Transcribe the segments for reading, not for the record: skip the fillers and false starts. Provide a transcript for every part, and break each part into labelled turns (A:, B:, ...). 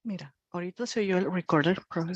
A: Mira, ahorita se oyó el recorder, profe.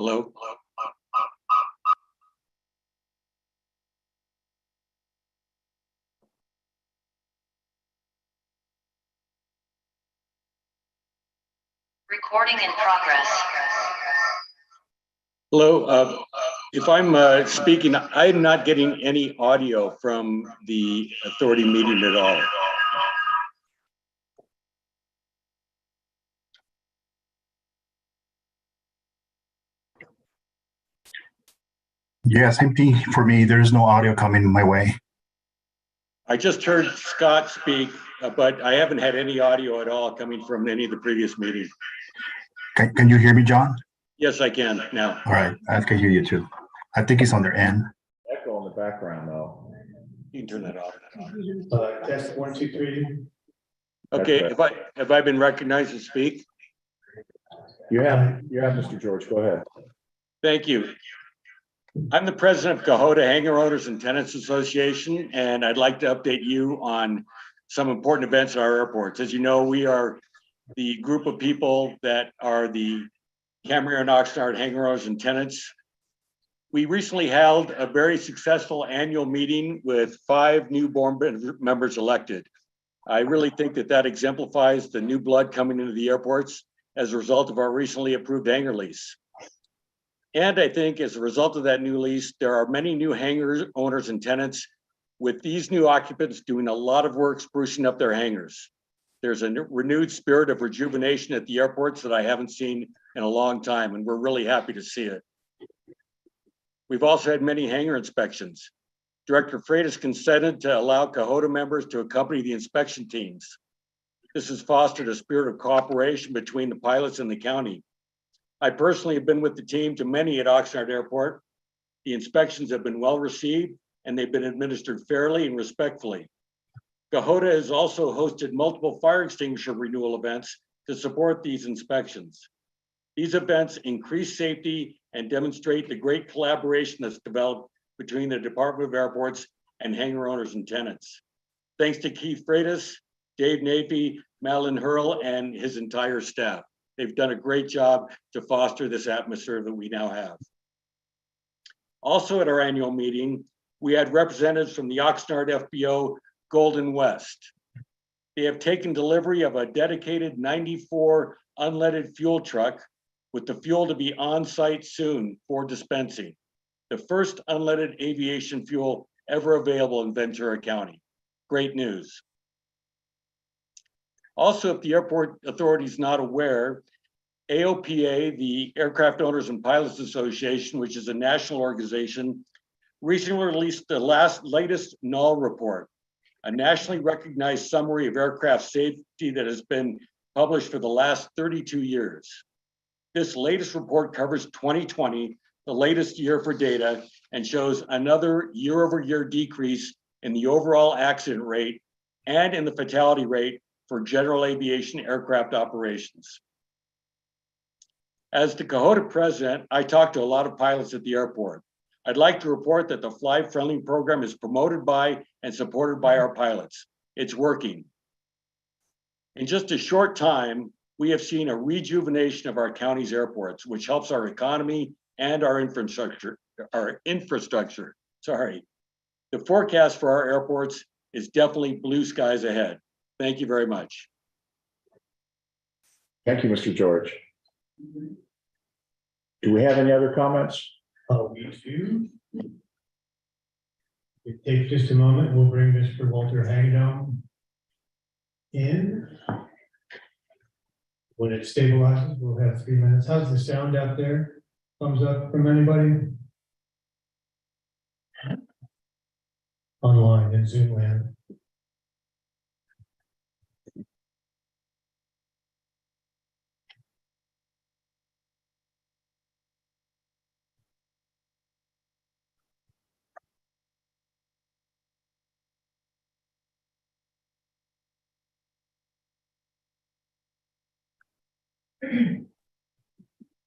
B: Hello?
C: Recording in progress.
B: Hello, if I'm speaking, I'm not getting any audio from the authority meeting at all.
D: Yeah, same thing for me. There's no audio coming my way.
B: I just heard Scott speak, but I haven't had any audio at all coming from any of the previous meetings.
D: Can you hear me, John?
B: Yes, I can now.
D: All right, I can hear you too. I think it's on their end.
E: Echo in the background though.
B: You can turn that off.
E: Test 1, 2, 3.
B: Okay, have I been recognized to speak?
E: You have Mr. George, go ahead.
B: Thank you. I'm the president of Cohota Hangar Owners and Tenants Association, and I'd like to update you on some important events at our airports. As you know, we are the group of people that are the Camarillo and Oxnard Hangar Owners and Tenants. We recently held a very successful annual meeting with 5 new board members elected. I really think that that exemplifies the new blood coming into the airports as a result of our recently approved hangar lease. And I think as a result of that new lease, there are many new hangar owners and tenants with these new occupants doing a lot of work sprucing up their hangars. There's a renewed spirit of rejuvenation at the airports that I haven't seen in a long time, and we're really happy to see it. We've also had many hangar inspections. Director Freitas consented to allow Cohota members to accompany the inspection teams. This has fostered a spirit of cooperation between the pilots and the county. I personally have been with the team to many at Oxnard Airport. The inspections have been well received and they've been administered fairly and respectfully. Cohota has also hosted multiple fire extinguisher renewal events to support these inspections. These events increase safety and demonstrate the great collaboration that's developed between the Department of Airports and hangar owners and tenants. Thanks to Keith Freitas, Dave Napie, Madeline Hurl, and his entire staff. They've done a great job to foster this atmosphere that we now have. Also at our annual meeting, we had representatives from the Oxnard FBO Golden West. They have taken delivery of a dedicated 94 unleaded fuel truck with the fuel to be on site soon for dispensing. The first unleaded aviation fuel ever available in Ventura County. Great news. Also, if the Airport Authority is not aware, AOPA, the Aircraft Owners and Pilots Association, which is a national organization, recently released the latest NULL report, a nationally recognized summary of aircraft safety that has been published for the last 32 years. This latest report covers 2020, the latest year for data, and shows another year-over-year decrease in the overall accident rate and in the fatality rate for general aviation aircraft operations. As the Cohota president, I talked to a lot of pilots at the airport. I'd like to report that the Fly Friendly program is promoted by and supported by our pilots. It's working. In just a short time, we have seen a rejuvenation of our county's airports, which helps our economy and our infrastructure. Sorry. The forecast for our airports is definitely blue skies ahead. Thank you very much.
E: Thank you, Mr. George. Do we have any other comments?
C: We do. It takes just a moment. We'll bring Mr. Walter Hagedorn in. When it stabilizes, we'll have 3 minutes. How's the sound out there? Thumbs up from anybody? Online in Zoom land.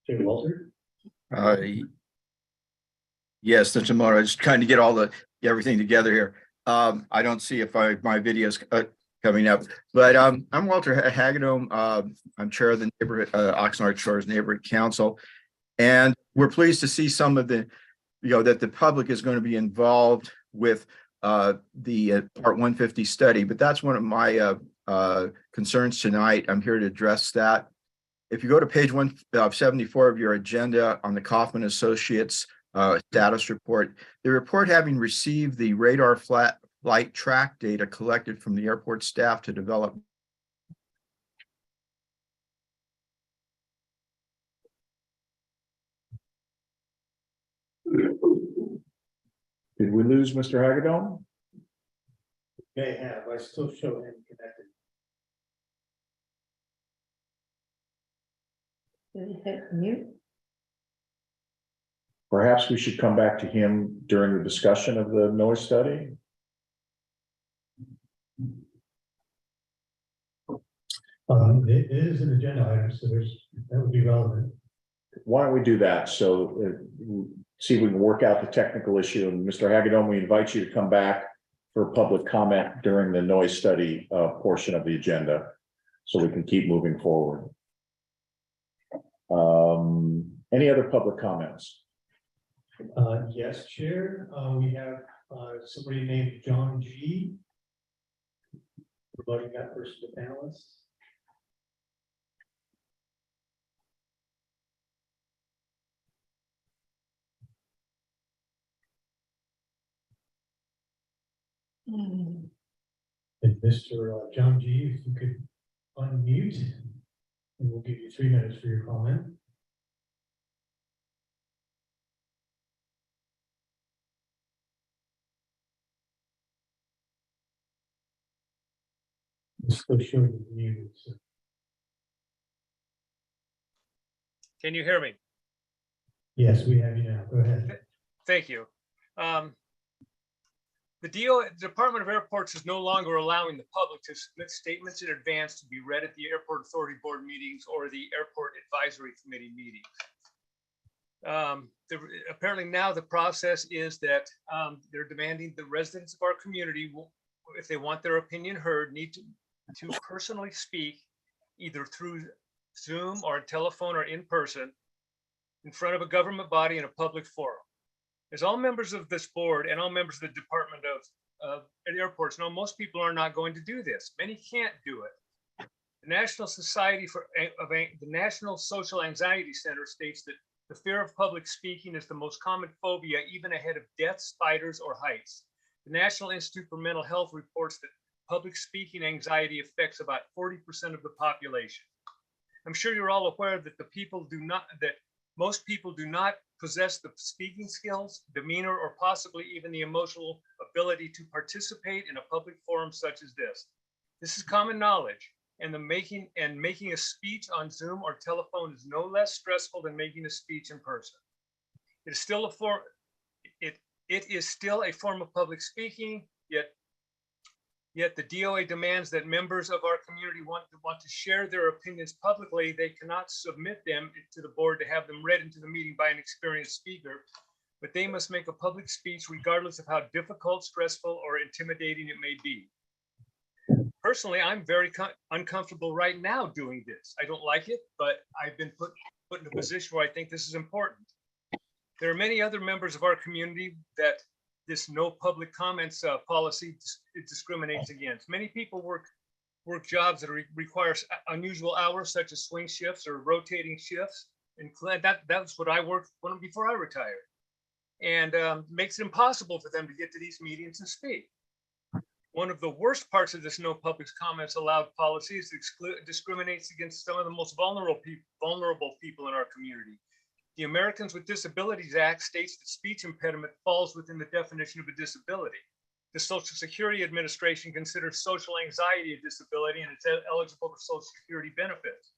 C: Okay, Walter.
F: Yes, that's tomorrow. Just trying to get everything together here. I don't see if my video's coming up, but I'm Walter Hagedorn. I'm chair of the neighborhood Oxnard Shores Neighborhood Council, and we're pleased to see some of the, that the public is going to be involved with the Part 150 study. But that's one of my concerns tonight. I'm here to address that. If you go to page 174 of your agenda on the Kaufman Associates status report, the report having received the radar flight track data collected from the airport staff to develop.
E: Did we lose Mr. Hagedorn?
C: May have. I still show him connected.
G: Did he hit mute?
E: Perhaps we should come back to him during the discussion of the noise study.
C: It is an agenda item, so that would be relevant.
E: Why don't we do that? So see if we can work out the technical issue. And Mr. Hagedorn, we invite you to come back for public comment during the noise study portion of the agenda, so we can keep moving forward. Any other public comments?
C: Yes, Chair, we have somebody named John G. Promoting that person to panelists. And Mr. John G., if you could unmute, and we'll give you 3 minutes for your comment. It's still showing you muted, so.
G: Can you hear me?
C: Yes, we have you now. Go ahead.
G: Thank you. The Department of Airports is no longer allowing the public to submit statements in advance to be read at the Airport Authority Board meetings or the Airport Advisory Committee meetings. Apparently now the process is that they're demanding the residents of our community, if they want their opinion heard, need to personally speak either through Zoom or telephone or in person in front of a government body in a public forum. As all members of this board and all members of the Department of Airports know, most people are not going to do this. Many can't do it. The National the National Social Anxiety Center states that the fear of public speaking is the most common phobia, even ahead of death, spiders, or heights. The National Institute for Mental Health reports that public speaking anxiety affects about 40% of the population. I'm sure you're all aware that most people do not possess the speaking skills, demeanor, or possibly even the emotional ability to participate in a public forum such as this. This is common knowledge, and making a speech on Zoom or telephone is no less stressful than making a speech in person. It is still a form of public speaking, yet the DOA demands that members of our community want to share their opinions publicly. They cannot submit them to the board to have them read into the meeting by an experienced speaker, but they must make a public speech regardless of how difficult, stressful, or intimidating it may be. Personally, I'm very uncomfortable right now doing this. I don't like it, but I've been put in a position where I think this is important. There are many other members of our community that this no public comments policy discriminates against. Many people work jobs that require unusual hours, such as swing shifts or rotating shifts. And that's what I worked before I retired. And makes it impossible for them to get to these meetings and speak. One of the worst parts of this no public comments allowed policy is discriminates against some of the most vulnerable people in our community. The Americans with Disabilities Act states that speech impediment falls within the definition of a disability. The Social Security Administration considers social anxiety a disability and it's eligible for Social Security benefits.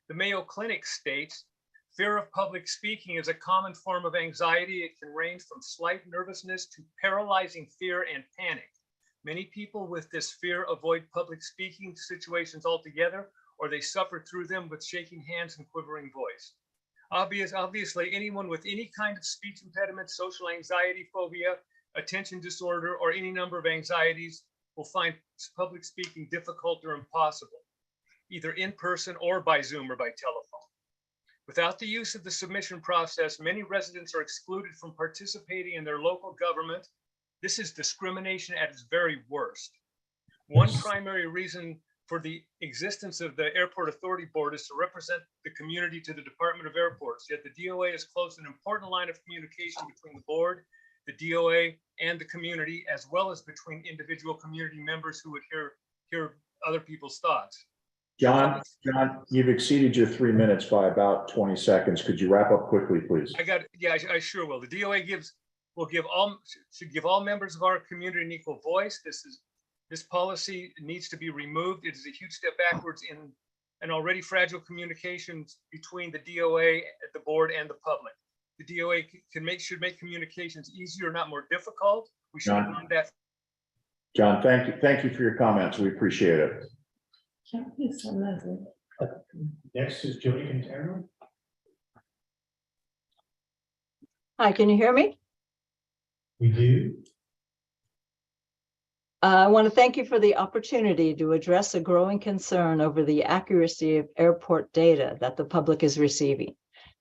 G: The Mayo Clinic states, fear of public speaking is a common form of anxiety. It can range from slight nervousness to paralyzing fear and panic. Many people with this fear avoid public speaking situations altogether, or they suffer through them with shaking hands and quivering voice. Obviously, anyone with any kind of speech impediment, social anxiety, phobia, attention disorder, or any number of anxieties will find public speaking difficult or impossible, either in person or by Zoom or by telephone. Without the use of the submission process, many residents are excluded from participating in their local government. This is discrimination at its very worst. One primary reason for the existence of the Airport Authority Board is to represent the community to the Department of Airports, yet the DOA has closed an important line of communication between the board, the DOA, and the community, as well as between individual community members who would hear other people's thoughts.
E: John, you've exceeded your 3 minutes by about 20 seconds. Could you wrap up quickly, please?
G: I sure will. The DOA should give all members of our community an equal voice. This policy needs to be removed. It is a huge step backwards in an already fragile communications between the DOA, the board, and the public. The DOA should make communications easier, not more difficult. We should have learned that.
E: John, thank you. Thank you for your comments. We appreciate it.
C: Next is Jody Quintero.
H: Hi, can you hear me?
C: We do.
H: I want to thank you for the opportunity to address a growing concern over the accuracy of airport data that the public is receiving.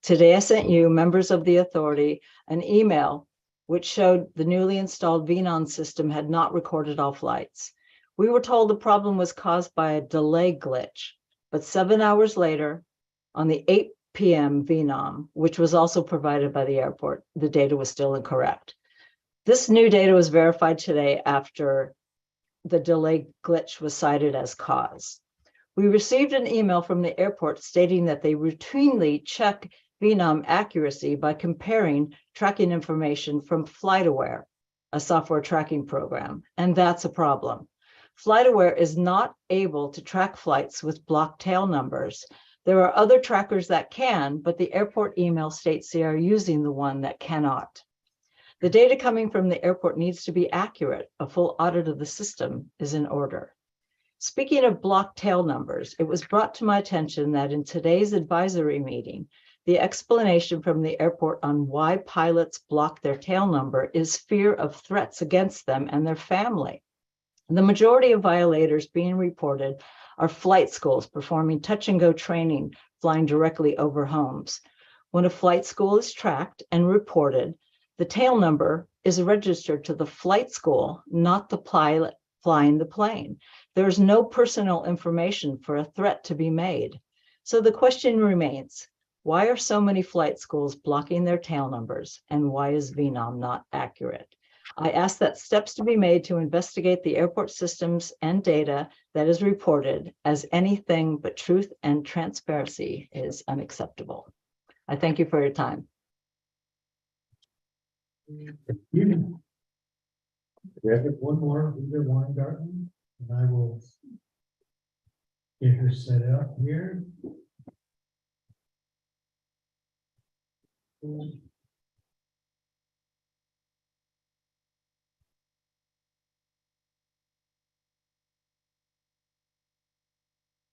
H: Today, I sent you, members of the authority, an email which showed the newly installed VNON system had not recorded all flights. We were told the problem was caused by a delay glitch, but 7 hours later, on the 8 p.m. VNOM, which was also provided by the airport, the data was still incorrect. This new data was verified today after the delay glitch was cited as cause. We received an email from the airport stating that they routinely check VNOM accuracy by comparing tracking information from FlightAware, a software tracking program, and that's a problem. FlightAware is not able to track flights with blocked tail numbers. There are other trackers that can, but the airport email states they are using the one that cannot. The data coming from the airport needs to be accurate. A full audit of the system is in order. Speaking of blocked tail numbers, it was brought to my attention that in today's advisory meeting, the explanation from the airport on why pilots block their tail number is fear of threats against them and their family. The majority of violators being reported are flight schools performing touch and go training, flying directly over homes. When a flight school is tracked and reported, the tail number is registered to the flight school, not the pilot flying the plane. There is no personal information for a threat to be made. So the question remains, why are so many flight schools blocking their tail numbers, and why is VNOM not accurate? I ask that steps to be made to investigate the airport systems and data that is reported, as anything but truth and transparency is unacceptable. I thank you for your time.
C: You. We have one more, Lisa Weingarten, and I will get her set up here.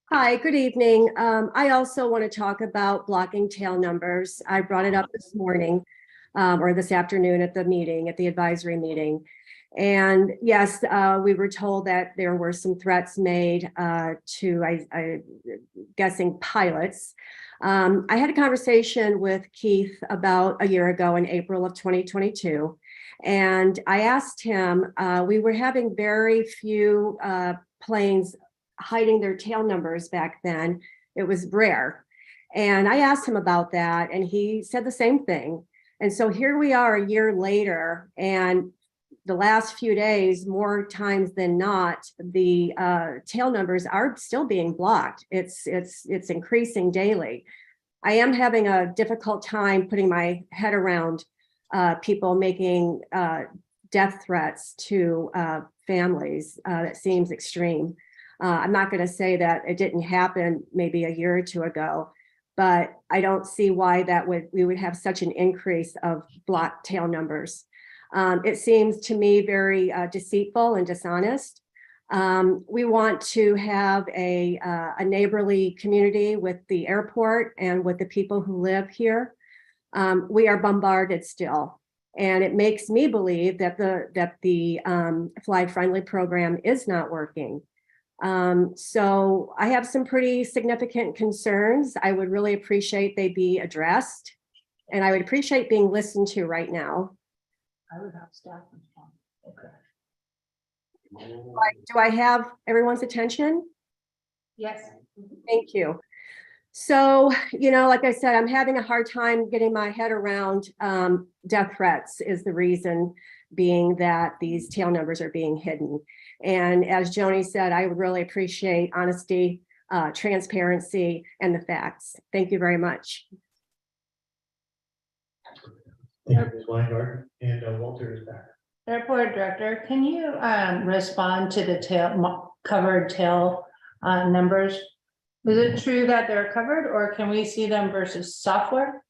I: Hi, good evening. I also want to talk about blocking tail numbers. I brought it up this morning or this afternoon at the meeting, at the advisory meeting. And yes, we were told that there were some threats made to, I guessing, pilots. I had a conversation with Keith about a year ago in April of 2022. And I asked him, we were having very few planes hiding their tail numbers back then. It was rare. And I asked him about that, and he said the same thing. And so here we are a year later, and the last few days, more times than not, the tail numbers are still being blocked. It's increasing daily. I am having a difficult time putting my head around people making death threats to families. That seems extreme. I'm not going to say that it didn't happen maybe a year or two ago, but I don't see why we would have such an increase of blocked tail numbers. It seems to me very deceitful and dishonest. We want to have a neighborly community with the airport and with the people who live here. We are bombarded still, and it makes me believe that the Fly Friendly program is not working. So I have some pretty significant concerns. I would really appreciate they be addressed, and I would appreciate being listened to right now.
H: I would have staff respond. Okay.
I: Do I have everyone's attention?
H: Yes.
I: Thank you. So, like I said, I'm having a hard time getting my head around death threats is the reason being that these tail numbers are being hidden. And as Joni said, I would really appreciate honesty, transparency, and the facts. Thank you very much.
C: Thank you, Ms. Weingarten, and Walter is back.
J: Airport Director, can you respond to the covered tail numbers? Is it true that they're covered, or can we see them versus software?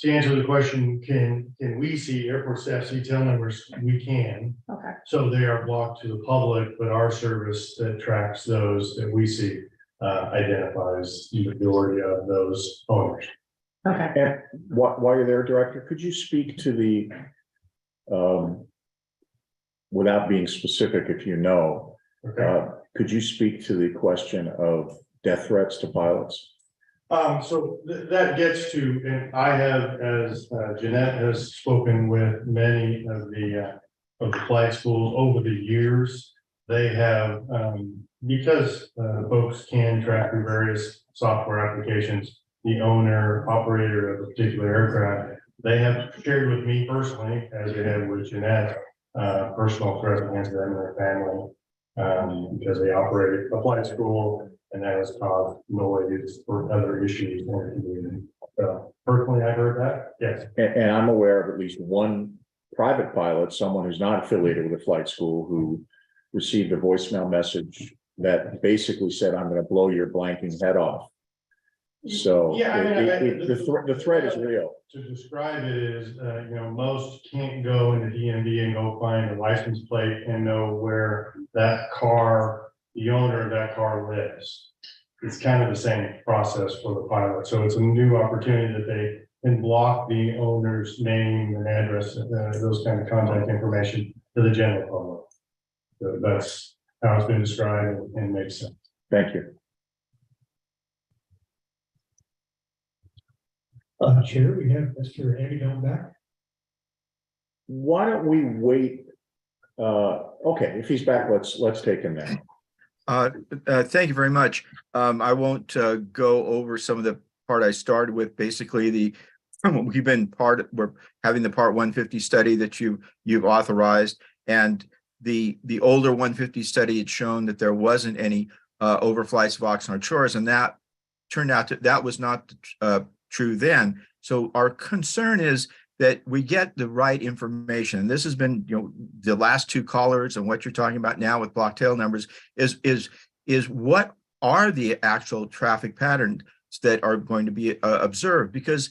C: To answer the question, can we see airport staff see tail numbers? We can.
J: Okay.
C: So they are blocked to the public, but our service that tracks those that we see identifies the majority of those owners.
J: Okay.
E: And while you're there, Director, could you speak to the, without being specific, if you know, could you speak to the question of death threats to pilots?
C: So that gets to, and I have, as Jeanette has spoken with many of the flight schools over the years. They have, because folks can track through various software applications, the owner, operator of a particular aircraft, they have shared with me personally, as they have with Jeanette, personal threats against them and their family, because they operate a flight school and that has caused noise or other issues in the community. So personally, I heard that, yes.
E: And I'm aware of at least one private pilot, someone who's not affiliated with a flight school, who received a voicemail message that basically said, "I'm going to blow your blanking head off." So
C: Yeah, I mean,
E: the threat is real.
C: To describe it is, most can't go into DMV and go find a license plate and know where that car, the owner of that car lives. It's kind of the same process for the pilot. So it's a new opportunity that they can block the owner's name and address, those kind of contact information to the general public. So that's how it's been described and makes sense.
E: Thank you.
C: Chair, we have Mr. Hagedorn back.
E: Why don't we wait? Okay, if he's back, let's take him now.
F: Thank you very much. I won't go over some of the part I started with. Basically, we're having the Part 150 study that you've authorized, and the older 150 study had shown that there wasn't any overflights of Oxnard shores, and that turned out that was not true then. So our concern is that we get the right information. And this has been, the last two callers and what you're talking about now with block tail numbers is what are the actual traffic patterns that are going to be observed? Because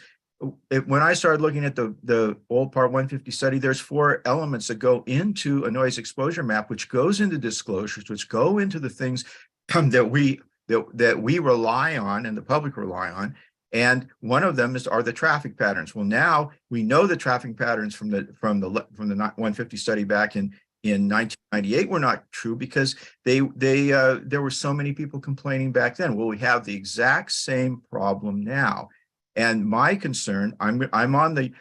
F: when I started looking at the old Part 150 study, there's 4 elements that go into a noise exposure map, which goes into disclosures, which go into the things that we rely on and the public rely on. And one of them are the traffic patterns. Well, now we know the traffic patterns from the 150 study back in 1998 were not true, because there were so many people complaining back then. Well, we have the exact same problem now. And my concern, I'm on the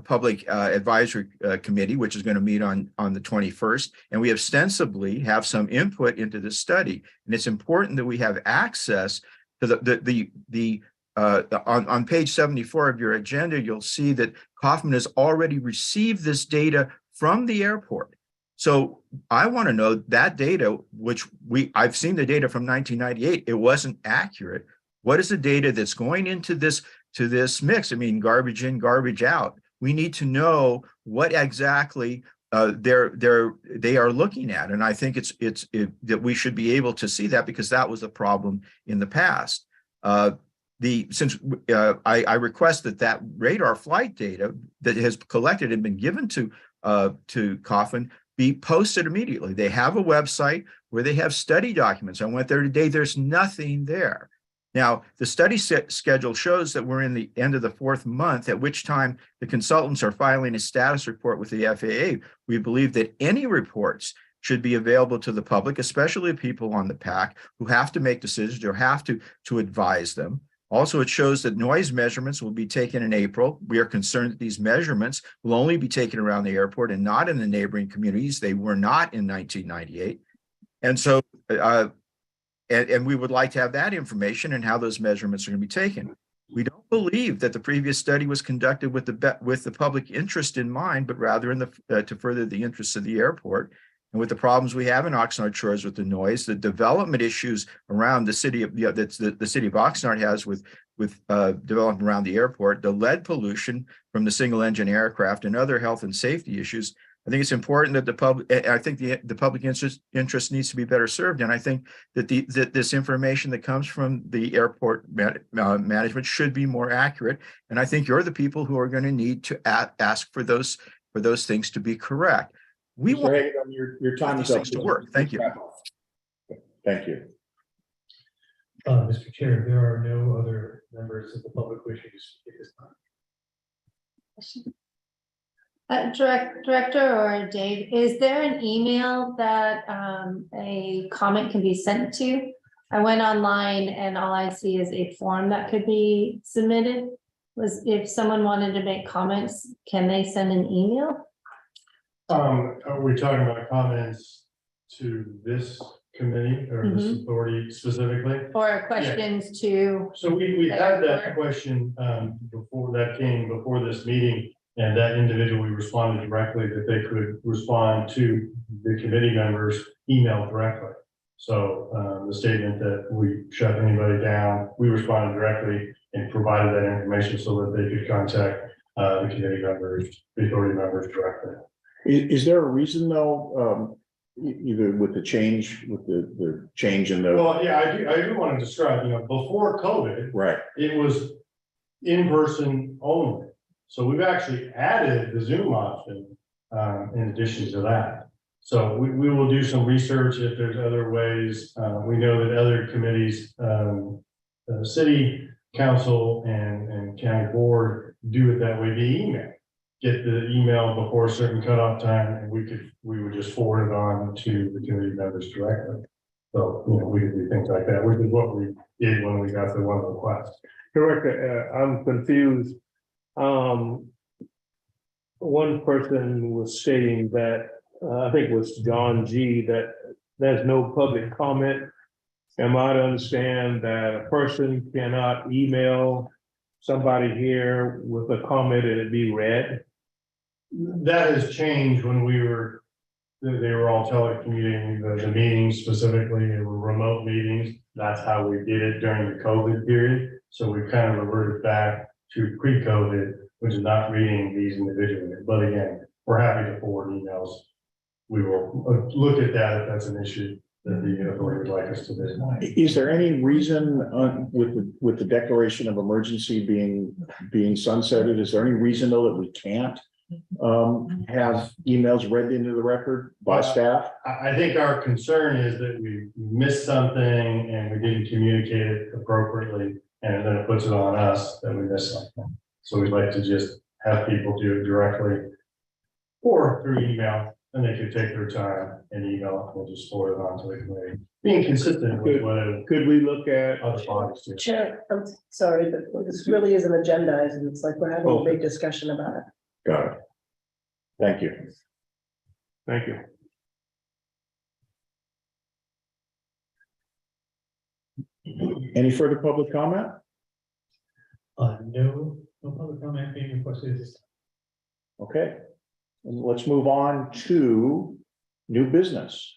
F: public advisory committee, which is going to meet on the 21st, and we ostensibly have some input into this study. And it's important that we have access to on page 74 of your agenda. You'll see that Kaufman has already received this data from the airport. So I want to know that data, which I've seen the data from 1998. It wasn't accurate. What is the data that's going into this mix? I mean, garbage in, garbage out. We need to know what exactly they are looking at, and I think that we should be able to see that, because that was a problem in the past. I request that radar flight data that has collected and been given to Kaufman be posted immediately. They have a website where they have study documents. I went there today. There's nothing there. Now, the study schedule shows that we're in the end of the 4th month, at which time the consultants are filing a status report with the FAA. We believe that any reports should be available to the public, especially people on the PAC who have to make decisions or have to advise them. Also, it shows that noise measurements will be taken in April. We are concerned that these measurements will only be taken around the airport and not in the neighboring communities. They were not in 1998. And so, and we would like to have that information and how those measurements are going to be taken. We don't believe that the previous study was conducted with the public interest in mind, but rather to further the interests of the airport. And with the problems we have in Oxnard shores with the noise, the development issues around the city of the city of Oxnard has with development around the airport, the lead pollution from the single engine aircraft, and other health and safety issues, I think it's important that the public interest needs to be better served. And I think that this information that comes from the airport management should be more accurate. And I think you're the people who are going to need to ask for those things to be correct. We
E: Mr.
F: want
E: Hagedorn, your time is
F: these
E: up.
F: things to work. Thank you.
E: Thank you.
C: Mr. Chair, there are no other members of the public wishing to speak at this time.
J: Director or Dave, is there an email that a comment can be sent to? I went online and all I see is a form that could be submitted. Was if someone wanted to make comments, can they send an email?
C: Are we talking about comments to this committee or this authority specifically?
J: Or questions to,
C: So we had that question before that came before this meeting, and that individual, we responded directly that they could respond to the committee members' email directly. So the statement that we shut anybody down, we responded directly and provided that information so that they could contact the committee members, the authority members directly.
E: Is there a reason though, either with the change, with the change in the,
C: Well, yeah, I do want to describe, before COVID,
E: right,
C: it was in person only. So we've actually added the Zoom option in addition to that. So we will do some research if there's other ways. We know that other committees, city council and county board do it that way via email. Get the email before a certain cutoff time, and we would just forward it on to the committee members directly. So, we could do things like that, which is what we did when we got the one request.
K: Director, I'm confused. One person was stating that, I think it was John G, that there's no public comment. Am I to understand that a person cannot email somebody here with a comment and it be read?
C: That has changed when they were all telecommuting, the meetings specifically, they were remote meetings. That's how we did it during the COVID period. So we kind of reverted back to pre-COVID, which is not reading these individually. But again, we're happy to forward emails. We will look at that if that's an issue that the authority would like us to do.
E: is there any reason with the declaration of emergency being sunsetted? Is there any reason though that we can't have emails read into the record by staff?
C: I think our concern is that we missed something and we didn't communicate it appropriately, and then it puts it on us that we missed something. So we'd like to just have people do it directly or through email, and they could take their time and email it. We'll just forward it on to the committee, being consistent with what
K: Could we look at,
C: other bodies do.
L: Chair, I'm sorry, but this really isn't agendized, and it's like we're having a big discussion about it.
E: Got it. Thank you.
K: thank you.
E: Any further public comment?
C: No public comment being requested.
E: Okay, and let's move on to new business.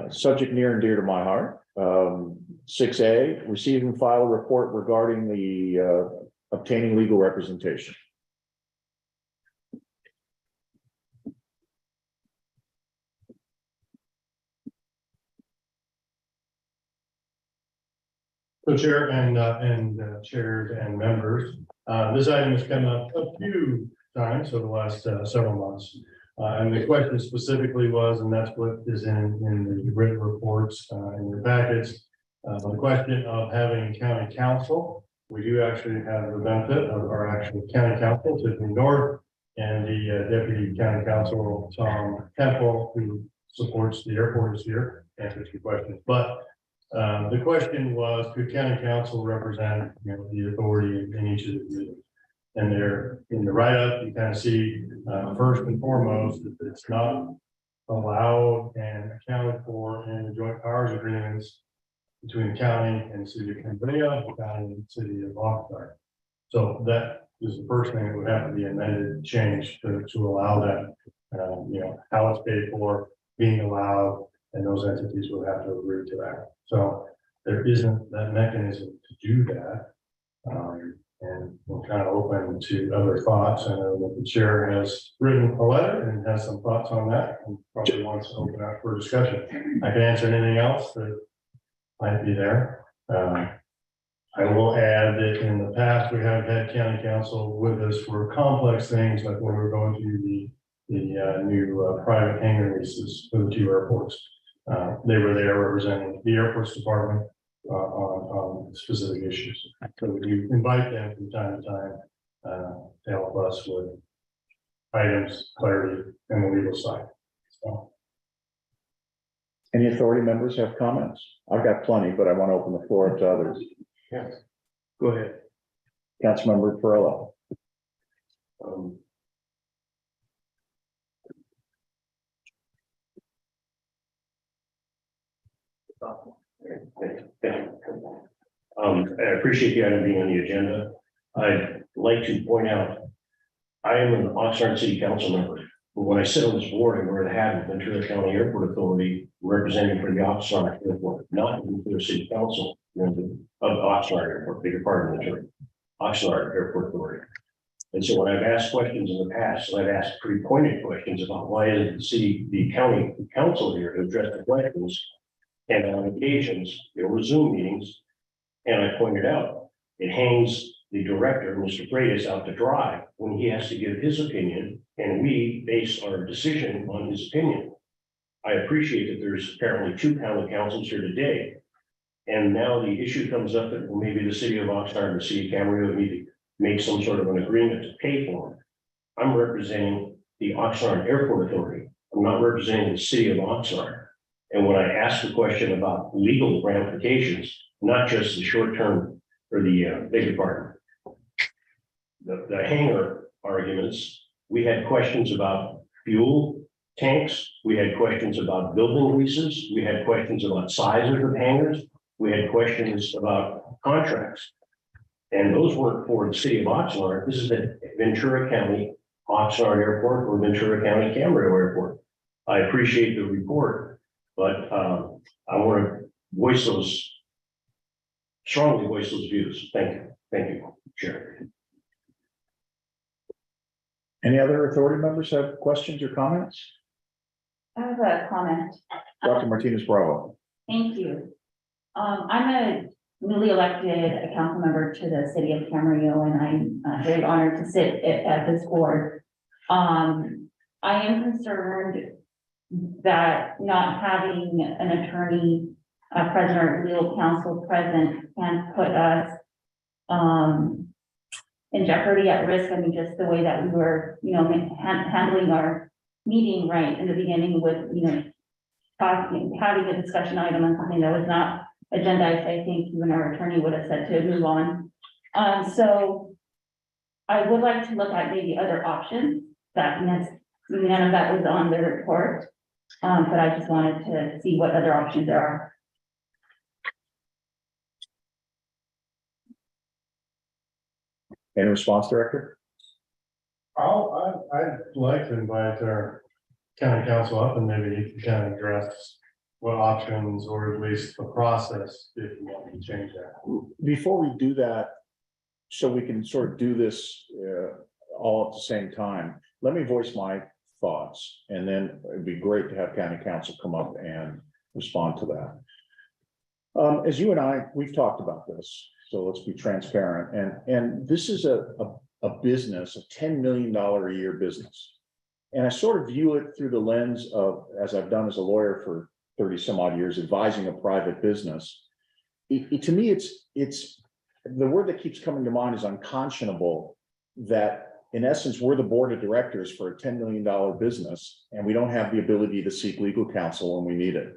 E: Subject near and dear to my heart. 6A, receive and file a report regarding the obtaining legal representation.
C: So Chair and chairs and members, this item has come up a few times over the last several months. And the question specifically was, and that's what is in the written reports in your packets, the question of having county council. We do actually have the benefit of our actual county council, Tiffany North, and the deputy county council, Tom Temple, who supports the airport, is here, answers your questions. But the question was, could county council represent, the authority in each of the meetings? And there, in the write-up, you kind of see, first and foremost, that it's not allowed and accounted for in the joint powers agreements between the county and the city of Camarillo, the county and the city of Oxnard. So that is the first thing that would have to be amended, changed to allow that, how it's paid for, being allowed, and those entities would have to agree to that. So there isn't that mechanism to do that. And we're kind of open to other thoughts. I know that the chair has written a letter and has some thoughts on that and probably wants to open up for discussion. I can answer anything else that might be there. I will add that in the past, we have had county council with us for complex things, like when we're going through the new private hangar leases for the two airports. They were there representing the airports department on specific issues. So we invite them from time to time to help us with items, clarity, and the legal side. So,
E: Any authority members have comments? I've got plenty, but I want to open the floor up to others.
K: Yes. Go ahead.
E: Councilmember Perillo.
M: I appreciate the item being on the agenda. I'd like to point out, I am an Oxnard City Council member. But when I sit on this board, I wear the hat of Ventura County Airport Authority, representing for the Oxnard Airport, not the Ventura City Council of Oxnard Airport, bigger part of Ventura, Oxnard Airport Authority. And so when I've asked questions in the past, and I've asked pretty pointed questions about why isn't the county council here to address the questions, and on occasions, there were Zoom meetings, and I pointed out, it hangs the director, Mr. Freitas, out to dry when he has to give his opinion, and we base our decision on his opinion. I appreciate that there's apparently two county councils here today. And now the issue comes up that maybe the city of Oxnard and the city of Camarillo need to make some sort of an agreement to pay for them. I'm representing the Oxnard Airport Authority. I'm not representing the city of Oxnard. And when I ask the question about legal ramifications, not just the short term or the bigger part, the hangar arguments, we had questions about fuel tanks. We had questions about building leases. We had questions about sizes of hangars. We had questions about contracts. And those weren't for the city of Oxnard. This is the Ventura County Oxnard Airport or Ventura County Camarillo Airport. I appreciate the report, but I want to strongly voice those views. Thank you. Thank you, Chair.
E: Any other authority members have questions or comments?
N: I have a comment.
E: Dr. Martinez Bravo.
N: Thank you. I'm a newly elected council member to the city of Camarillo, and I'm very honored to sit at this board. I am concerned that not having an attorney present or legal counsel present can put us in jeopardy, at risk. I mean, just the way that we were, handling our meeting right in the beginning with, having a discussion item on something that was not agendized. I think even our attorney would have said to move on. So I would like to look at maybe other options that none of that was on the report. But I just wanted to see what other options there are.
E: Any response, Director?
C: I'd like to invite our county council up and maybe he can kind of address what options or at least the process if you want to change that.
E: Before we do that, so we can sort of do this all at the same time, let me voice my thoughts, and then it'd be great to have county council come up and respond to that. As you and I, we've talked about this, so let's be transparent. And this is a business, a $10 million a year business. And I sort of view it through the lens of, as I've done as a lawyer for 30 some odd years, advising a private business. To me, it's the word that keeps coming to mind is unconscionable, that in essence, we're the board of directors for a $10 million business, and we don't have the ability to seek legal counsel when we need it.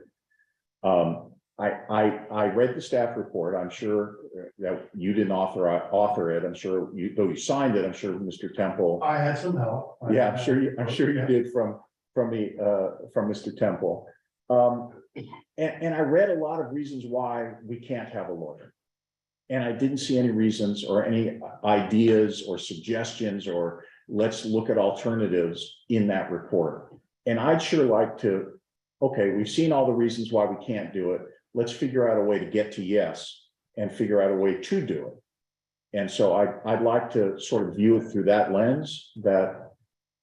E: I read the staff report. I'm sure that you didn't author it. I'm sure though you signed it, I'm sure Mr. Temple.
C: I had some help.
E: Yeah, I'm sure you did from Mr. Temple. And I read a lot of reasons why we can't have a lawyer. And I didn't see any reasons or any ideas or suggestions or let's look at alternatives in that report. And I'd sure like to, okay, we've seen all the reasons why we can't do it. Let's figure out a way to get to yes and figure out a way to do it. And so I'd like to sort of view it through that lens, that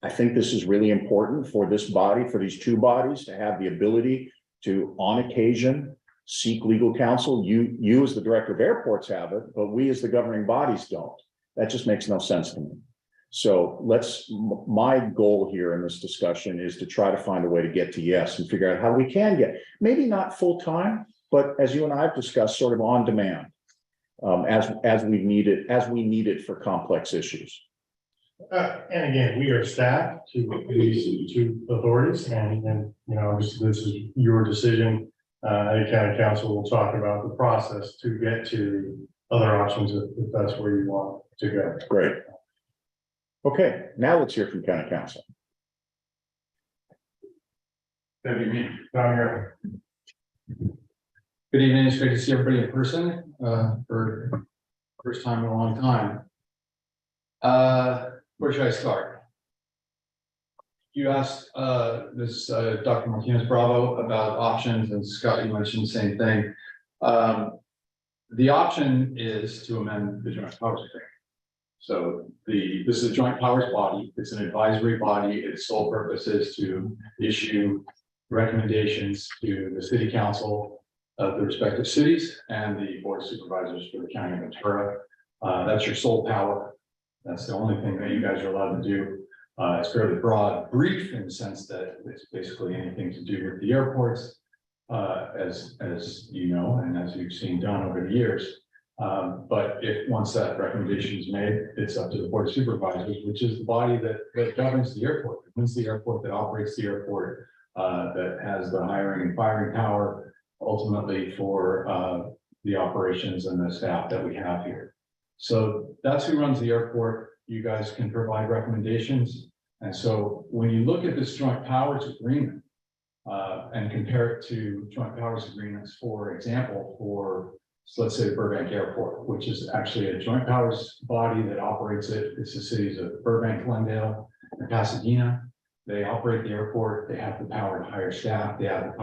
E: I think this is really important for this body, for these two bodies, to have the ability to, on occasion, seek legal counsel. You as the director of airports have it, but we as the governing bodies don't. That just makes no sense to me. So my goal here in this discussion is to try to find a way to get to yes and figure out how we can get, maybe not full-time, but as you and I have discussed, sort of on demand. As we need it for complex issues.
C: And again, we are staffed to these two authorities and, you know, obviously this is your decision. The county council will talk about the process to get to other options if that's where you want to go.
E: Great. Okay, now let's hear from county council.
C: Down here.
O: Good evening. It's great to see everybody in person for first time in a long time. Where should I start? You asked Dr. Martinez Bravo about options, and Scott, you mentioned the same thing. The option is to amend the joint powers agreement. So this is a joint powers body. It's an advisory body. Its sole purpose is to issue recommendations to the city council of the respective cities and the board of supervisors for the county of Ventura. That's your sole power. That's the only thing that you guys are allowed to do. It's fairly broad, brief in the sense that it's basically anything to do with the airports, as you know, and as you've seen done over the years. But once that recommendation is made, it's up to the board of supervisors, which is the body that governs the airport. It's the airport that operates the airport, that has the hiring and firing power ultimately for the operations and the staff that we have here. So that's who runs the airport. You guys can provide recommendations. And so when you look at this joint powers agreement and compare it to joint powers agreements, for example, for let's say Burbank Airport, which is actually a joint powers body that operates it. It's the cities of Burbank, Glendale, and Pasadena. They operate the airport. They have the power to hire staff. They have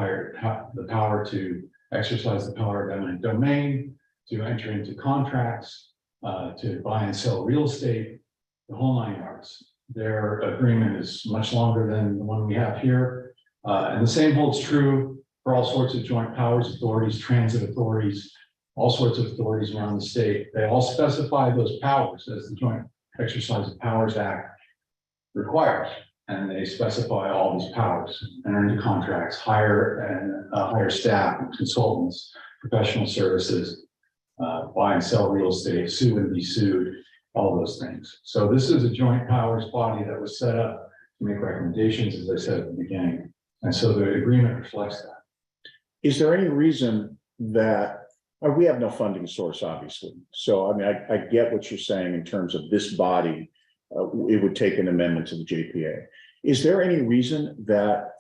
O: the power to exercise the power of eminent domain, to enter into contracts, to buy and sell real estate, the whole 9 yards. Their agreement is much longer than the one we have here. And the same holds true for all sorts of joint powers authorities, transit authorities, all sorts of authorities around the state. They all specify those powers as the Joint Exercise of Powers Act requires. And they specify all these powers, enter into contracts, hire staff, consultants, professional services, buy and sell real estate, sue and be sued, all those things. So this is a joint powers body that was set up to make recommendations, as I said at the beginning. And so the agreement reflects that.
E: Is there any reason that we have no funding source, obviously? So I mean, I get what you're saying in terms of this body. It would take an amendment to the JPA. Is there any reason that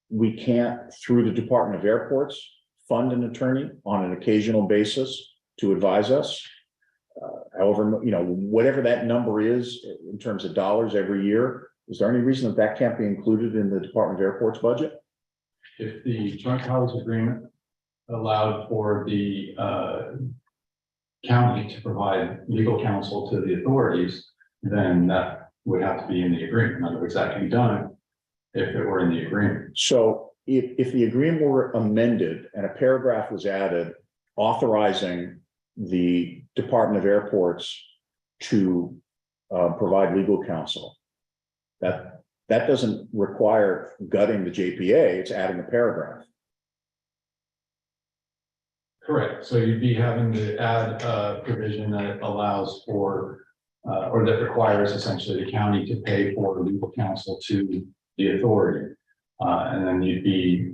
E: we can't, through the Department of Airports, fund an attorney on an occasional basis to advise us? However, you know, whatever that number is in terms of dollars every year, is there any reason that can't be included in the Department of Airports budget?
O: If the joint powers agreement allowed for the county to provide legal counsel to the authorities, then that would have to be in the agreement. In other words, that can be done if it were in the agreement.
E: So if the agreement were amended and a paragraph was added authorizing the Department of Airports to provide legal counsel, that doesn't require gutting the JPA, it's adding a paragraph.
O: Correct. So you'd be having to add a provision that allows for, or that requires essentially the county to pay for legal counsel to the authority. And then you'd be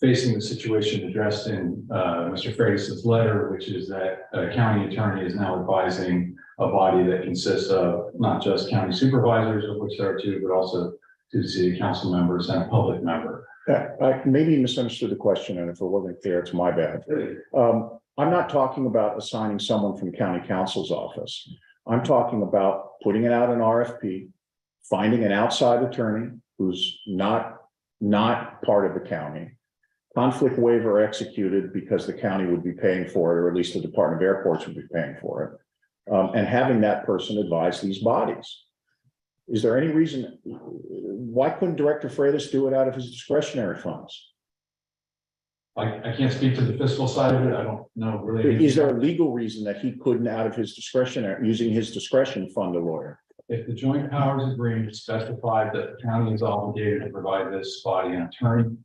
O: facing the situation addressed in Mr. Freitas's letter, which is that a county attorney is now advising a body that consists of not just county supervisors, of which there are 2, but also 2 city council members and a public member.
E: I maybe misunderstood the question, and if it wasn't clear, it's my bad. I'm not talking about assigning someone from county counsel's office. I'm talking about putting it out an RFP, finding an outside attorney who's not part of the county, conflict waiver executed because the county would be paying for it, or at least the Department of Airports would be paying for it, and having that person advise these bodies. Is there any reason, why couldn't Director Freitas do it out of his discretionary funds?
O: I can't speak to the fiscal side of it. I don't know really.
E: Is there a legal reason that he couldn't, out of his discretion, or using his discretion, fund a lawyer?
O: If the joint powers agreement specified that the county is obligated to provide this body an attorney,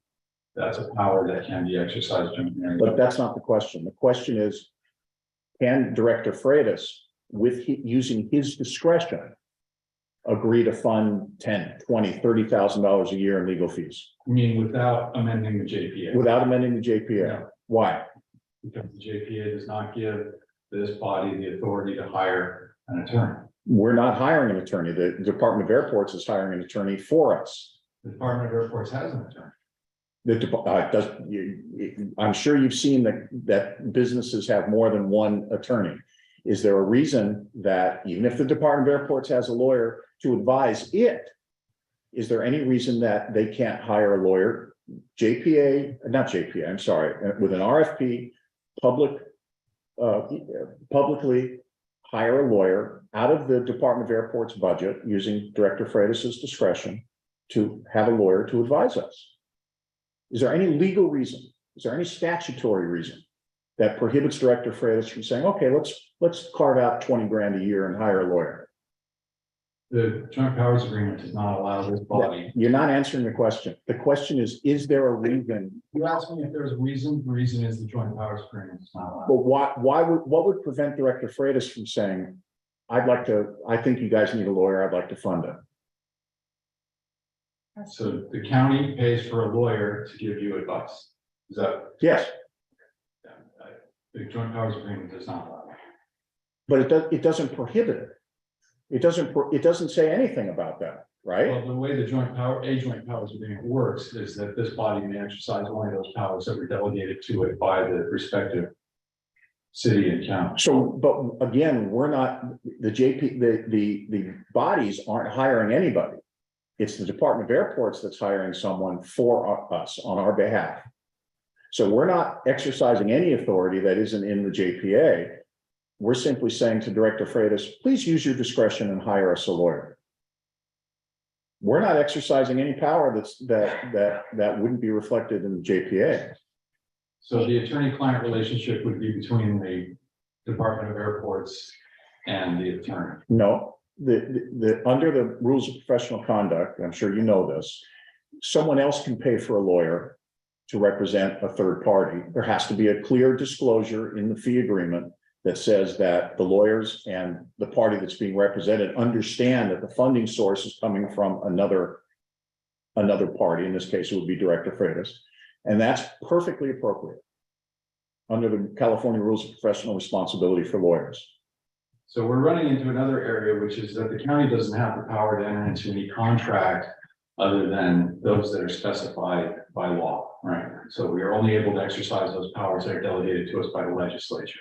O: that's a power that can be exercised.
E: But that's not the question. The question is, can Director Freitas, using his discretion, agree to fund $10,000, $20,000, $30,000 a year in legal fees?
O: I mean, without amending the JPA.
E: Without amending the JPA? Why?
O: Because the JPA does not give this body the authority to hire an attorney.
E: We're not hiring an attorney. The Department of Airports is hiring an attorney for us.
O: The Department of Airports has an attorney.
E: I'm sure you've seen that businesses have more than one attorney. Is there a reason that even if the Department of Airports has a lawyer to advise it, is there any reason that they can't hire a lawyer? I'm sorry, with an RFP, publicly hire a lawyer out of the Department of Airports budget using Director Freitas's discretion to have a lawyer to advise us. Is there any legal reason? Is there any statutory reason that prohibits Director Freitas from saying, okay, let's carve out 20 grand a year and hire a lawyer?
O: The joint powers agreement does not allow this body.
E: You're not answering the question. The question is there a reason?
O: You asked me if there's a reason. The reason is the joint powers agreement does not allow.
E: But what would prevent Director Freitas from saying, I think you guys need a lawyer, I'd like to fund it?
O: So the county pays for a lawyer to give you advice. Is that?
E: Yes.
O: The joint powers agreement does not allow.
E: But it doesn't prohibit it. It doesn't say anything about that, right?
O: Well, the way the joint powers agreement works is that this body may exercise only those powers that were delegated to it by the respective city and county.
E: So, but again, we're not, the bodies aren't hiring anybody. It's the Department of Airports that's hiring someone for us on our behalf. So we're not exercising any authority that isn't in the JPA. We're simply saying to Director Freitas, please use your discretion and hire us a lawyer. We're not exercising any power that wouldn't be reflected in the JPA.
O: So the attorney-client relationship would be between the Department of Airports and the attorney.
E: No, under the rules of professional conduct, I'm sure you know this, someone else can pay for a lawyer to represent a third party. There has to be a clear disclosure in the fee agreement that says that the lawyers and the party that's being represented understand that the funding source is coming from another party. In this case, it would be Director Freitas. And that's perfectly appropriate under the California rules of professional responsibility for lawyers.
O: So we're running into another area, which is that the county doesn't have the power to enter into any contract other than those that are specified by law, right? So we are only able to exercise those powers that are delegated to us by the legislature.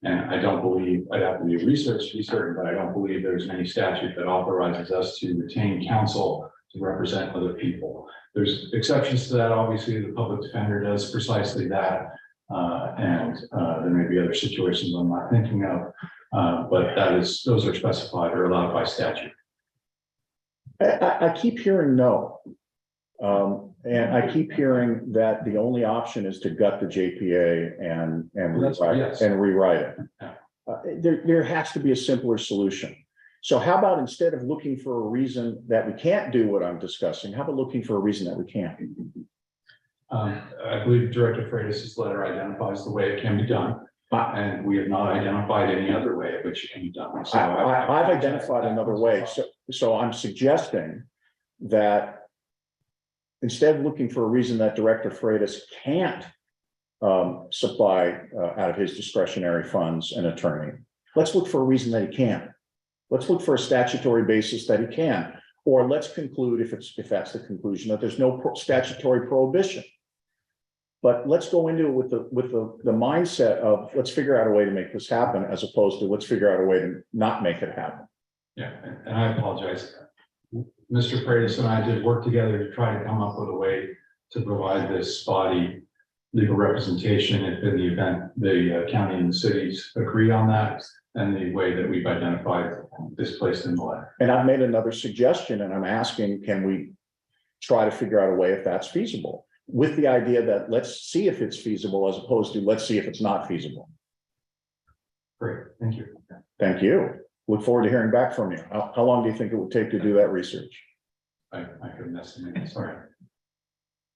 O: And I don't believe, I'd have to do research to be certain, but I don't believe there's any statute that authorizes us to retain counsel to represent other people. There's exceptions to that. Obviously, the public defender does precisely that. There may be other situations I'm not thinking of, but those are specified or allowed by statute.
E: I keep hearing no. And I keep hearing that the only option is to gut the JPA and rewrite it. There has to be a simpler solution. So how about instead of looking for a reason that we can't do what I'm discussing, how about looking for a reason that we can?
O: I believe Director Freitas' letter identifies the way it can be done. And we have not identified any other way in which it can be done. So
E: I've identified another way. So I'm suggesting that instead of looking for a reason that Director Freitas can't supply out of his discretionary funds an attorney, let's look for a reason that he can. Let's look for a statutory basis that he can, or let's conclude if that's the conclusion that there's no statutory prohibition. But let's go into it with the mindset of let's figure out a way to make this happen, as opposed to let's figure out a way to not make it happen.
O: Yeah, and I apologize. Mr. Freitas and I did work together to try to come up with a way to provide this body legal representation if in the event the county and the cities agree on that, and the way that we've identified this place in the letter.
E: And I've made another suggestion, and I'm asking, can we try to figure out a way if that's feasible? with the idea that let's see if it's feasible as opposed to let's see if it's not feasible.
O: Great, thank you.
E: Thank you. Look forward to hearing back from you. How long do you think it would take to do that research?
O: I couldn't estimate, sorry.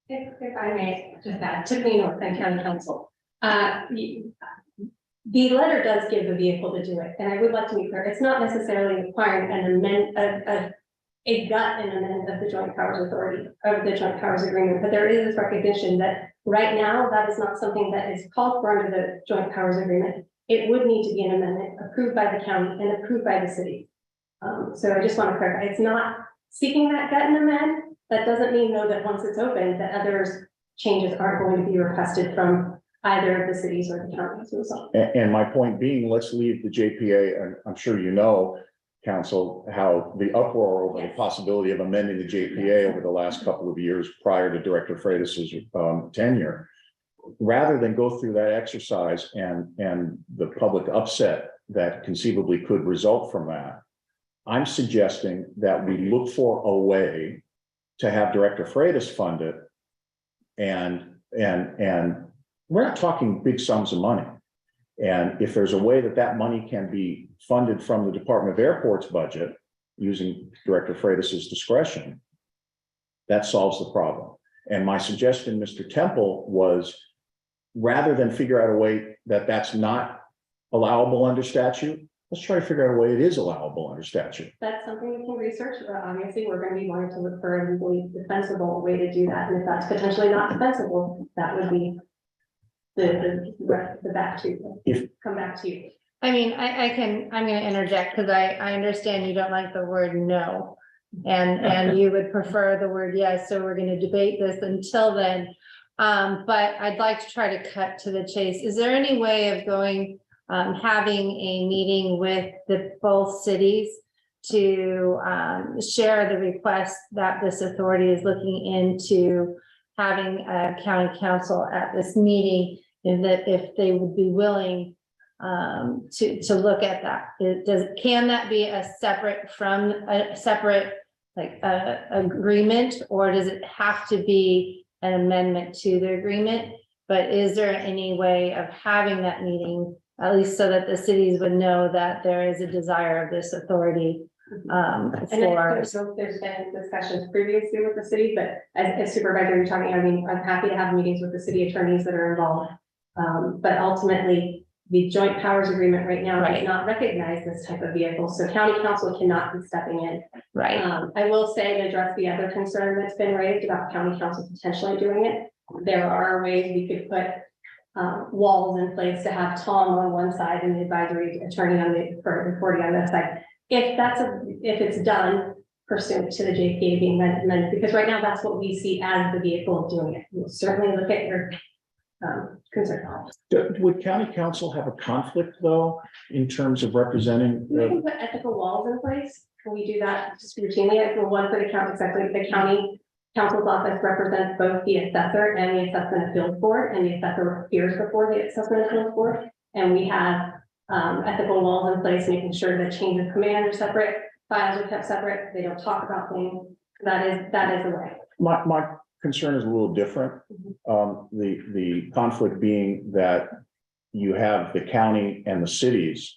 P: If I may just add, Tiffany North and County Council. The letter does give the vehicle to do it, and I would like to be clear, it's not necessarily requiring an amendment, a gut and amendment of the Joint Powers Authority, of the Joint Powers Agreement, but there is this recognition that right now, that is not something that is called for under the Joint Powers Agreement. It would need to be an amendment approved by the county and approved by the city. So I just want to clarify, it's not seeking that gut and amend. That doesn't mean though that once it's open, that others changes aren't going to be requested from either of the cities or the counties.
E: And my point being, let's leave the JPA, and I'm sure you know, Council, how the uproar over the possibility of amending the JPA over the last couple of years prior to Director Freitas's tenure. Rather than go through that exercise and the public upset that conceivably could result from that, I'm suggesting that we look for a way to have Director Freitas fund it. And we're not talking big sums of money. And if there's a way that that money can be funded from the Department of Airports budget using Director Freitas's discretion, that solves the problem. And my suggestion, Mr. Temple, was rather than figure out a way that that's not allowable under statute, let's try to figure out a way it is allowable under statute.
P: That's something we can research, but obviously we're going to be wanting to look for a legally defensible way to do that. And if that's potentially not defensible, that would be the back to come back to you.
J: I mean, I'm going to interject because I understand you don't like the word no. And you would prefer the word yes. So we're going to debate this until then. But I'd like to try to cut to the chase. Is there any way of going, having a meeting with both cities to share the request that this authority is looking into having a county council at this meeting, and that if they would be willing to look at that? Can that be a separate agreement, or does it have to be an amendment to the agreement? But is there any way of having that meeting, at least so that the cities would know that there is a desire of this authority?
P: There's been discussions previously with the city, but as supervisor, you're talking, I mean, I'm happy to have meetings with the city attorneys that are involved. But ultimately, the Joint Powers Agreement right now does not recognize this type of vehicle, so county council cannot be stepping in.
J: Right.
P: I will say, to address the other concern that's been raised about county council potentially doing it, there are ways we could put walls in place to have Tom on one side and the advisory attorney on the authority on the other side. If it's done pursuant to the JPA being amended, because right now that's what we see as the vehicle of doing it. We'll certainly look at your concern.
E: Would county council have a conflict though, in terms of representing?
P: We can put ethical walls in place. Can we do that just routinely? One for the county, exactly. The county council's office represents both the assessor and the assessment appeals board, and the assessor appears before the assessment appeals board. And we have ethical walls in place, making sure that chains of command are separate, files are kept separate, they don't talk about things. That is the way.
E: My concern is a little different. The conflict being that you have the county and the cities,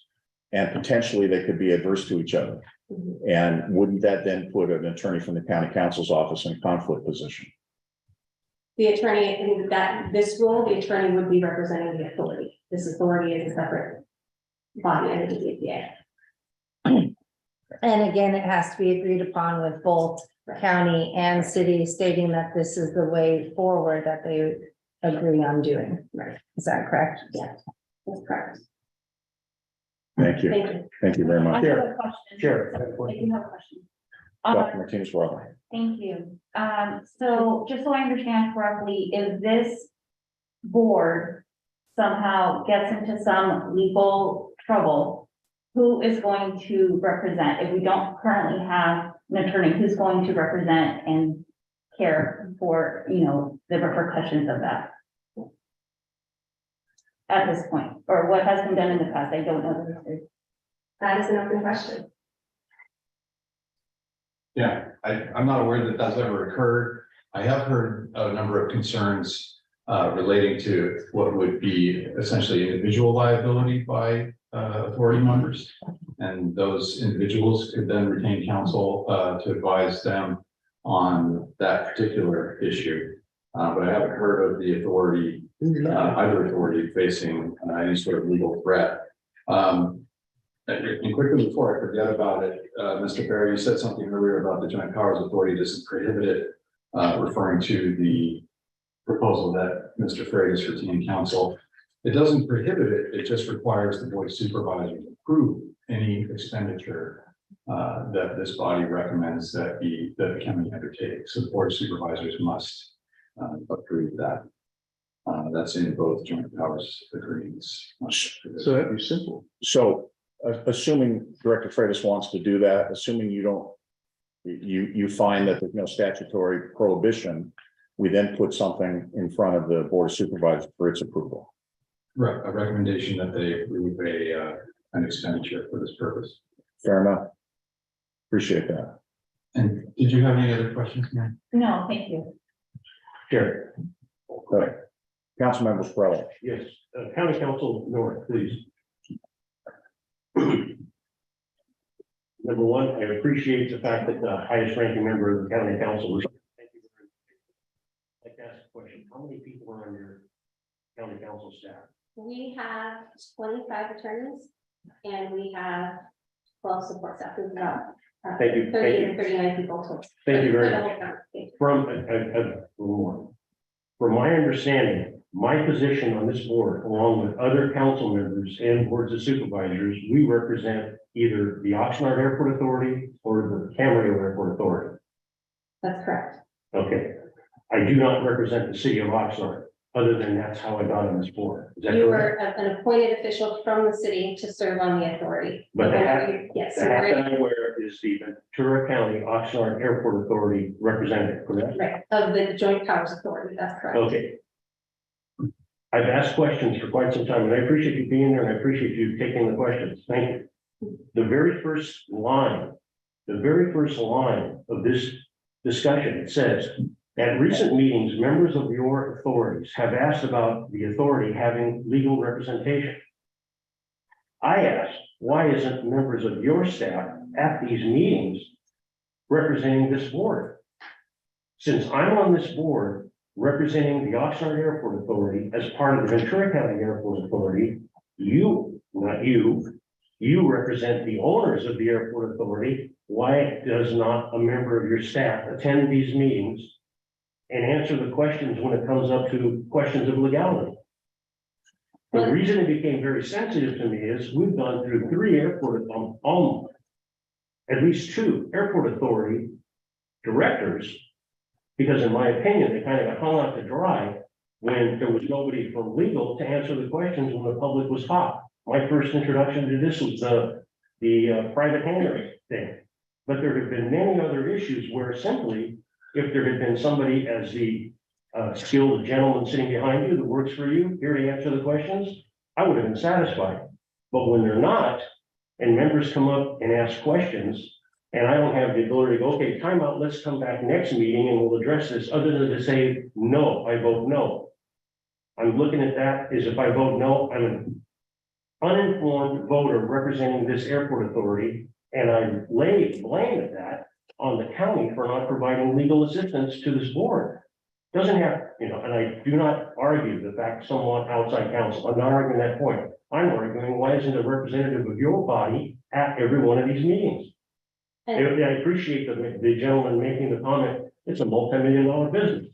E: and potentially they could be adverse to each other. And wouldn't that then put an attorney from the county council's office in a conflict position?
P: The attorney in this role, the attorney would be representing the authority. This authority is a separate body under the DPA.
J: And again, it has to be agreed upon with both county and city, stating that this is the way forward that they agree on doing.
P: Right.
J: Is that correct?
P: Yeah, that's correct.
E: Thank you.
P: Thank you.
E: Thank you very
N: I
E: much.
N: have a question.
E: Sure.
N: I do have a question.
E: Dr. Martinez-Rojo.
N: Thank you. So just so I understand correctly, if this board somehow gets into some legal trouble, who is going to represent? If we don't currently have an attorney, who's going to represent and care for, the repercussions of that at this point, or what has been done in the past? I don't know.
P: That is an open question.
O: Yeah, I'm not aware that that's ever occurred. I have heard a number of concerns relating to what would be essentially individual liability by authority members. And those individuals could then retain counsel to advise them on that particular issue. But I haven't heard of the authority, either authority facing any sort of legal threat. And quickly before I forget about it, Mr. Perry, you said something earlier about the Joint Powers Authority doesn't prohibit it, referring to the proposal that Mr. Freitas retain counsel. It doesn't prohibit it, it just requires the board of supervisors to approve any expenditure that this body recommends that the county undertakes. So the board of supervisors must approve that. That's in both joint powers agreements.
E: So that'd be simple. So assuming Director Freitas wants to do that, assuming you find that there's no statutory prohibition, we then put something in front of the board of supervisors for its approval.
O: Right, a recommendation that they approve an expenditure for this purpose.
E: Fair enough. Appreciate that.
O: And did you have any other questions, Ma'am?
N: No, thank you.
O: Sure.
E: Okay. Councilmember Sprella.
M: Yes, County Council North, please. Number one, I appreciate the fact that the highest ranking member of the county council was. Thank you very much. I'd like to ask a question. How many people are on your county council staff?
P: We have 25 attorneys and we have 12 support staff. It's about
M: Thank you.
P: 30 or 39 people total.
M: Thank you very
P: For the
M: much.
P: whole county.
M: From a little more. From my understanding, my position on this board, along with other council members and boards of supervisors, we represent either the Oxnard Airport Authority or the Camarillo Airport Authority.
P: That's correct.
M: Okay. I do not represent the city of Oxnard, other than that's how I got on this board. Is that
P: You
M: correct?
P: were an appointed official from the city to serve on the authority.
M: But the hat,
P: Yes.
M: the hat that I wear is the Ventura County Oxnard Airport Authority representative, correct?
P: Right, of the Joint Powers Authority, that's correct.
M: Okay. I've asked questions for quite some time, and I appreciate you being there, and I appreciate you taking the questions. Thank you. The very first line of this discussion, it says, at recent meetings, members of your authorities have asked about the authority having legal representation. I asked, why isn't members of your staff at these meetings representing this board? Since I'm on this board representing the Oxnard Airport Authority as part of the Ventura County Airport Authority, you, not you, you represent the owners of the airport authority. Why does not a member of your staff attend these meetings and answer the questions when it comes up to questions of legality? The reason it became very sensitive to me is we've gone through three airport, at least two airport authority directors, because in my opinion, they kind of got hung out to dry when there was nobody from legal to answer the questions when the public was hot. My first introduction to this was the private hangar thing. But there have been many other issues where simply, if there had been somebody as the skilled gentleman sitting behind you that works for you, here to answer the questions, I would have been satisfied. But when they're not, and members come up and ask questions, and I don't have the ability to go, okay, time out, let's come back next meeting and we'll address this, other than to say, no, I vote no. I'm looking at that as if I vote no, I'm an uninformed voter representing this airport authority, and I lay blame at that on the county for not providing legal assistance to this board. Doesn't have, and I do not argue the fact someone outside counsel, I'm not arguing that point. I'm arguing, why isn't a representative of your body at every one of these meetings? And I appreciate the gentleman making the comment, it's a multi-million-dollar business.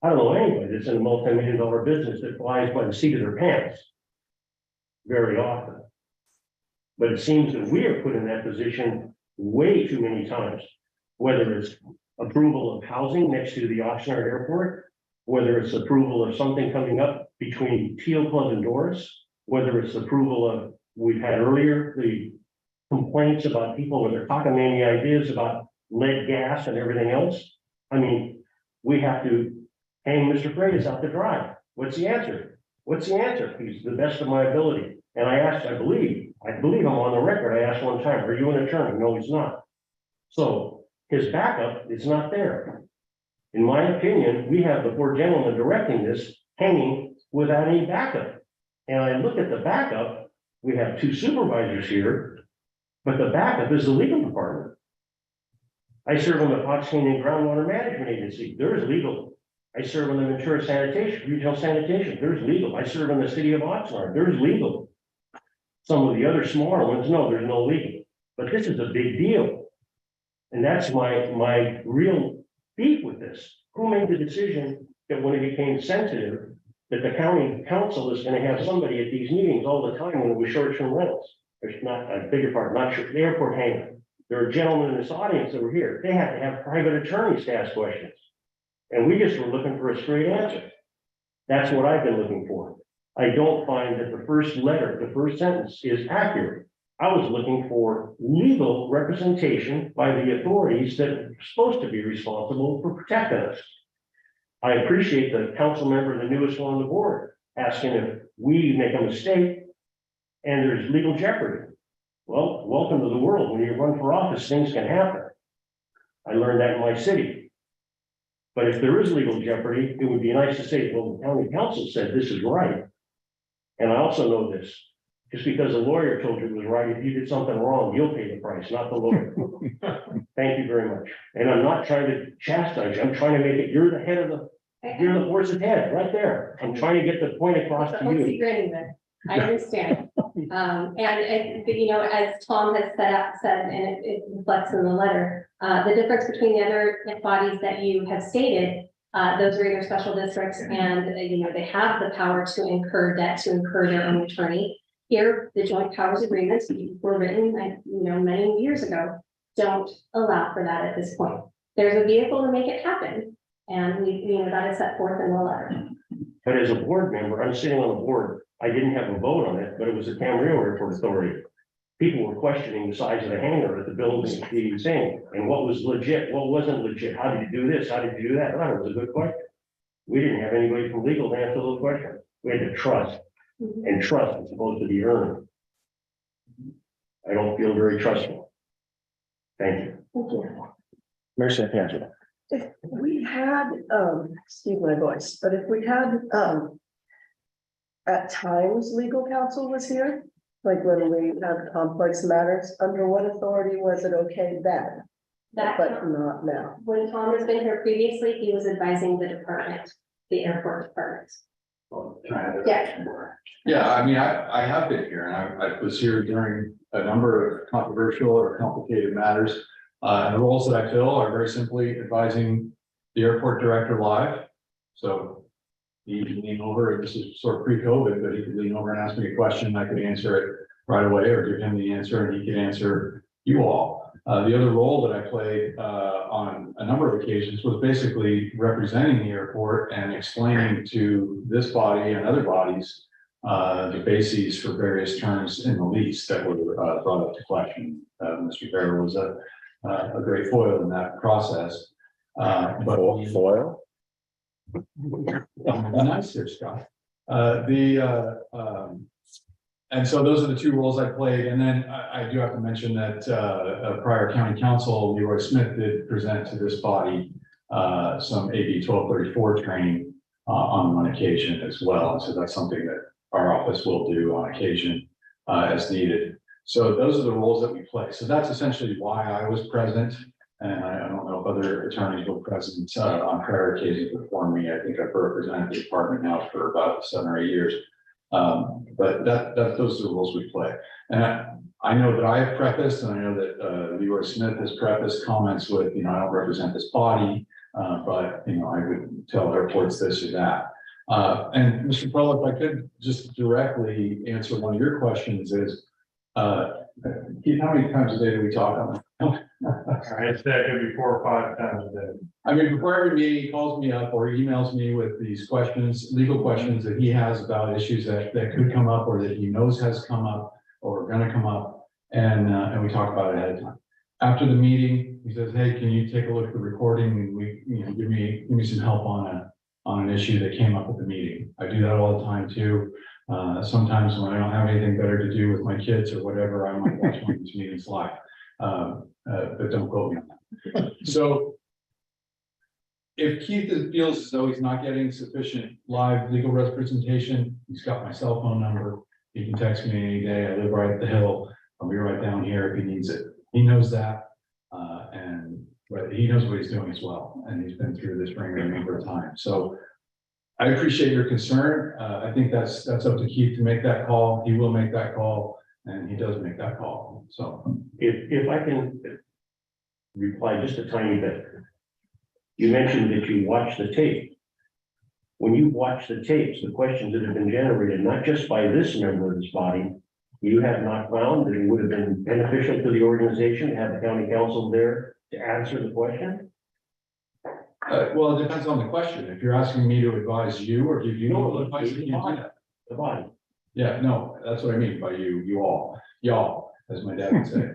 M: I don't know anybody that's in a multi-million-dollar business that flies by the seat of their pants very often. But it seems that we are put in that position way too many times, whether it's approval of housing next to the Oxnard Airport, whether it's approval of something coming up between Teal Club and Doris, whether it's approval of, we've had earlier, the complaints about people when they're talking any ideas about lead gas and everything else. I mean, we have to hang Mr. Freitas out to dry. What's the answer? What's the answer? He's the best of my ability. And I asked, I believe I'm on the record. I asked one time, are you an attorney? No, he's not. So his backup is not there. In my opinion, we have the poor gentleman directing this hanging without any backup. And I look at the backup, we have 2 supervisors here, but the backup is the legal department. I serve on the Potts Canyon Groundwater Management Agency, there's legal. I serve on the Ventura Sanitation, Regional Sanitation, there's legal. I serve on the City of Oxnard, there's legal. Some of the other smaller ones, no, there's no legal. But this is a big deal. And that's my real beef with this. Who made the decision that when it became sensitive, that the county council is gonna have somebody at these meetings all the time when it was short-term rentals? There's not, I beg your pardon, not sure, the airport hangar. There are gentlemen in this audience that were here. They have to have private attorneys to ask questions. And we just were looking for a straight answer. That's what I've been looking for. I don't find that the first letter, the first sentence is accurate. I was looking for legal representation by the authorities that are supposed to be responsible for protecting us. I appreciate the council member, the newest one on the board, asking if we make a mistake and there's legal jeopardy. Well, welcome to the world. When you run for office, things can happen. I learned that in my city. But if there is legal jeopardy, it would be nice to say, well, the county council said this is right. And I also know this, just because a lawyer told you it was right, if you did something wrong, you'll pay the price, not the lawyer. Thank you very much. And I'm not trying to chastise you. I'm trying to make it, you're the head of the, you're the horse's head right there. I'm trying to get the point across to you.
P: Granting that, I understand. And you know, as Tom has said, and it reflects in the letter, the difference between the other bodies that you have stated, those are either special districts and, you know, they have the power to incur debt, to incur their own attorney. Here, the joint powers agreements were written, you know, many years ago, don't allow for that at this point. There's a vehicle to make it happen. And we, you know, that is set forth in the letter.
M: But as a board member, I'm sitting on the board. I didn't have a vote on it, but it was the Camarillo Airport Authority. People were questioning the size of the hangar at the building being saying, and what was legit, what wasn't legit. How did you do this? How did you do that? I thought it was a good question. We didn't have anybody from legal to answer those questions. We had to trust, and trust is supposed to be earned. I don't feel very trustful. Thank you.
L: Thank you.
E: Mayor Santangelo.
L: If we had, excuse my voice, but if we had, at times legal counsel was here, like when we had complex matters, under what authority was it okay then?
P: That,
L: But not now.
P: when Tom has been here previously, he was advising the department, the airport department. Yeah.
O: Yeah, I mean, I have been here and I was here during a number of controversial or complicated matters. And the roles that I fill are very simply advising the airport director live. So he can lean over, this is sort of pre-COVID, but he could lean over and ask me a question. I could answer it right away or give him the answer and he could answer you all. The other role that I played on a number of occasions was basically representing the airport and explaining to this body and other bodies the bases for various terms in the lease that were brought up to question. Mr. Farrell was a great foil in that process. But
E: Foil?
O: nice here, Scott. And so those are the two roles I played. And then I do have to mention that a prior county council, Leroy Smith, did present to this body some AB 1234 training on one occasion as well. So that's something that our office will do on occasion as needed. So those are the roles that we play. So that's essentially why I was present. And I don't know if other attorneys were present on prior occasions before me. I think I've represented the department now for about 7 or 8 years. But those are the roles we play. And I know that I have prefaced, and I know that Leroy Smith has prefaced comments with, you know, I don't represent this body, but, you know, I would tell airports this or that. And Mr. Pearl, if I could just directly answer one of your questions is, Keith, how many times a day do we talk on that?
C: I'd say it could be 4 or 5 times a day.
O: I mean, before every meeting, he calls me up or emails me with these questions, legal questions that he has about issues that could come up or that he knows has come up or are gonna come up. And we talk about it ahead of time. After the meeting, he says, hey, can you take a look at the recording and we, you know, give me some help on an issue that came up at the meeting. I do that all the time too. Sometimes when I don't have anything better to do with my kids or whatever, I might watch one of these meetings live. But don't quote me on that. So if Keith feels as though he's not getting sufficient live legal representation, he's got my cell phone number. He can text me any day. I live right at the hill. I'll be right down here if he needs it. He knows that. But he knows what he's doing as well. And he's been through this ringer a number of times. So I appreciate your concern. I think that's up to Keith to make that call. He will make that call, and he does make that call. So
M: If I can reply just a tiny bit. You mentioned that you watch the tape. When you watch the tapes, the questions that have been generated, not just by this member of this body, you have not found that it would have been beneficial to the organization to have the county council there to answer the question?
O: well, it depends on the question. If you're asking me to advise you or give you legal advice, you can't do that.
M: The body.
O: Yeah, no, that's what I mean by you all, y'all, as my dad would say.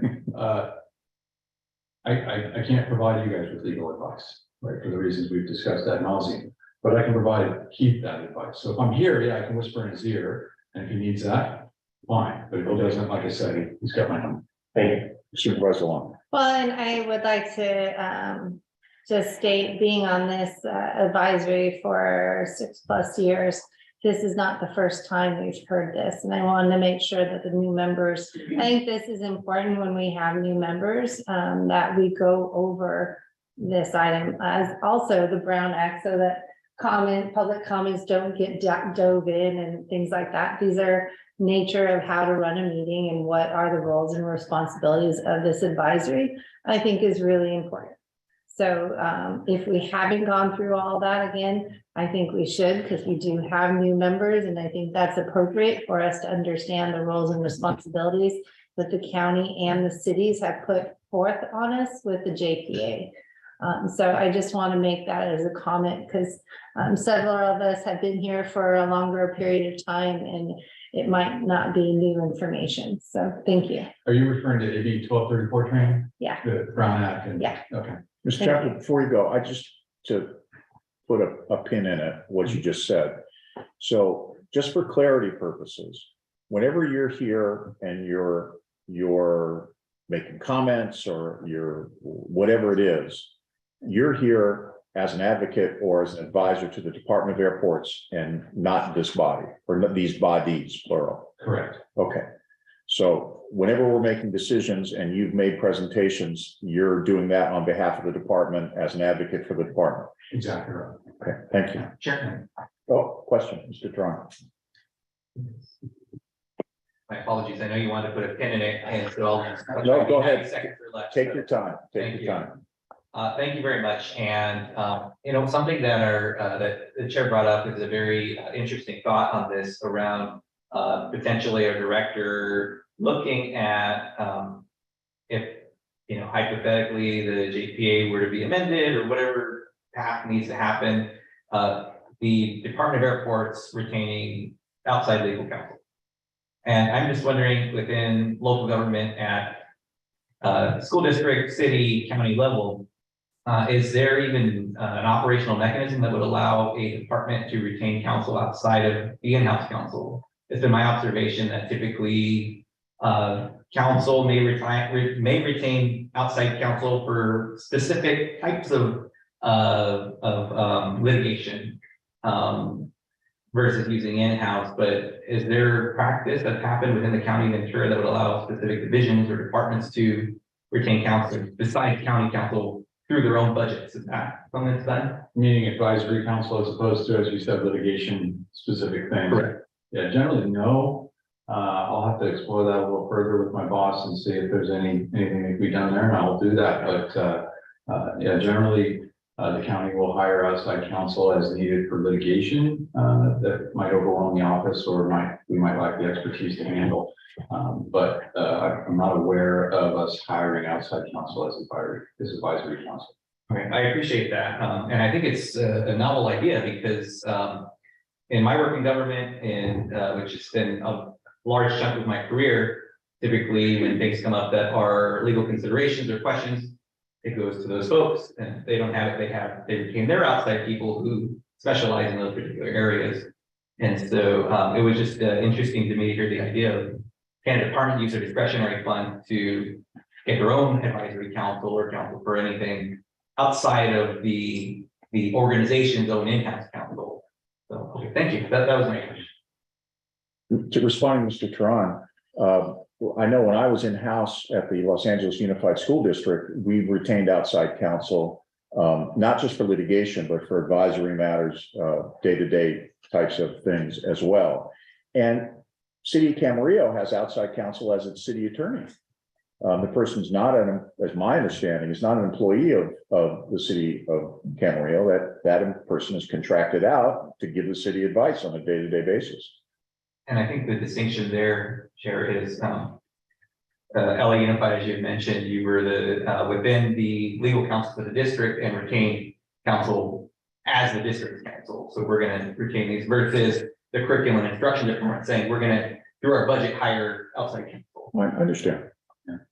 O: I can't provide you guys with legal advice, right, for the reasons we've discussed ad nauseam. But I can provide Keith that advice. So if I'm here, yeah, I can whisper in his ear, and if he needs that, fine. But if he doesn't, like I said, he's got my number.
M: Thank you.
E: Supervisor Long.
J: Well, and I would like to just state, being on this advisory for 6+ years, this is not the first time we've heard this, and I wanted to make sure that the new members, I think this is important when we have new members, that we go over this item as also the Brown Act, so that public comments don't get dove in and things like that. These are nature of how to run a meeting and what are the roles and responsibilities of this advisory, I think is really important. So if we haven't gone through all that again, I think we should, because we do have new members, and I think that's appropriate for us to understand the roles and responsibilities that the county and the cities have put forth on us with the JPA. So I just want to make that as a comment, because several of us have been here for a longer period of time, and it might not be new information. So thank you.
O: Are you referring to AB 1234 training?
J: Yeah.
O: The Brown Act? And,
J: Yeah.
O: Okay.
E: Mr. Chaplin, before you go, I just to put a pin in it, what you just said. So just for clarity purposes, whenever you're here and you're making comments or you're whatever it is, you're here as an advocate or as an advisor to the Department of Airports and not this body or not these bodies, plural.
O: Correct.
E: Okay. So whenever we're making decisions and you've made presentations, you're doing that on behalf of the department as an advocate for the department.
O: Exactly right.
E: Okay, thank you.
O: Chairman.
E: Oh, question, Mr. Toronto.
Q: My apologies. I know you wanted to put a pin in it, and so I'll just.
E: No, go ahead.
Q: Seconds are left,
E: Take
Q: so
E: your time. Take
Q: thank
E: your
Q: you.
E: time.
Q: Thank you very much. And, something that the chair brought up is a very interesting thought on this around potentially a director looking at if, hypothetically, the JPA were to be amended or whatever path needs to happen, the Department of Airports retaining outside legal counsel. And I'm just wondering, within local government at school district, city, county level, is there even an operational mechanism that would allow a department to retain counsel outside of the in-house counsel? It's been my observation that typically counsel may retain outside counsel for specific types of litigation versus using in-house. But is there practice that's happened within the county of Ventura that would allow specific divisions or departments to retain counsel besides county counsel through their own budgets? Is that something that's done?
O: Meaning advisory council as opposed to, as you said, litigation specific things.
Q: Correct.
O: Yeah, generally, no. I'll have to explore that a little further with my boss and see if there's anything that can be done there, and I'll do that. But yeah, generally, the county will hire outside counsel as needed for litigation that might overwhelm the office or we might lack the expertise to handle. But I'm not aware of us hiring outside counsel as advisory counsel.
Q: Okay, I appreciate that. And I think it's a novel idea because in my work in government, which has been a large chunk of my career, typically when things come up that are legal considerations or questions, it goes to those folks, and if they don't have it, they retain their outside people who specialize in those particular areas. And so it was just interesting to me to hear the idea of, can a department use their discretionary fund to get their own advisory counsel or counsel for anything outside of the the organization's own in-house counsel. So, okay, thank you. That was my question.
E: To respond, Mr. Tehran, I know when I was in-house at the Los Angeles Unified School District, we retained outside counsel, not just for litigation, but for advisory matters, day-to-day types of things as well. And City of Camarillo has outside counsel as its city attorney. The person's not, as my understanding, is not an employee of the city of Camarillo. That person is contracted out to give the city advice on a day-to-day basis.
Q: And I think the distinction there, Chair, is LA Unified, as you mentioned, you were within the legal counsel for the district and retained counsel as the district counsel. So we're going to retain these versus the curriculum and instruction department saying we're going to, through our budget, hire outside counsel.
E: I understand.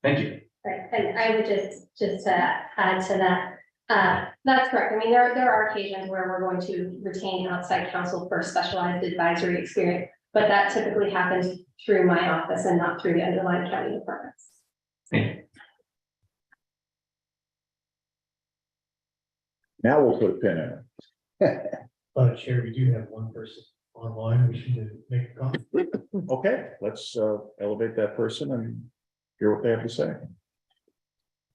Q: Thank you.
P: Right, and I would just to add to that, that's correct. I mean, there are occasions where we're going to retain outside counsel for specialized advisory experience, but that typically happens through my office and not through the underlying county departments.
Q: Thank you.
E: Now we'll put a pin in it.
C: Chair, we do have one person online. We should make a comment.
E: Okay, let's elevate that person and hear what they have to say.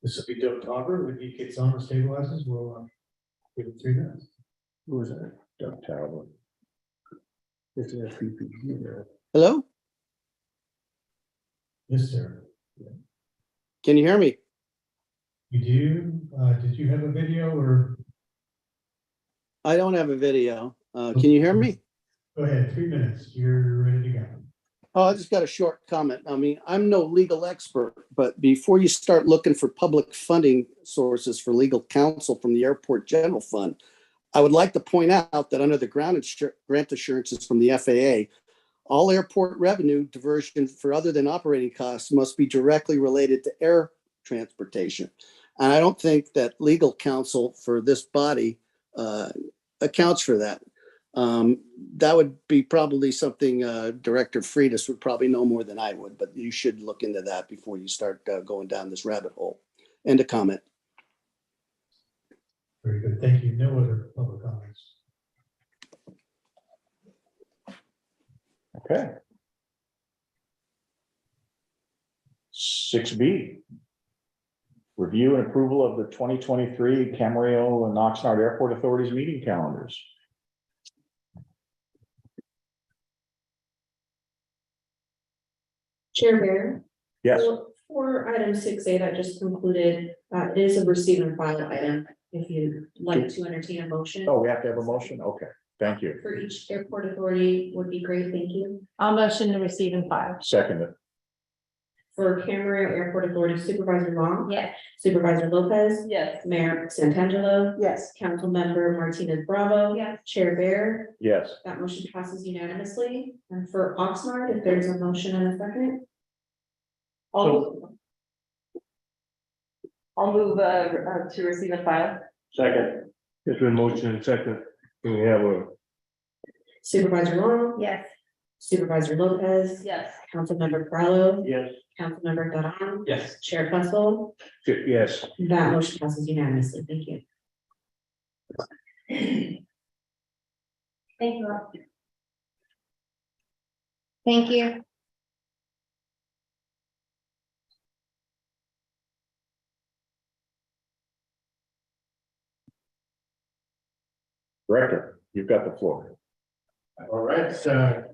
C: This will be Doug Tauber with he gets on the stabilizers. We'll give it 3 minutes.
E: Who is that? Doug Talbot.
R: Hello,
C: Yes, sir.
R: can you hear me?
C: You do? Did you have a video or?
R: I don't have a video. Can you hear me?
C: Go ahead, 3 minutes. You're ready to go.
R: Oh, I just got a short comment. I mean, I'm no legal expert, but before you start looking for public funding sources for legal counsel from the Airport General Fund, I would like to point out that under the grant assurances from the FAA, all airport revenue diversion for other than operating costs must be directly related to air transportation. And I don't think that legal counsel for this body accounts for that. That would be probably something Director Freitas would probably know more than I would, but you should look into that before you start going down this rabbit hole. End of comment.
C: Very good. Thank you. No other public comments.
E: Okay. 6B. Review and approval of the 2023 Camarillo and Oxnard Airport Authorities meeting calendars.
S: Chair Bear.
E: Yes.
S: For item 6A that just concluded, it is a receive and file item. If you'd like to entertain a motion.
E: Oh, we have to have a motion? Okay, thank you.
S: For each airport authority would be great, thank you.
J: I'll motion to receive and file.
E: Second it.
S: For Camarillo Airport Authority Supervisor Long.
J: Yes.
S: Supervisor Lopez.
J: Yes.
S: Mayor Santangelo.
L: Yes.
S: Councilmember Martinez Bravo.
J: Yes.
S: Chair Bear.
E: Yes.
S: That motion passes unanimously. And for Oxnard, if there's a motion and a second.
L: I'll move to receive and file.
M: Second.
K: There's been motion and second. Can we have a
S: Supervisor Long.
J: Yes.
S: Supervisor Lopez.
J: Yes.
S: Councilmember Carlo.
M: Yes.
S: Councilmember Doran.
Q: Yes.
S: Chair Fessel.
K: yes?
S: That motion passes unanimously. Thank you.
J: Thank you. Thank you.
E: Director, you've got the floor.
C: All right, so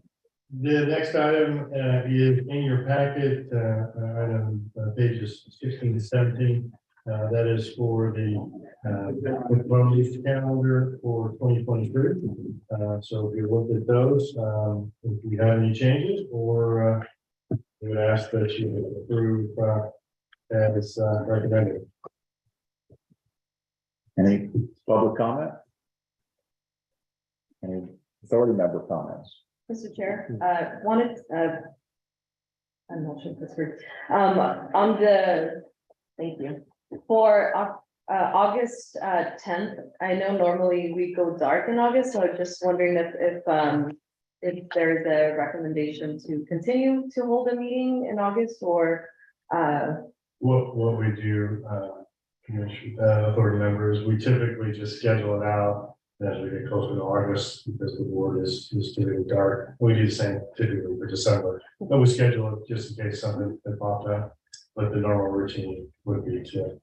C: the next item is in your packet, item pages 16 to 17. That is for the release calendar for 2023. So if you look at those, if you have any changes, or we would ask that you approve as recommended.
E: Any public comment? Any authority member comments?
L: Mr. Chair, wanted, I'm not sure if this works. On the, thank you. For August 10th, I know normally we go dark in August, so I'm just wondering if there's a recommendation to continue to hold a meeting in August, or
C: What we do authority members, we typically just schedule it out as we get closer to August, because the board is typically dark. We do the same typically for December, but we schedule it just in case something had popped up. But the normal routine would be to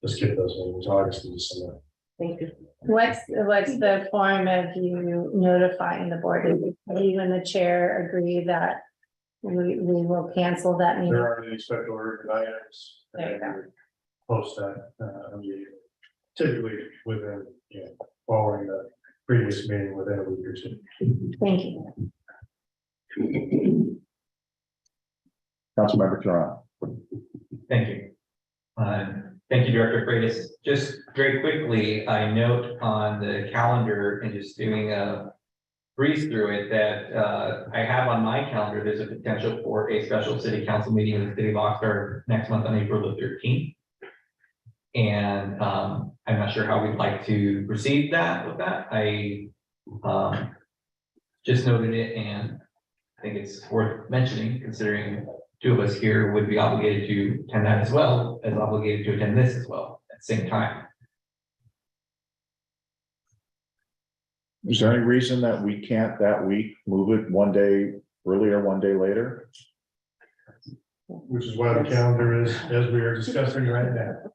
C: skip those meetings, August and December.
S: Thank you.
J: What's the form of you notifying the board? Do you and the chair agree that we will cancel that meeting?
C: There aren't any special order items.
J: There you go.
C: Post that, typically within, following the previous meeting within a week or two.
J: Thank you.
E: Councilmember Toronto.
Q: Thank you. Thank you, Director Freitas. Just very quickly, I note on the calendar and just doing a breeze through it that I have on my calendar, there's a potential for a special city council meeting in the city of Oxnard next month on April the 13th. And I'm not sure how we'd like to proceed with that. I just noted it, and I think it's worth mentioning, considering two of us here would be obligated to attend that as well as obligated to attend this as well at the same time.
E: Is there any reason that we can't that week move it one day earlier, one day later?
C: Which is why the calendar is, as we are discussing right now.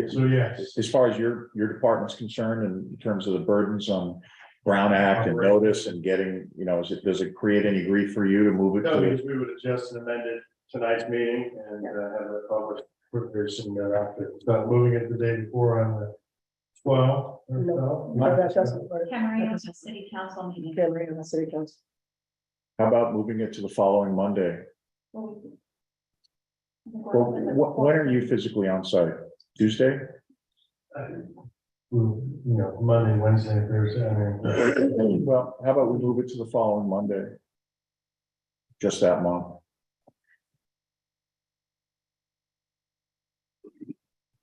C: So, yes.
E: As far as your department's concerned, in terms of the burdens on Brown Act and notice and getting, does it create any grief for you to move it?
C: No, because we would adjust and amend it tonight's meeting and have it published very soon thereafter. So moving it the day before on the 12th.
N: Camarillo City Council meeting.
H: Camarillo City Council.
E: How about moving it to the following Monday? Well, when are you physically on site? Tuesday?
C: Monday, Wednesday, Thursday.
E: Well, how about we move it to the following Monday? Just that month.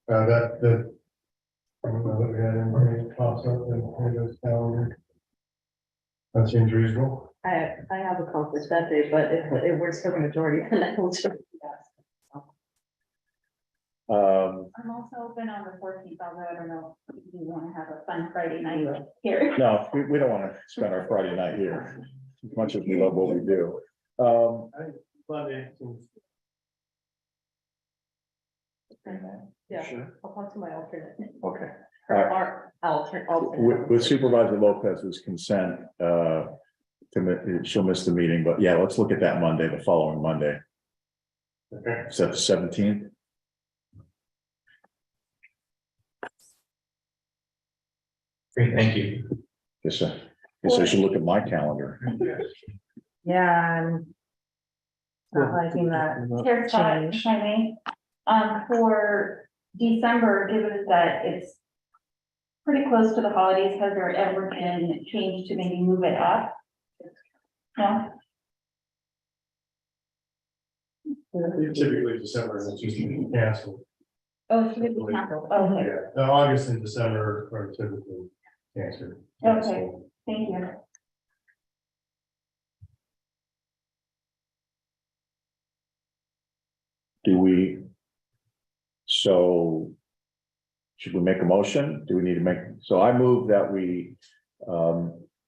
C: I don't know that we had anything that pops up in this calendar. That seems reasonable.
S: I have a conflict that day, but if it works for the majority, then I will just.
N: I'm also open on the 14th, although I don't know if you want to have a fun Friday night here.
E: No, we don't want to spend our Friday night here, as much as we love what we do.
C: Monday.
S: Yeah,
E: Sure.
S: I'll talk to my alternate.
E: Okay.
S: Our alternate.
E: With Supervisor Lopez's consent, she'll miss the meeting, but yeah, let's look at that Monday, the following Monday.
C: Okay.
E: Is that the 17th?
Q: Great, thank you.
E: Yes, sir. Yes, I should look at my calendar.
J: Yeah, I'm not liking that.
N: Chair Scott, if I may, for December, given that it's pretty close to the holidays, has there ever been change to maybe move it up? No?
C: Typically December is just canceled.
N: Oh, it's gonna be canceled, okay,
C: Yeah, August and December are typically canceled.
N: okay, thank you.
E: So should we make a motion? Do we need to make, so I move that we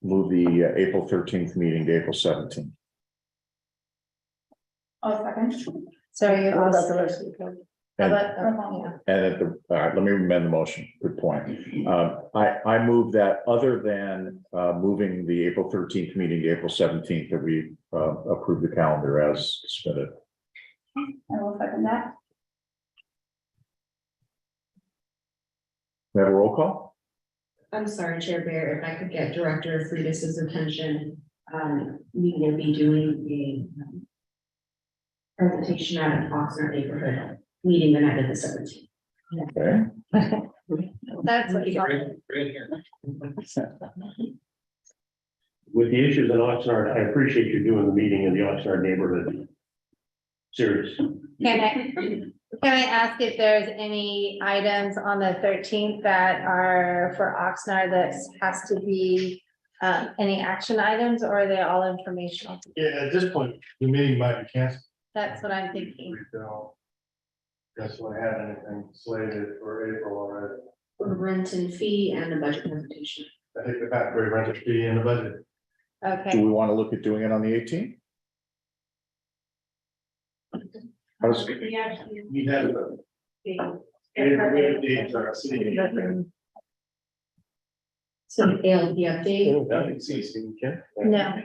E: move the April 13th meeting to April 17th.
N: Oh, second.
J: So you
H: What about
J: also,
H: the rest of the calendar?
E: And
N: Yeah.
E: and at the, all right, let me amend the motion. Good point. I move that other than moving the April 13th meeting to April 17th, that we approve the calendar as submitted.
N: I will second that.
E: We have a roll call?
S: I'm sorry, Chair Bear, if I could get Director Freitas's attention, we will be doing a presentation at an Oxnard neighborhood meeting the night of the 17th.
E: Okay.
J: that's what you
Q: Right here.
M: With the issues in Oxnard, I appreciate you doing the meeting in the Oxnard neighborhood. Serious.
J: Can I ask if there's any items on the 13th that are for Oxnard that has to be any action items, or are they all informational?
C: Yeah, at this point, the meeting might be canceled.
J: That's what I'm thinking.
C: Guess we have anything slated for April already.
S: Rent and fee and the budget presentation.
C: I think we've got great rental fee in the budget.
E: Do
J: Okay,
E: we want to look at doing it on the 18th? How does,
C: We have
S: So Dale, the update.
J: no,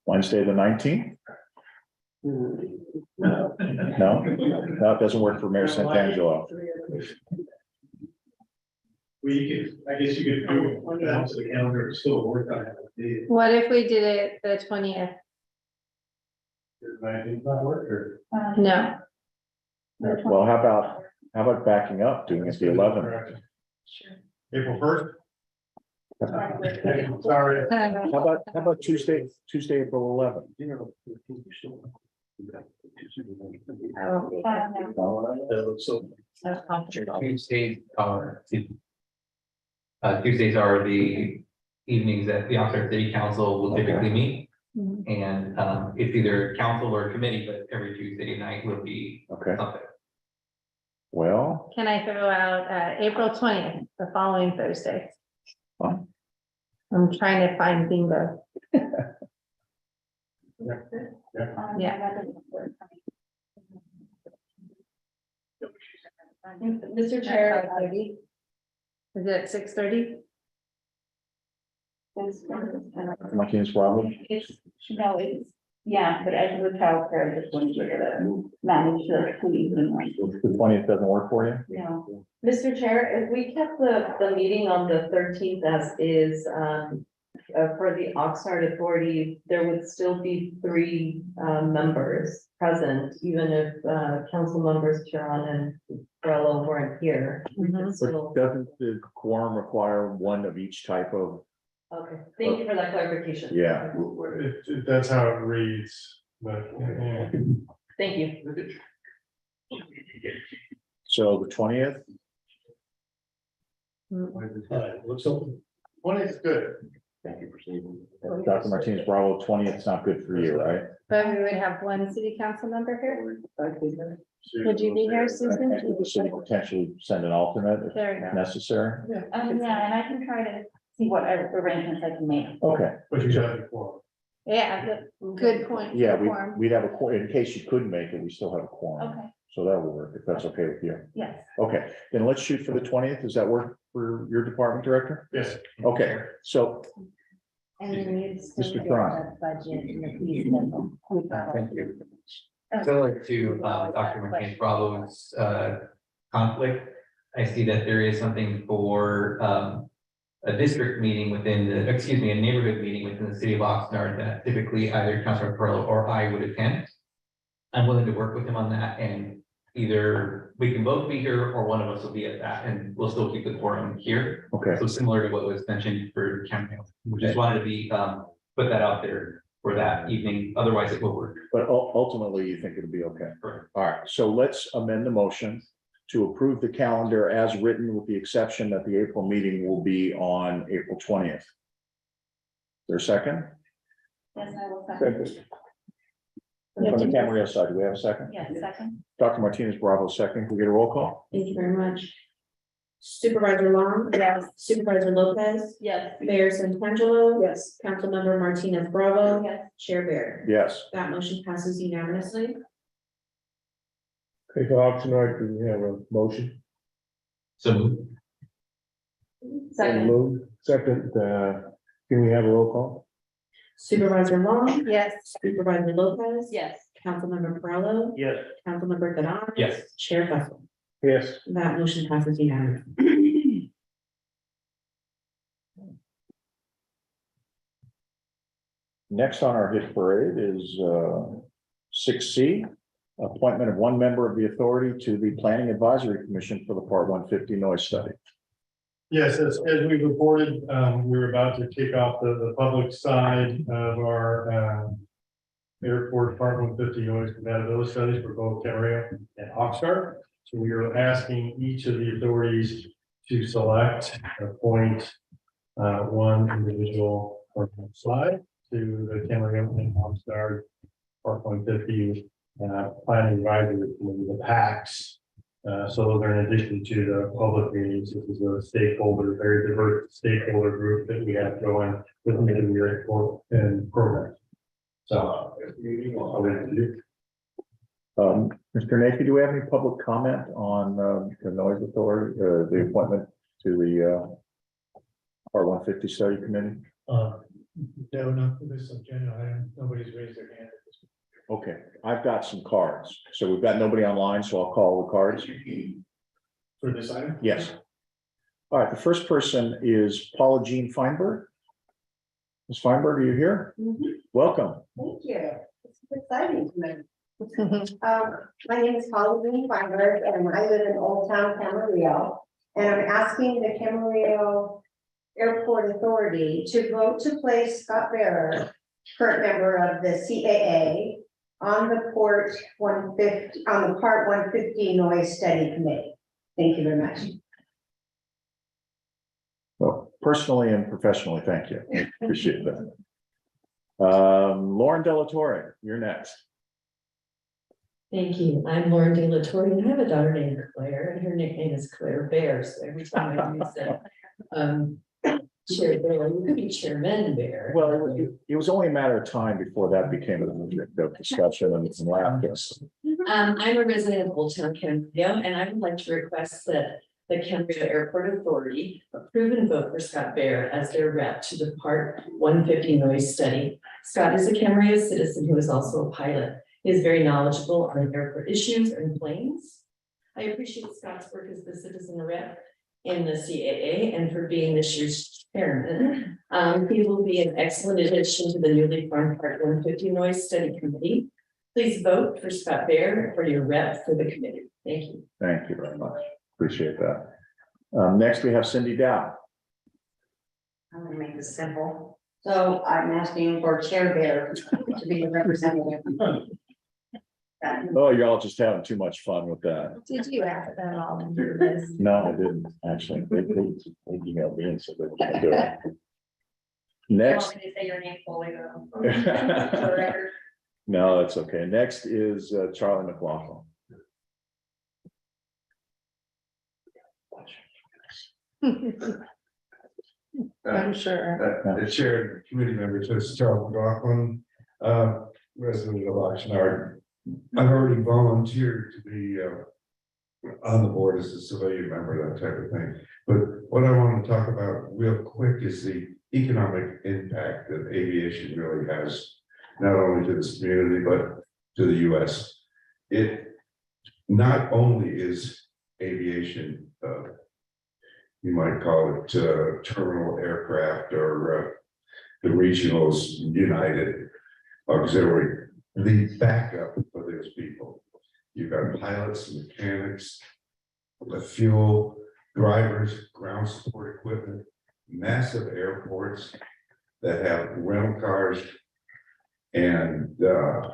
E: Wednesday, the 19th? No, it doesn't work for Mayor Santangelo.
C: I guess you could do it down to the calendar, still work on it.
J: what if we did it the 20th?
C: Does 19th not work, or?
J: No,
E: Well, how about backing up, doing it the 11th?
C: April 1st? Sorry.
E: How about Tuesday, April 11th?
J: I won't be here.
Q: Tuesdays are the evenings that the Oxnard City Council will typically meet.
J: Mhm.
Q: And it's either council or committee, but every Tuesday night will be
E: Okay,
Q: something.
E: well,
J: Can I throw out April 20th, the following Thursday?
E: Fine.
J: I'm trying to find bingo. Yeah.
L: Mr. Chair,
J: 5:30? Is it 6:30?
E: Martinez Bravo,
N: Yeah, but as with childcare, just want to manage the evening.
E: the 20th doesn't work for you?
N: Yeah.
L: Mr. Chair, if we kept the meeting on the 13th as is, for the Oxnard Authority, there would still be 3 members present, even if council members Huron and Corello weren't here. We could
E: But
L: still-
E: doesn't the quorum require one of each type of,
L: Okay, thank you for that clarification.
E: yeah,
C: That's how it reads, but, yeah.
L: Thank you.
E: so the 20th?
C: Looks open. 20th is good.
E: Dr. Martinez Bravo, 20th is not good for you, right?
J: But we would have one city council member here. Would you be here, Susan?
E: Could the city potentially send an alternate if
J: There you go.
E: necessary?
N: Yeah, and I can try to see what arrangements I can make.
E: Okay,
C: But you got it for.
J: Yeah, good point.
E: yeah,
J: Quorum.
E: we'd have a quorum, in case you couldn't make it, we still have a quorum.
N: Okay,
E: So that will work, if that's okay with you.
N: yes.
E: Okay, then let's shoot for the 20th. Does that work for your department director?
C: Yes.
E: Okay, so
N: And then you'd still
E: Mr.
N: get
E: Cron.
N: the budget and the fee schedule.
Q: Thank you. Similar to Dr. McCain Bravo's conflict, I see that there is something for a district meeting within the, excuse me, a neighborhood meeting within the city of Oxnard that typically either Councilor Pearl or I would attend. I'm willing to work with him on that, and either we can both be here or one of us will be at that, and we'll still keep the quorum here.
E: okay,
Q: So similar to what was mentioned for Camarillo, we just wanted to be, put that out there for that evening, otherwise it will work.
E: but ultimately you think it'll be okay.
Q: Correct.
E: All right, so let's amend the motion to approve the calendar as written, with the exception that the April meeting will be on April 20th. Is there a second?
N: Yes, I will second.
E: From the Camarillo side, do we have a second?
N: Yes, second.
E: Dr. Martinez Bravo, second. Can we get a roll call?
S: Thank you very much. Supervisor Long. Yes. Supervisor Lopez.
L: Yes.
S: Mayor Santangelo. Yes. Councilmember Martinez Bravo.
N: Yes.
S: Chair Bear.
E: Yes.
S: That motion passes unanimously.
K: Okay, for Oxnard, do we have a motion?
Q: So
S: Second.
K: Moved. Second, can we have a roll call?
S: Supervisor Long.
J: Yes.
S: Supervisor Lopez.
L: Yes.
S: Councilmember Corrello.
K: Yes.
S: Councilmember Kadan.
Q: yes.
S: Chair Vessel.
K: Yes.
S: That motion passes unanimously.
E: Next on our hit parade is 6C, appointment of one member of the authority to the Planning Advisory Commission for the Part 150 noise study.
C: Yes, as we reported, we're about to kick off the public side of our airport Part 150 noise compatibility studies for both Camarillo and Oxnard. So we are asking each of the authorities to select, appoint one individual on the slide to the Camarillo and Oxnard Park 150, planning advisory committee, the PACs. So those are in addition to the public meetings. This is a stakeholder, very diverse stakeholder group that we have going with the report and program. So.
E: Mr. Nakey, do we have any public comment on the noise authority, the appointment to the R-150 study committee?
C: No, not for this agenda item. Nobody's raised their hand.
E: Okay, I've got some cards. So we've got nobody online, so I'll call the cards.
C: For this item?
E: Yes. All right, the first person is Paula Jean Feinberg. Ms. Feinberg, are you here? Welcome.
T: Thank you. It's exciting to me. My name is Paula Feinberg, and I live in Old Town Camarillo. And I'm asking the Camarillo Airport Authority to vote to place Scott Bearer, current member of the CAA, on the Part 150 Noise Study Committee. Thank you very much.
E: Well, personally and professionally, thank you. Appreciate that. Lauren Delatorre, you're next.
U: Thank you. I'm Lauren De La Torre, and I have a daughter named Claire, and her nickname is Claire Bear. So every time I use that, Chair Bear, you could be Chairman Bear.
E: Well, it was only a matter of time before that became a subject of discussion and laughter.
U: I'm a resident of Old Town Camarillo, and I would like to request that the Camarillo Airport Authority approve and vote for Scott Bear as their rep to the Part 150 Noise Study. Scott is a Camarillo citizen who is also a pilot. He is very knowledgeable on airport issues and planes. I appreciate Scott's work as the citizen rep in the CAA and for being this year's chairman. He will be an excellent addition to the newly formed Part 150 Noise Study Committee. Please vote for Scott Bear for your rep for the committee. Thank you.
E: Thank you very much. Appreciate that. Next, we have Cindy Dow.
S: I'm gonna make this simple. So I'm asking for Chair Bear to be the representative.
E: Oh, you're all just having too much fun with that.
S: Did you ask them all to do this?
E: No, I didn't, actually. They emailed me and said they were gonna do it. Next.
S: You want me to say your name fully though?
E: No, that's okay. Next is Charlie McLaughlin.
A: I'm sure.
V: The chair, committee member, Charles McLaughlin, resident of Oxnard. I've already volunteered to be on the board as a civilian member, that type of thing. But what I want to talk about real quick is the economic impact that aviation really has, not only to this community, but to the US. It not only is aviation, you might call it terminal aircraft or the regionals United Auxiliary, the backup for those people. You've got pilots, mechanics, the fuel, drivers, ground support equipment, massive airports that have rental cars and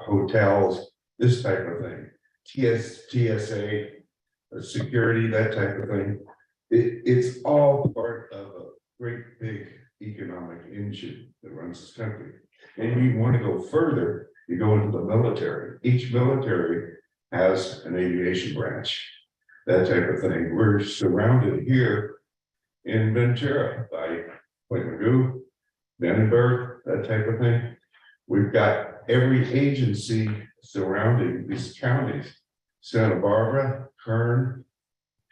V: hotels, this type of thing. TSA, security, that type of thing. It's all part of a great big economic engine that runs this country. And you want to go further, you go into the military. Each military has an aviation branch, that type of thing. We're surrounded here in Ventura by Point Magoo, Vandenberg, that type of thing. We've got every agency surrounding these counties. Santa Barbara, Kern,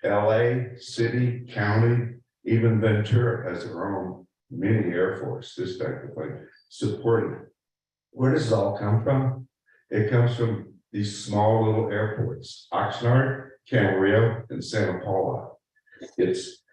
V: LA, city, county, even Ventura has their own mini Air Force, this type of thing, supported. Where does it all come from? It comes from these small little airports, Oxnard, Camarillo, and Santa Paula. It's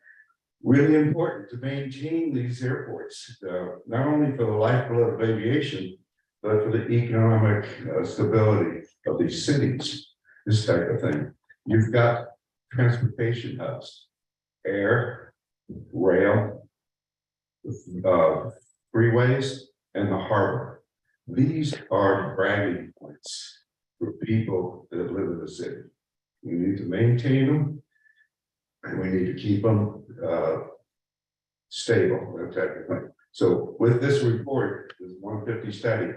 V: really important to maintain these airports, not only for the lifeblood of aviation, but for the economic stability of these cities, this type of thing. You've got transportation hubs, air, rail, freeways, and the harbor. These are bragging points for people that live in the city. We need to maintain them, and we need to keep them stable, that type of thing. So with this report, this 150 study,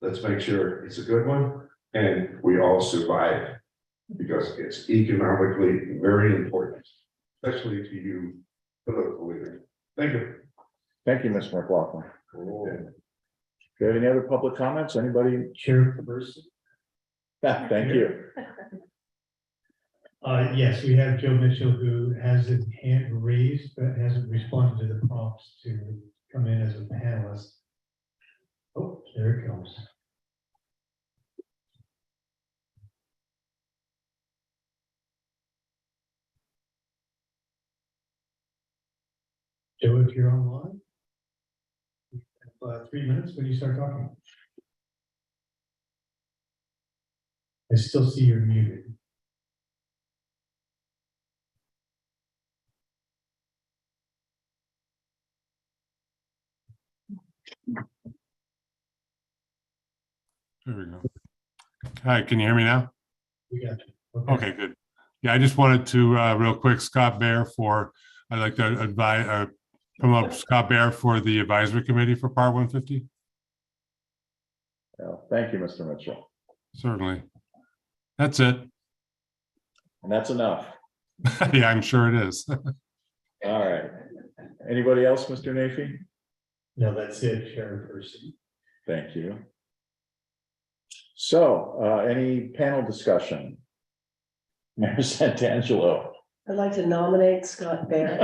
V: let's make sure it's a good one and we all survive. Because it's economically very important, especially to you political leaders. Thank you.
E: Thank you, Mr. McLaughlin. Do you have any other public comments? Anybody?
B: Chairperson.
E: Yeah, thank you.
B: Yes, we have Joe Mitchell who has his hand raised, but hasn't responded to the prompts to come in as a panelist. Oh, there it comes. Joe, if you're online. You have, 3 minutes when you start talking. I still see you're muted.
D: There we go. Hi, can you hear me now?
B: We got you.
D: Okay, good. Yeah, I just wanted to, real quick, Scott Bear I'd like to advise, promote Scott Bear for the advisory committee for Part 150.
E: Well, thank you, Mr. Mitchell.
D: Certainly. That's it.
E: And that's enough.
D: Yeah, I'm sure it is.
E: All right. Anybody else, Mr. Nafee?
B: No, that's it, Chairperson.
E: Thank you. So, any panel discussion? Mayor Santangelo.
A: I'd like to nominate Scott Bear.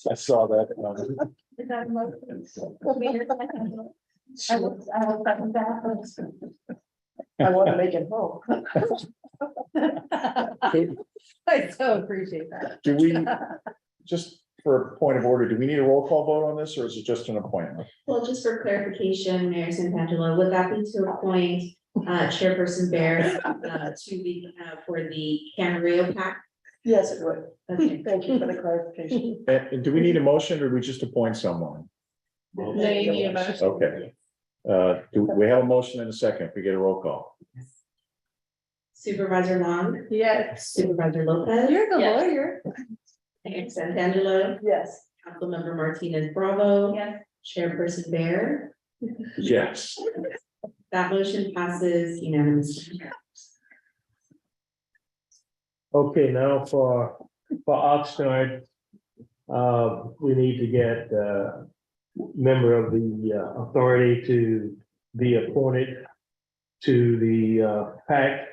E: I saw that.
N: Is that a motion? I will second that.
A: I want to make it home. I so appreciate that.
E: Do we, just for a point of order, do we need a roll call vote on this, or is it just an appointment?
S: Well, just for clarification, Mayor Santangelo, would that be to appoint Chairperson Bear to be for the Camarillo PAC?
A: Yes, it would.
S: Okay.
A: Thank you for the clarification.
E: And do we need a motion, or do we just appoint someone?
A: No, you need a motion.
E: Okay. Do we have a motion in a second? If we get a roll call.
S: Supervisor Long,
A: Yes.
S: Supervisor Lopez.
A: You're the
S: Yes.
A: lawyer.
S: Mayor Santangelo,
A: Yes.
S: Councilmember Martinez Bravo.
N: Yes.
S: Chairperson Bear.
E: Yes.
S: That motion passes unanimously.
K: Okay, now for Oxnard, we need to get member of the authority to be appointed to the PAC.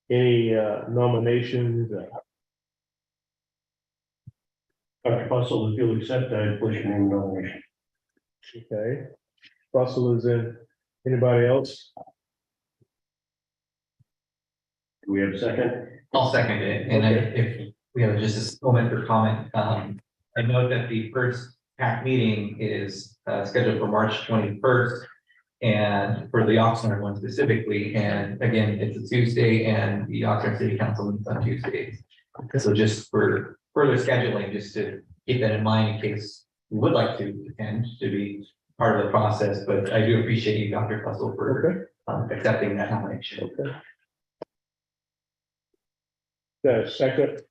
K: Any nominations?
M: Dr. Fussell, if you'll accept, I push your name nomination.
K: Okay, Russell is in. Anybody else?
M: Do we have a second?
Q: I'll second it, and if we have just a moment for comment, I know that the first PAC meeting is scheduled for March 21st. And for the Oxnard one specifically, and again, it's a Tuesday and the Oxnard City Council meets on Tuesdays. So just for further scheduling, just to keep that in mind in case we would like to attend to be part of the process, but I do appreciate you, Dr. Fussell, for accepting that nomination.
K: The second?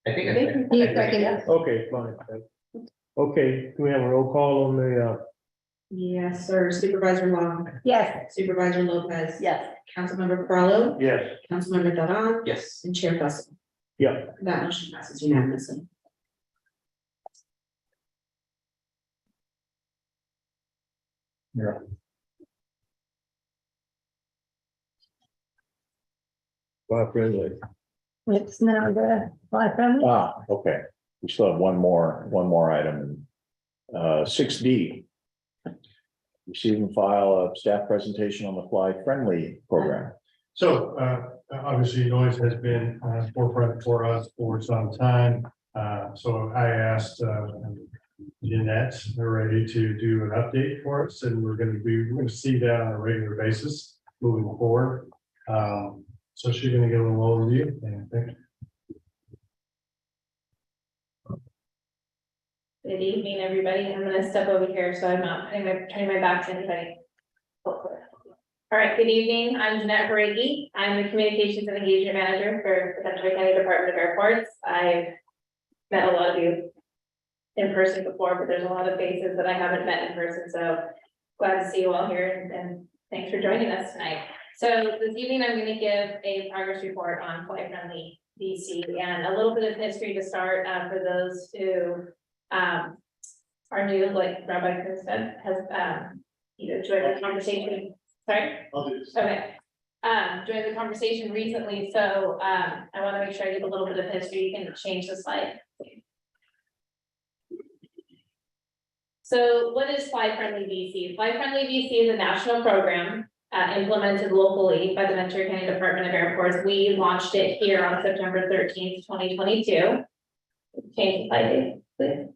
Q: I think.
K: Okay, fine. Okay, can we have a roll call on the
S: Yes, sir. Supervisor Long.
A: Yes.
S: Supervisor Lopez.
A: Yes.
S: Councilmember Farrelletto.
K: Yes.
S: Councilmember Dadan.
Q: Yes.
S: And Chair Fussell.
K: Yeah.
S: That motion passes unanimously.
E: Yeah.
K: Bob Friendly.
A: It's now the Fly Friendly.
E: Okay. We still have one more item. 6D. Receive and file a staff presentation on the Fly Friendly program.
C: So obviously noise has been forefront for us for some time. So I asked Jeanette already to do an update for us, and we're going to see that on a regular basis moving forward. So she's going to give a little overview, and thank you.
J: Good evening, everybody. I'm gonna step over here so I'm not turning my back to anybody. All right, good evening. I'm Jeanette Haregi. I'm the Communications and Engagement Manager for the Central County Department of Airports. I've met a lot of you
L: in person before, but there's a lot of faces that I haven't met in person, so glad to see you all here and thanks for joining us tonight. So this evening, I'm going to give a progress report on Flight Friendly DC and a little bit of history to start for those who are new, like Rabbi Chris said, has joined the conversation. Sorry?
C: I'll do this.
L: Okay. Joined the conversation recently, so I want to make sure I give a little bit of history. You can change the slide. So what is Flight Friendly DC? Flight Friendly DC is a national program implemented locally by the Ventura County Department of Airports. We launched it here on September 13th, 2022. Change the slide, please.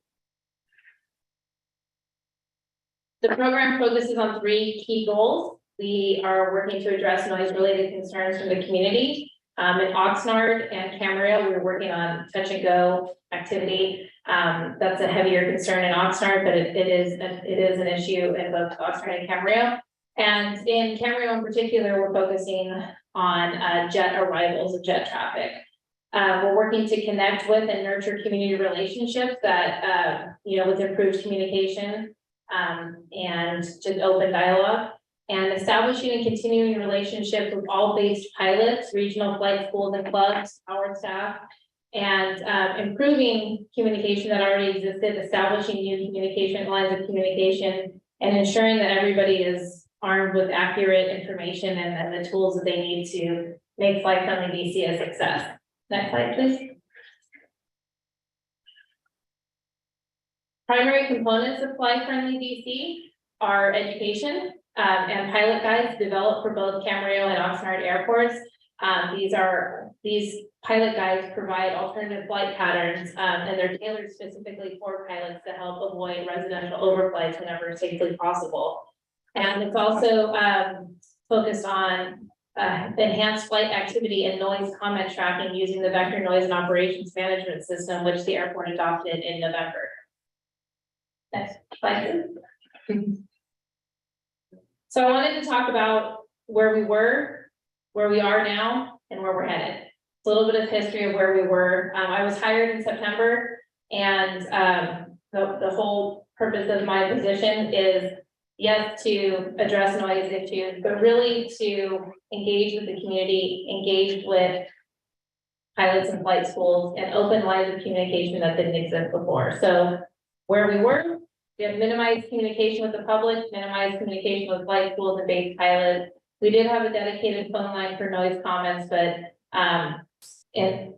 L: The program focuses on 3 key goals. We are working to address noise-related concerns from the community. In Oxnard and Camarillo, we're working on touch and go activity. That's a heavier concern in Oxnard, but it is an issue in both Oxnard and Camarillo. And in Camarillo in particular, we're focusing on jet arrivals of jet traffic. We're working to connect with and nurture community relationships that, with improved communication and just open dialogue, and establishing and continuing relationships with all based pilots, regional flight schools and clubs, our staff, and improving communication that already existed, establishing new communication lines of communication, and ensuring that everybody is armed with accurate information and the tools that they need to make Flight Friendly DC a success. Next slide, please. Primary components of Flight Friendly DC are education and pilot guides developed for both Camarillo and Oxnard airports. These pilot guides provide alternative flight patterns, and they're tailored specifically for pilots to help avoid residential overflights whenever safely possible. And it's also focused on enhanced flight activity and noise comment tracking using the Vector Noise and Operations Management System, which the airport adopted in November. Next slide. So I wanted to talk about where we were, where we are now, and where we're headed. A little bit of history of where we were. I was hired in September, and the whole purpose of my position is, yes, to address noise issues, but really to engage with the community, engage with pilots and flight schools, and open lines of communication that didn't exist before. So where we were, we have minimized communication with the public, minimized communication with flight schools and base pilots. We did have a dedicated phone line for noise comments, but it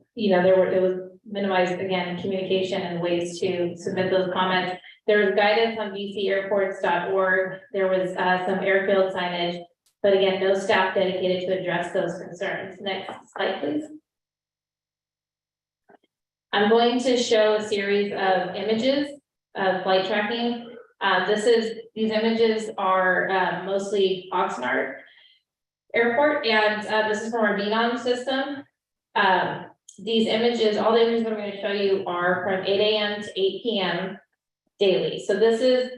L: was minimized, again, communication and ways to submit those comments. There was guidance on vcairports.org. There was some airfield signage, but again, no staff dedicated to address those concerns. Next slide, please. I'm going to show a series of images of flight tracking. These images are mostly Oxnard Airport, and this is from our VNOM system. These images, all the images I'm going to show you are from 8 a.m. to 8 p.m. daily. So this is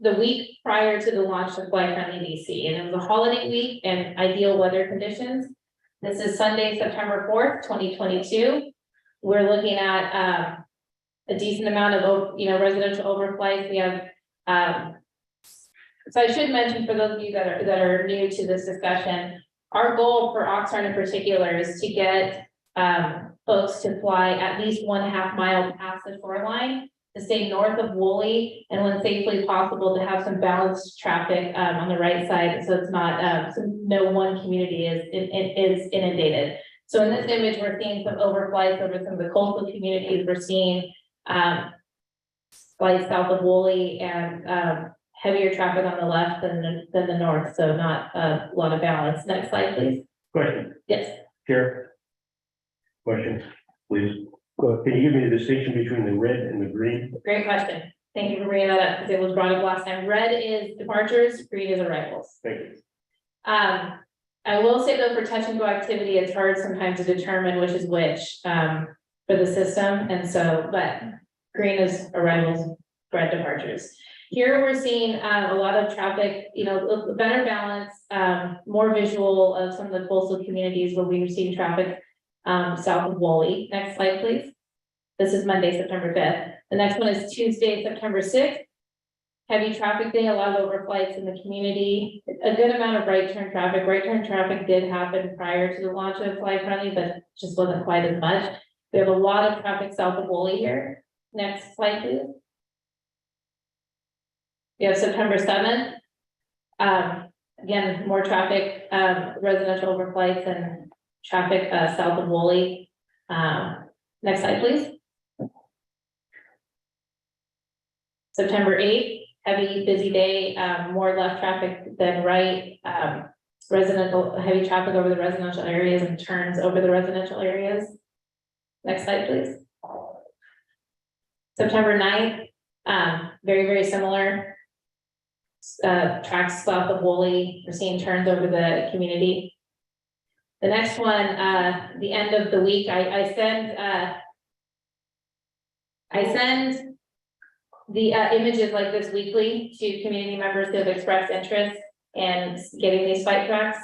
L: the week prior to the launch of Flight Friendly DC, and it was a holiday week and ideal weather conditions. This is Sunday, September 4th, 2022. We're looking at a decent amount of residential overflights. We have so I should mention, for those of you that are new to this discussion, our goal for Oxnard in particular is to get folks to fly at least 1.5 miles past the shoreline, to stay north of Woolley, and when safely possible to have some balanced traffic on the right side, so it's not so no one community is inundated. So in this image, we're seeing some overflights over some of the coastal communities. We're seeing flights south of Woolley and heavier traffic on the left than the north, so not a lot of balance. Next slide, please.
M: Question.
L: Yes.
M: Chair. Question, please. Can you give me the distinction between the red and the green?
L: Great question. Thank you for bringing that up, because it was brought up last time. Red is departures, green is arrivals.
M: Thank you.
L: I will say though, for touch and go activity, it's hard sometimes to determine which is which for the system. And so, but green is arrivals, red departures. Here we're seeing a lot of traffic, better balance, more visual of some of the coastal communities where we've seen traffic south of Woolley. Next slide, please. This is Monday, September 5th. The next one is Tuesday, September 6th. Heavy traffic day, a lot of overflights in the community, a good amount of right turn traffic. Right turn traffic did happen prior to the launch of Fly Friendly, but just wasn't quite as much. We have a lot of traffic south of Woolley here. Next slide, please. We have September 7th. Again, more traffic, residential overflights and traffic south of Woolley. Next slide, please. September 8th, heavy, busy day, more left traffic than right. Residential, heavy traffic over the residential areas and turns over the residential areas. Next slide, please. September 9th, very, very similar. Tracks south of Woolley, we're seeing turns over the community. The next one, the end of the week, I send the images like this weekly to community members who have expressed interest in getting these bike tracks.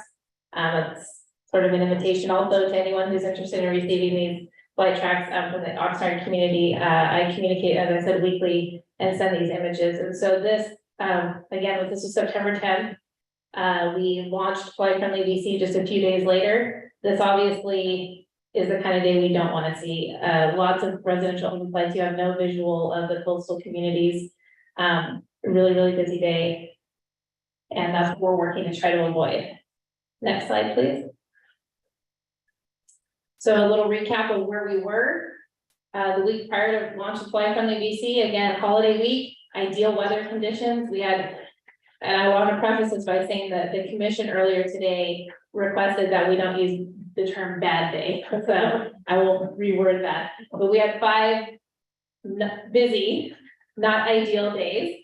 L: It's sort of an invitation also to anyone who's interested in receiving these bike tracks from the Oxnard community. I communicate, as I said, weekly and send these images. And so this, again, this is September 10th. We launched Fly Friendly BC just a few days later. This obviously is the kind of day we don't want to see. Lots of residential overflights. You have no visual of the coastal communities. Really, really busy day. And that's what we're working to try to avoid. Next slide, please. So a little recap of where we were. The week prior to launch of Fly Friendly BC, again, holiday week, ideal weather conditions. We had, and I want to preface this by saying that the commission earlier today requested that we don't use the term bad day. So I will reword that. But we had 5 busy, not ideal days.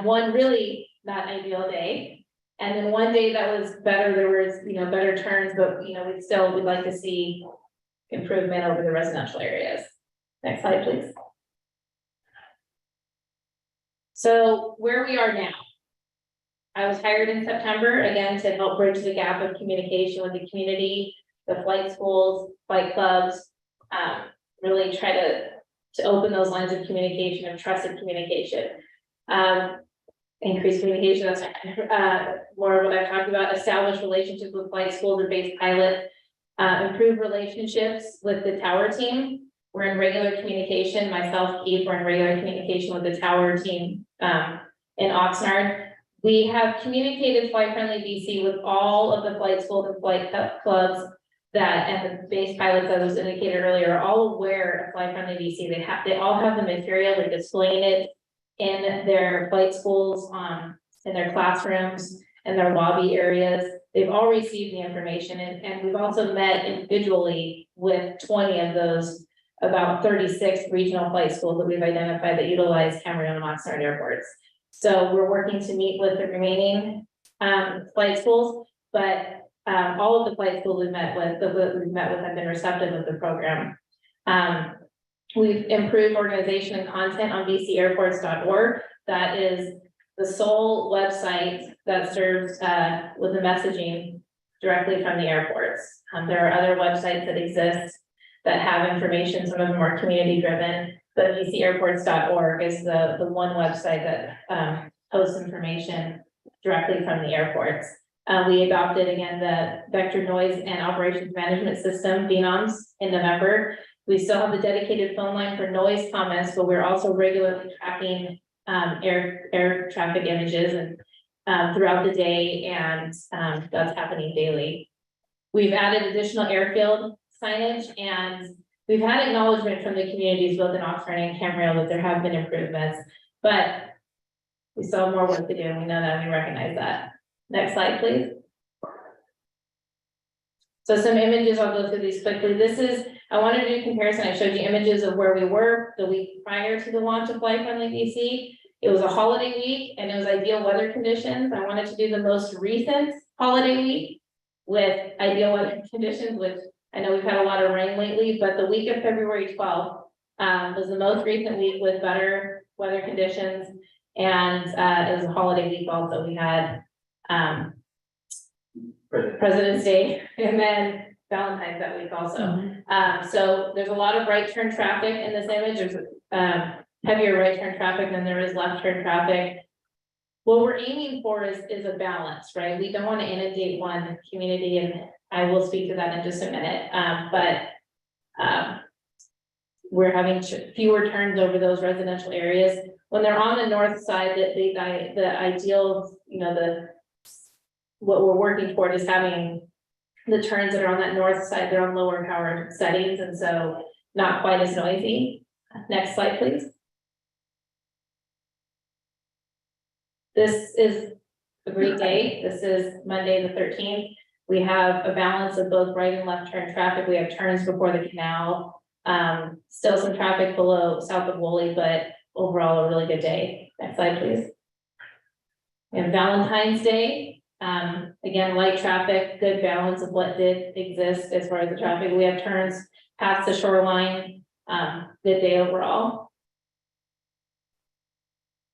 L: One really not ideal day. And then one day that was better. There was, better turns, but we'd like to see improvement over the residential areas. Next slide, please. So where we are now. I was hired in September, again, to help bridge the gap of communication with the community, the flight schools, flight clubs, really try to open those lines of communication and trusted communication. Increased communication, that's more of what I've talked about, establish relationships with flight schools and base pilots, improve relationships with the tower team. We're in regular communication, myself, Keith, we're in regular communication with the tower team in Oxnard. We have communicated Flight Friendly BC with all of the flight schools and flight clubs and the base pilots, as was indicated earlier, are all aware of Flight Friendly BC. They all have the material, they're displaying it in their flight schools, in their classrooms, and their lobby areas. They've all received the information, and we've also met individually with 20 of those, about 36 regional flight schools that we've identified that utilize Camarillo and Oxnard airports. So we're working to meet with the remaining flight schools, but all of the flight schools we've met with have been receptive of the program. We've improved organization and content on bcairports.org. That is the sole website that serves with the messaging directly from the airports. There are other websites that exist that have information, some of them are community driven, but bcairports.org is the one website that posts information directly from the airports. We adopted, again, the Vector Noise and Operations Management System, VNOMS, in November. We still have the dedicated phone line for noise comments, but we're also regularly tracking air traffic images and throughout the day, and that's happening daily. We've added additional airfield signage, and we've had acknowledgement from the communities both in Oxnard and Camarillo that there have been improvements, but we still have more work to do, and we know that, and we recognize that. Next slide, please. So some images, I'll go through these quickly. This is, I wanted to do a comparison. I showed you images of where we were the week prior to the launch of Fly Friendly BC. It was a holiday week and it was ideal weather conditions. I wanted to do the most recent holiday week with ideal weather conditions, which I know we've had a lot of rain lately, but the week of February 12th was the most recent week with better weather conditions. And it was a holiday week also. We had President's Day, and then Valentine's that week also. So there's a lot of right turn traffic in this image. There's heavier right turn traffic than there is left turn traffic. What we're aiming for is a balance, right? We don't want to inundate one community, and I will speak to that in just a minute. We're having fewer turns over those residential areas. When they're on the north side, the ideal, what we're working toward is having the turns that are on that north side, they're on lower power settings, and so not quite as noisy. Next slide, please. This is a great day. This is Monday, the 13th. We have a balance of both right and left turn traffic. We have turns before the canal. Still some traffic below south of Woolley, but overall a really good day. Next slide, please. And Valentine's Day, again, light traffic, good balance of what did exist as far as the traffic. We have turns past the shoreline, good day overall.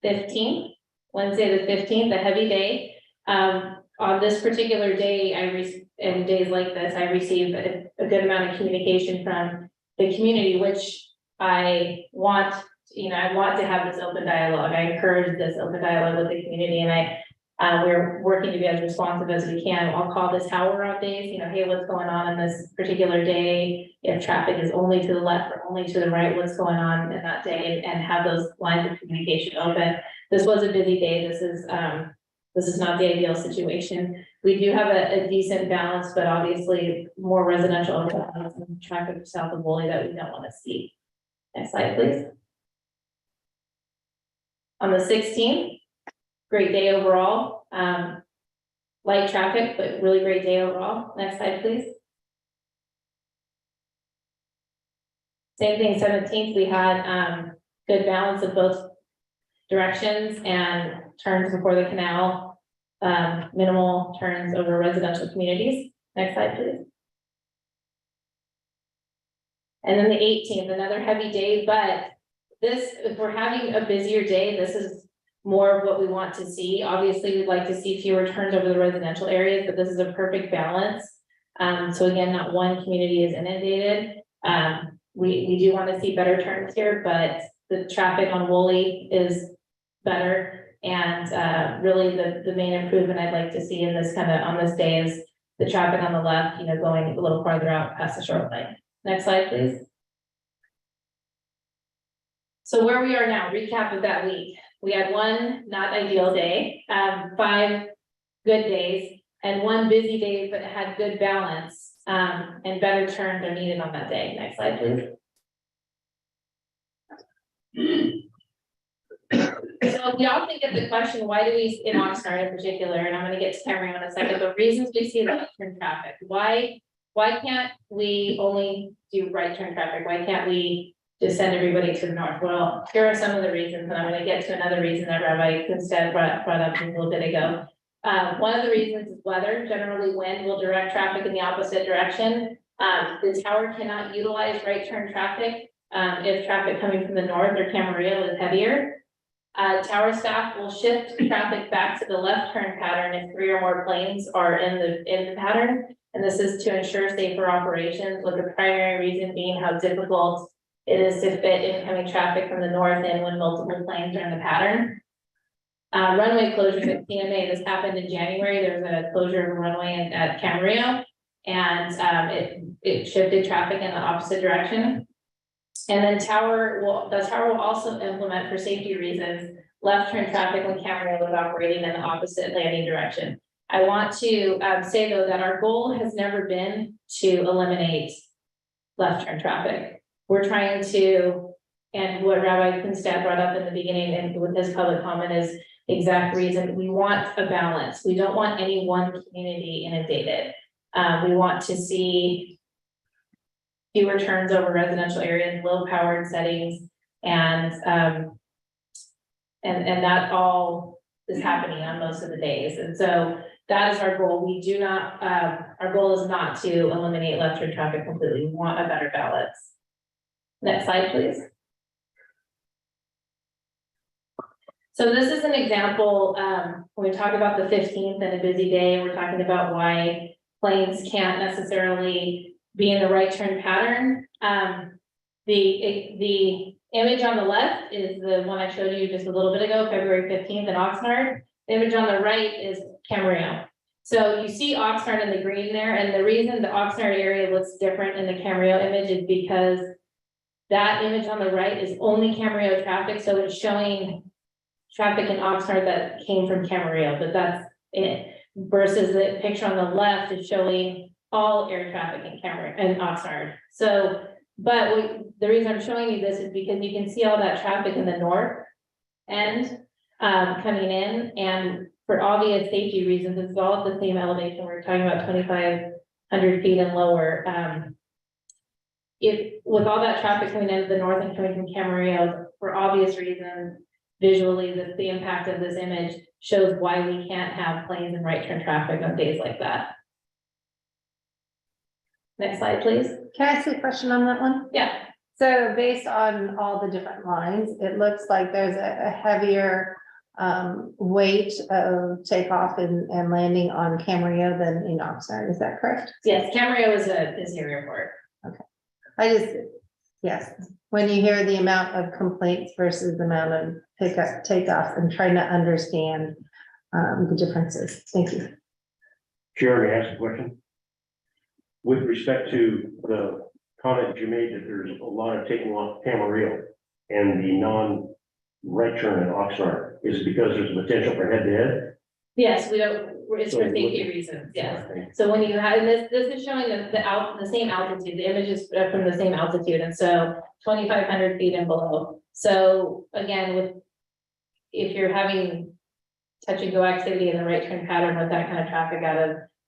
L: 15th, Wednesday the 15th, a heavy day. On this particular day, and days like this, I received a good amount of communication from the community, which I want, I want to have this open dialogue. I encourage this open dialogue with the community, and we're working to be as responsive as we can. I'll call this tower on days, hey, what's going on in this particular day? If traffic is only to the left or only to the right, what's going on in that day, and have those lines of communication open. This was a busy day. This is not the ideal situation. We do have a decent balance, but obviously more residential and traffic south of Woolley that we don't want to see. Next slide, please. On the 16th, great day overall. Light traffic, but really great day overall. Next slide, please. Same thing, 17th, we had good balance of both directions and turns before the canal. Minimal turns over residential communities. Next slide, please. And then the 18th, another heavy day, but if we're having a busier day, this is more of what we want to see. Obviously, we'd like to see fewer turns over the residential areas, but this is a perfect balance. So again, not one community is inundated. We do want to see better turns here, but the traffic on Woolley is better. And really the main improvement I'd like to see in this on this day is the traffic on the left, going a little farther out past the shoreline. Next slide, please. So where we are now, recap of that week. We had one not ideal day, 5 good days, and one busy day, but had good balance, and better turns are needed on that day. Next slide, please. So we often get the question, why do we, in Oxnard in particular, and I'm going to get to Camarillo in a second, the reasons we see left turn traffic. Why can't we only do right turn traffic? Why can't we just send everybody to the north? Well, here are some of the reasons, and I'm going to get to another reason that Rabbi Kunstad brought up a little bit ago. One of the reasons is weather. Generally, wind will direct traffic in the opposite direction. The tower cannot utilize right turn traffic if traffic coming from the north or Camarillo is heavier. Tower staff will shift traffic back to the left turn pattern if 3 or more planes are in the pattern. And this is to ensure safer operations, with the primary reason being how difficult it is to fit incoming traffic from the north in when multiple planes are in the pattern. Runway closures at CMA, this happened in January. There was a closure of a runway at Camarillo, and it shifted traffic in the opposite direction. And then the tower will also implement, for safety reasons, left turn traffic when Camarillo is operating in the opposite landing direction. I want to say though that our goal has never been to eliminate left turn traffic. We're trying to, and what Rabbi Kunstad brought up in the beginning and with his public comment is the exact reason. We want a balance. We don't want any one community inundated. We want to see fewer turns over residential areas, low powered settings, and that all is happening on most of the days. And so that is our goal. We do not, our goal is not to eliminate left turn traffic completely. We want a better balance. Next slide, please. So this is an example, when we talk about the 15th and a busy day, we're talking about why
J: planes can't necessarily be in the right turn pattern. The image on the left is the one I showed you just a little bit ago, February 15th in Oxnard. The image on the right is Camarillo. So you see Oxnard in the green there, and the reason the Oxnard area looks different in the Camarillo image is because that image on the right is only Camarillo traffic, so it's showing traffic in Oxnard that came from Camarillo, but that's it. Versus the picture on the left is showing all air traffic in Camarillo and Oxnard. So, but the reason I'm showing you this is because you can see all that traffic in the north end coming in, and for obvious safety reasons, it's all at the same elevation. We're talking about 2,500 feet and lower. If with all that traffic coming into the north and coming from Camarillo, for obvious reasons, visually, the impact of this image shows why we can't have planes and right turn traffic on days like that. Next slide, please. Can I ask a question on that one? Yeah. So based on all the different lines, it looks like there's a heavier weight of takeoff and landing on Camarillo than in Oxnard. Is that correct? Yes, Camarillo is your airport. Okay. Yes, when you hear the amount of complaints versus the amount of takeoffs, I'm trying to understand the differences. Thank you.
M: Chair, may I ask a question? With respect to the comment you made that there's a lot of taking off Camarillo and the non-right turn in Oxnard, is it because there's a potential for head-to-head?
J: Yes, we don't, it's for safety reasons, yes. So when you have, this is showing the same altitude, the image is from the same altitude, and so 2,500 feet and below. So again, if you're having touch and go activity in the right turn pattern with that kind of traffic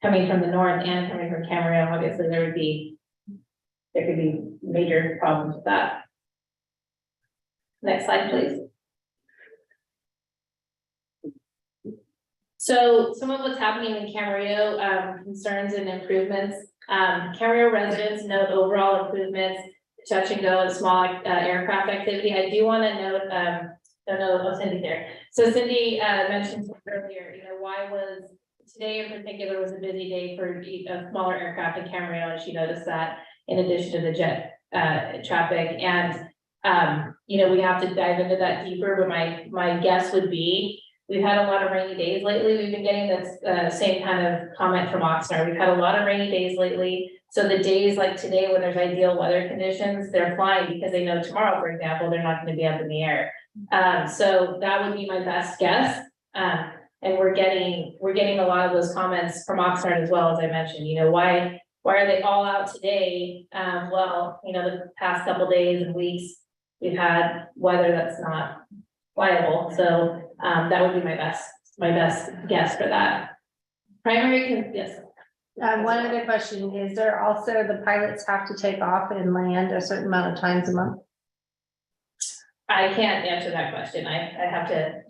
J: coming from the north and coming from Camarillo, obviously there could be major problems with that. Next slide, please. So some of what's happening in Camarillo, concerns and improvements. Camarillo residents note overall improvements, touch and go and small aircraft activity. I do want to note, Cindy there. So Cindy mentioned earlier, why was today in particular was a busy day for a smaller aircraft in Camarillo, and she noticed that in addition to the jet traffic. And we have to dive into that deeper, but my guess would be we've had a lot of rainy days lately. We've been getting this same kind of comment from Oxnard. We've had a lot of rainy days lately. So the days like today when there's ideal weather conditions, they're flying because they know tomorrow, for example, they're not going to be up in the air. So that would be my best guess. And we're getting a lot of those comments from Oxnard as well, as I mentioned. Why are they all out today? Well, the past couple days and weeks, we've had weather that's not viable. So that would be my best guess for that. Yes. One other question, is there also the pilots have to take off and land a certain amount of times a month? I can't answer that question. I have to.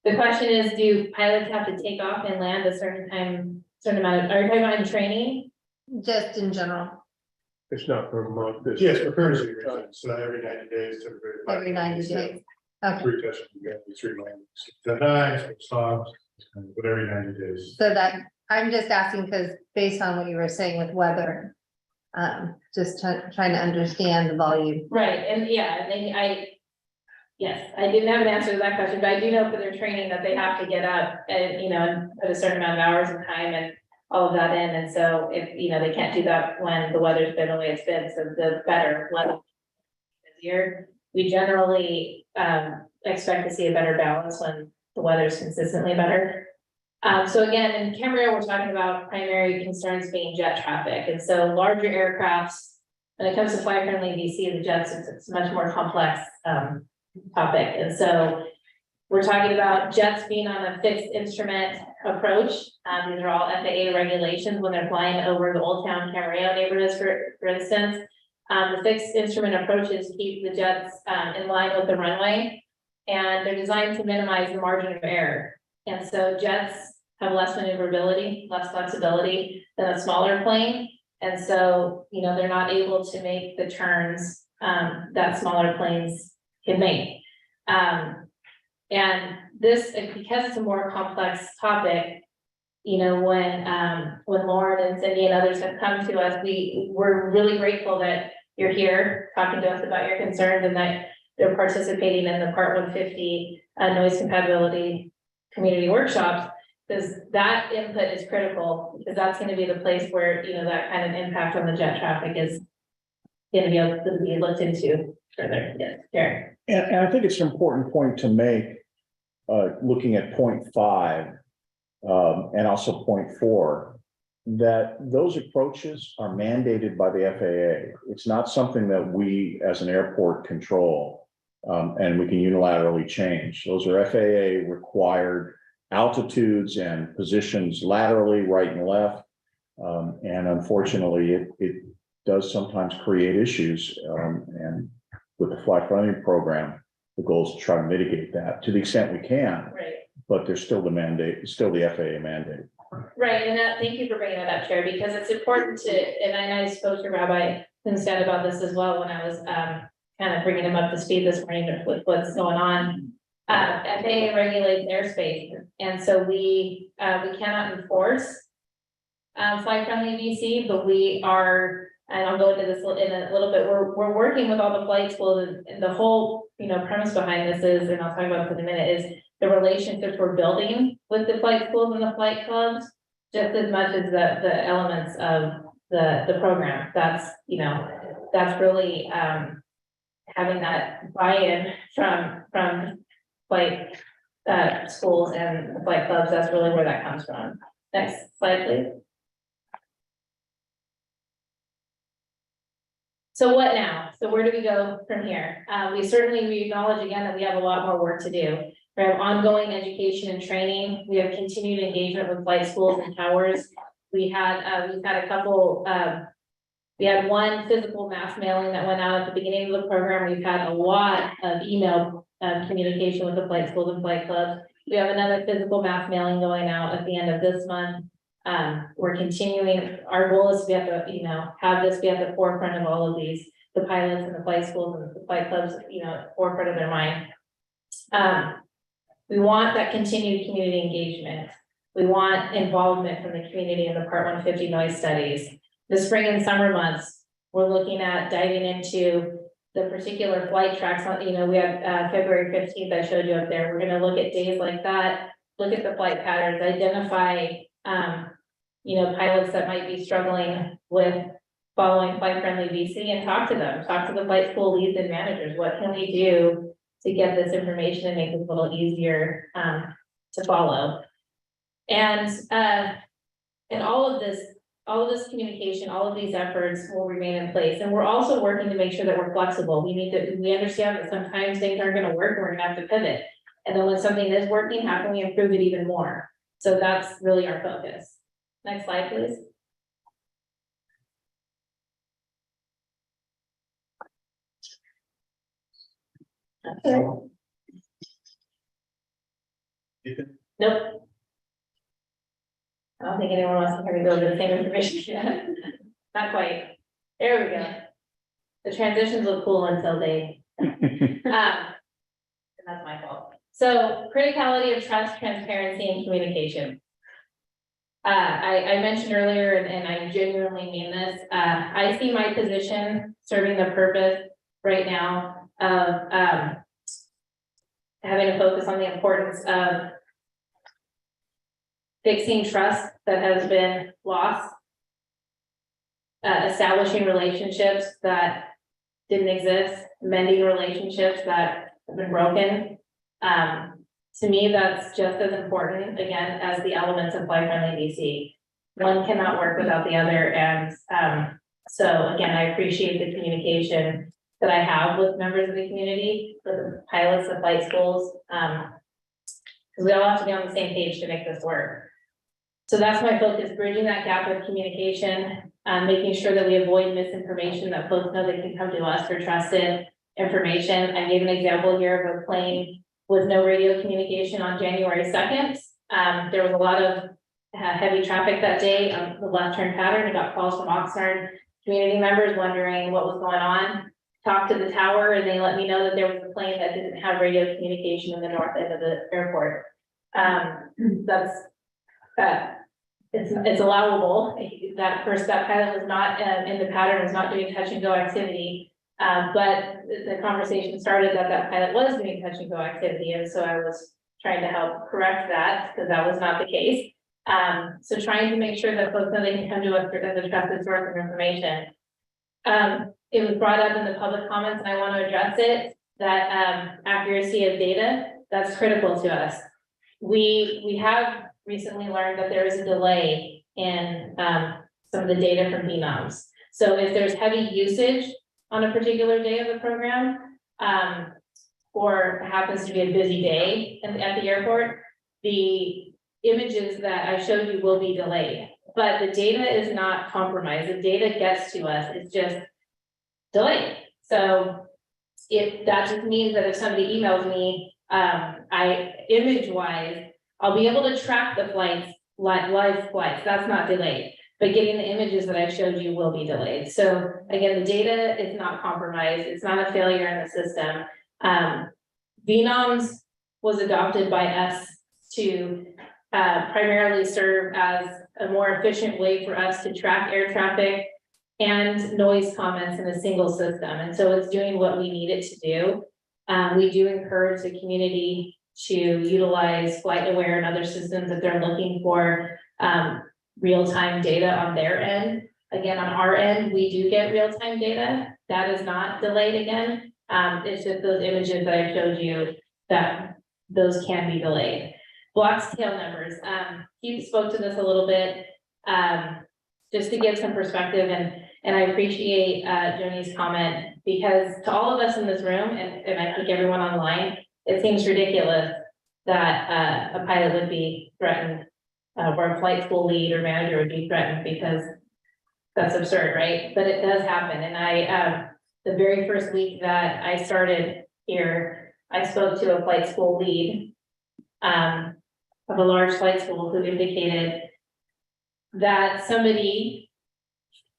J: The question is, do pilots have to take off and land a certain amount of, are you talking about in training? Just in general.
K: It's not per month.
C: Yes, for courtesy reasons, so every 90 days.
J: Every 90 days. Okay.
C: 3 touches, you got 3 landings. Sometimes it stops, but every 90 days.
J: So that, I'm just asking because based on what you were saying with weather, just trying to understand the volume. Right, and yeah, yes, I didn't have an answer to that question, but I do know for their training that they have to get up and, and put a certain amount of hours and time and all of that in. And so if, they can't do that when the weather's been the way it's been, so the better weather this year, we generally expect to see a better balance when the weather's consistently better. So again, in Camarillo, we're talking about primary concerns being jet traffic. And so larger aircrafts, when it comes to flight friendly DC, the jets, it's a much more complex topic. And so we're talking about jets being on a fixed instrument approach. These are all FAA regulations when they're flying over the Old Town Camarillo neighborhoods, for instance. The fixed instrument approaches keep the jets in line with the runway, and they're designed to minimize the margin of error. And so jets have less maneuverability, less flexibility than a smaller plane. And so, they're not able to make the turns that smaller planes can make. And this, because it's a more complex topic,
N: you know, when Lauren and Cindy and others have come to us, we're really grateful that you're here talking to us about your concerns and that they're participating in the Part 150 noise compatibility community workshops, because that input is critical, because that's going to be the place where, you know, that kind of impact on the jet traffic is going to be able to be looked into further. Yes, Jared.
E: And I think it's an important point to make, looking at point 5, and also point 4, that those approaches are mandated by the FAA. It's not something that we as an airport control, and we can unilaterally change. Those are FAA required altitudes and positions laterally, right and left. And unfortunately, it does sometimes create issues. And with the fly friendly program, the goal is to try to mitigate that to the extent we can.
N: Right.
E: But there's still the mandate, still the FAA mandate.
N: Right, and thank you for bringing that up, Chair, because it's important to, and I spoke to Rabbi Hinstead about this as well when I was kind of bringing him up to speed this morning with what's going on. FAA regulates airspace, and so we cannot enforce flight friendly VC, but we are, and I'll go into this in a little bit. We're working with all the flight schools, and the whole premise behind this is, and I'll talk about it in a minute, is the relationships we're building with the flight schools and the flight clubs, just as much as the elements of the program. That's really having that buy-in from flight schools and flight clubs. That's really where that comes from. Next slide, please. So what now? So where do we go from here? We acknowledge again that we have a lot more work to do. We have ongoing education and training. We have continued engagement with flight schools and towers. We've had a couple, we had one physical mass mailing that went out at the beginning of the program. We've had a lot of email communication with the flight schools and flight clubs. We have another physical mass mailing going out at the end of this month. We're continuing. Our goal is to be at the, have this be at the forefront of all of these, the pilots and the flight schools and the flight clubs, forefront of their mind. We want that continued community engagement. We want involvement from the community in the Part 150 noise studies. The spring and summer months, we're looking at diving into the particular flight tracks. We have February 15th, I showed you up there. We're going to look at days like that, look at the flight patterns, identify, pilots that might be struggling with following flight friendly VC and talk to them, talk to the flight school leads and managers. What can we do to get this information and make it a little easier to follow? And all of this communication, all of these efforts will remain in place. And we're also working to make sure that we're flexible. We understand that sometimes things aren't going to work and we're going to have to pivot. And then when something is working, how can we improve it even more? So that's really our focus. Next slide, please. Okay. Nope. I don't think anyone wants to hear me go over the same information yet. Not quite. There we go. The transitions look cool until they. And that's my fault. So criticality of trust, transparency, and communication. I mentioned earlier, and I genuinely mean this. I see my position serving the purpose right now of having to focus on the importance of fixing trust that has been lost, establishing relationships that didn't exist, mending relationships that have been broken. To me, that's just as important, again, as the elements of flight friendly DC. One cannot work without the other. And so again, I appreciate the communication that I have with members of the community, with the pilots, the flight schools, because we all have to be on the same page to make this work. So that's my focus, bridging that gap of communication, making sure that we avoid misinformation, that folks know they can come to us for trusted information. I gave an example here of a plane with no radio communication on January 2nd. There was a lot of heavy traffic that day on the left turn pattern. I got calls from Oxnard community members wondering what was going on. Talked to the tower and they let me know that there was a plane that didn't have radio communication in the north end of the airport. That's
L: it's allowable. That pilot was not in the pattern, was not doing touch and go activity. But the conversation started that pilot was doing touch and go activity, and so I was trying to help correct that, because that was not the case. So trying to make sure that folks know they can come to us as a trusted source of information. It was brought up in the public comments, and I want to address it, that accuracy of data, that's critical to us. We have recently learned that there is a delay in some of the data from phenoms. So if there's heavy usage on a particular day of the program, or happens to be a busy day at the airport, the images that I showed you will be delayed. But the data is not compromised. The data gets to us, it's just delayed. So if that just means that if somebody emails me, image-wise, I'll be able to track the flights, live flights, that's not delayed. But getting the images that I showed you will be delayed. So again, the data is not compromised, it's not a failure in the system. Venoms was adopted by us to primarily serve as a more efficient way for us to track air traffic and noise comments in a single system. And so it's doing what we need it to do. We do encourage the community to utilize FlightAware and other systems if they're looking for real-time data on their end. Again, on our end, we do get real-time data. That is not delayed again. It's just those images that I showed you that those can be delayed. Block's tail numbers. Keith spoke to this a little bit, just to give some perspective, and I appreciate Joni's comment, because to all of us in this room, and I think everyone online, it seems ridiculous that a pilot would be threatened, or a flight school lead or manager would be threatened, because that's absurd, right? But it does happen. And I, the very first week that I started here, I spoke to a flight school lead of a large flight school who indicated that somebody,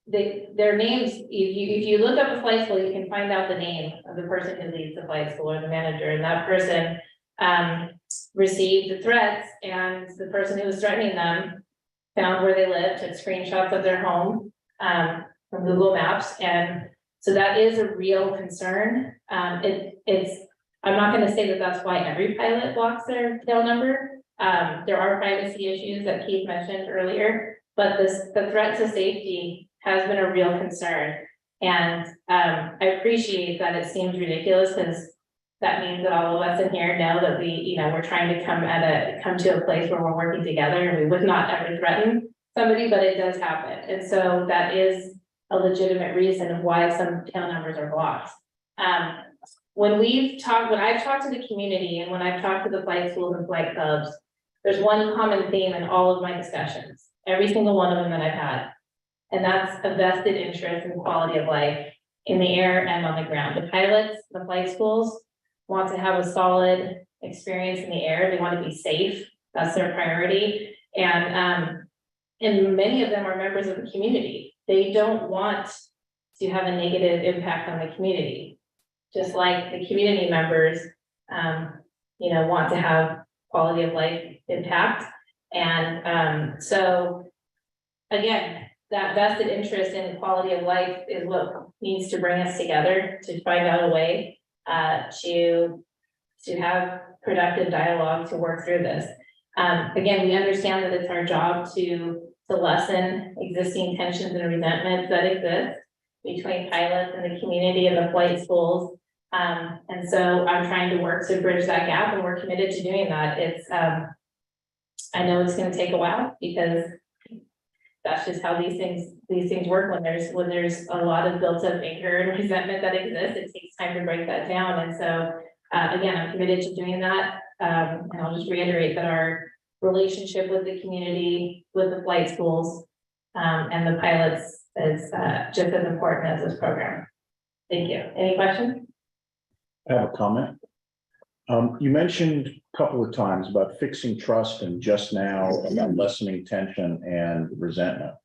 L: their names, if you look up a flight school, you can find out the name of the person who leads the flight school or the manager, and that person received the threats, and the person who was threatening them found where they lived, took screenshots of their home from Google Maps, and so that is a real concern. I'm not going to say that that's why every pilot blocks their tail number. There are privacy issues that Keith mentioned earlier, but the threat to safety has been a real concern. And I appreciate that it seems ridiculous, because that means that all of us in here know that we're trying to come to a place where we're working together, and we would not ever threaten somebody, but it does happen. And so that is a legitimate reason of why some tail numbers are blocked. When I've talked to the community, and when I've talked to the flight schools and flight clubs, there's one common theme in all of my discussions, every single one of them that I've had. And that's a vested interest in quality of life in the air and on the ground. The pilots, the flight schools want to have a solid experience in the air. They want to be safe. That's their priority. And many of them are members of the community. They don't want to have a negative impact on the community. Just like the community members, want to have quality of life impact. And so again, that vested interest in quality of life is what needs to bring us together to find out a way to have productive dialogue to work through this. Again, we understand that it's our job to lessen existing tensions and resentments that exist between pilots and the community and the flight schools. And so I'm trying to work to bridge that gap, and we're committed to doing that. I know it's going to take a while, because that's just how these things work. When there's a lot of built up anger and resentment that exists, it takes time to break that down. And so again, I'm committed to doing that. And I'll just reiterate that our relationship with the community, with the flight schools, and the pilots is just as important as this program. Thank you. Any questions?
E: I have a comment. You mentioned a couple of times about fixing trust, and just now about lessening tension and resentment.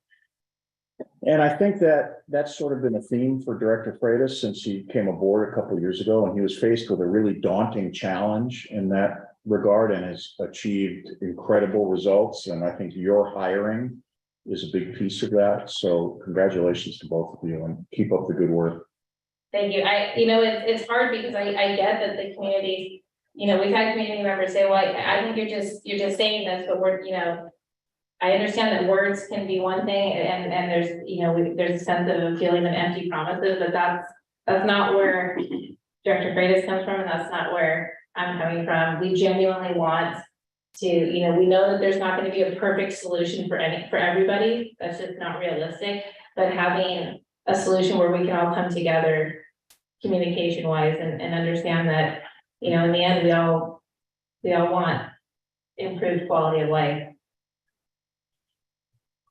E: And I think that that's sort of been a theme for Director Freitas since he came aboard a couple of years ago, and he was faced with a really daunting challenge in that regard and has achieved incredible results. And I think your hiring is a big piece of that. So congratulations to both of you and keep up the good work.
N: Thank you. It's hard because I get that the community, we've had community members say, well, I think you're just saying this, but I understand that words can be one thing and there's, there's a sense of a feeling of empty promises, but that's not where Director Freitas comes from, and that's not where I'm coming from. We genuinely want to, we know that there's not going to be a perfect solution for everybody. That's just not realistic, but having a solution where we can all come together communication wise and understand that, in the end, we all want improved quality of life.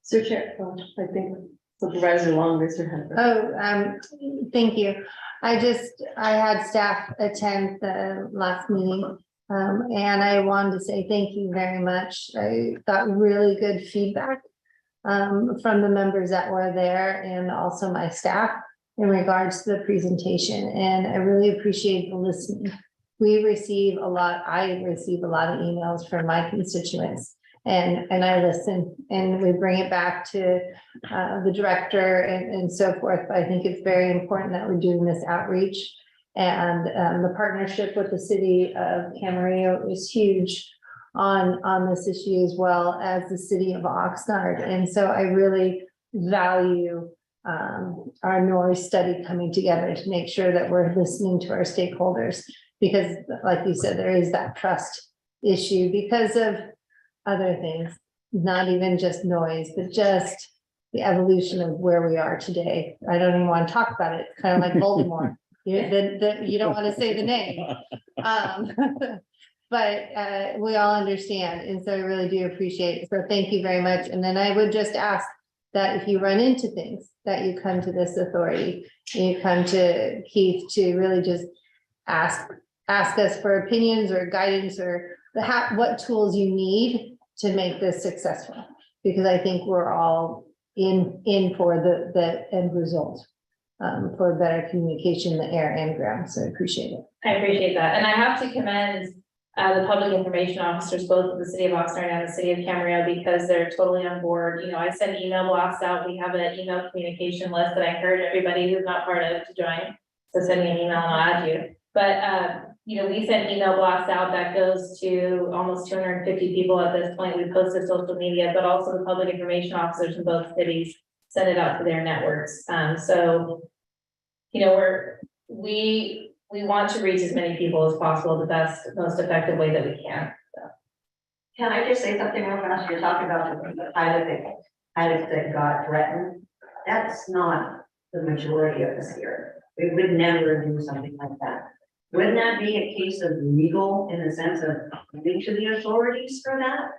A: So Chair, I think Supervisor Long raised her hand.
J: Thank you. I had staff attend the last meeting, and I wanted to say thank you very much. I got really good feedback from the members that were there and also my staff in regards to the presentation, and I really appreciate the listening. I receive a lot of emails from my constituents, and I listen, and we bring it back to the director and so forth. But I think it's very important that we're doing this outreach, and the partnership with the city of Camarillo is huge on this issue, as well as the city of Oxnard. And so I really value our noise study coming together to make sure that we're listening to our stakeholders, because like you said, there is that trust issue because of other things, not even just noise, but just the evolution of where we are today. I don't even want to talk about it. It's kind of like Voldemort. You don't want to say the name. But we all understand, and so I really do appreciate it. So thank you very much. And then I would just ask that if you run into things, that you come to this authority, and you come to Keith to really just ask us for opinions or guidance or what tools you need to make this successful, because I think we're all in for the end result, for better communication in the air and ground. So I appreciate it.
N: I appreciate that. And I have to commend the public information officers, both of the city of Oxnard and the city of Camarillo, because they're totally on board. I send email blocks out. We have an email communication list that I encourage everybody who's not part of to join. So send me an email and I'll add you. But we send email blocks out that goes to almost 250 people at this point. We post to social media, but also the public information officers in both cities send it out to their networks. So we want to reach as many people as possible the best, most effective way that we can. So.
T: Can I just say something real fast? You're talking about the pilots that got threatened. That's not the majority of us here. We would never do something like that. Wouldn't that be a case of legal in the sense of going to the authorities for that?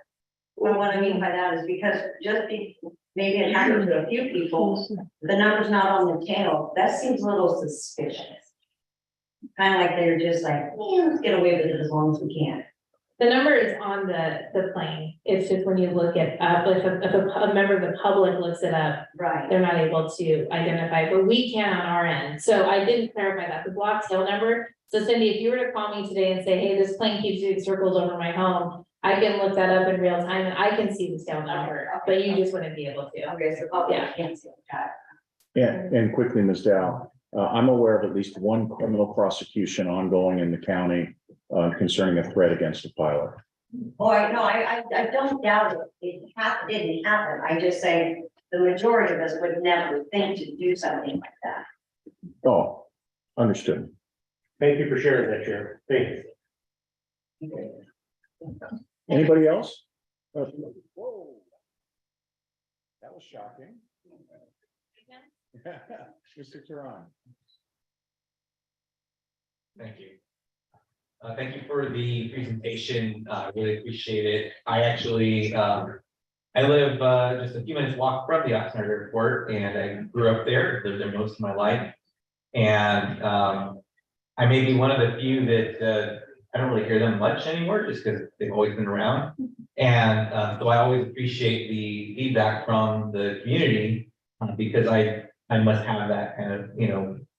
T: Well, what I mean by that is because maybe it happened to a few people, the number's not on the tail. That seems a little suspicious. Kind of like they're just like, yeah, let's get away with it as long as we can.
N: The number is on the plane. It's just when you look at, if a member of the public looks it up,
T: right,
N: they're not able to identify, but we can on our end. So I didn't clarify that. The block tail number. So Cindy, if you were to call me today and say, hey, this plane keeps doing circles over my home, I can look that up in real time and I can see the tail number, but you just wouldn't be able to.
T: Okay, so yeah, can't see that.
E: Yeah, and quickly, Ms. Dow, I'm aware of at least one criminal prosecution ongoing in the county concerning a threat against a pilot.
T: Boy, no, I don't doubt it. It didn't happen. I just say the majority of us would never think to do something like that.
E: Oh, understood.
M: Thank you for sharing that, Chair. Thank you.
E: Anybody else? Whoa. That was shocking. Mr. Turan.
Q: Thank you. Thank you for the presentation. Really appreciate it. I actually, I live just a few minutes walk from the Oxnard Airport, and I grew up there, lived there most of my life. And I may be one of the few that I don't really hear them much anymore, just because they've always been around. And so I always appreciate the feedback from the community, because I must have that kind of,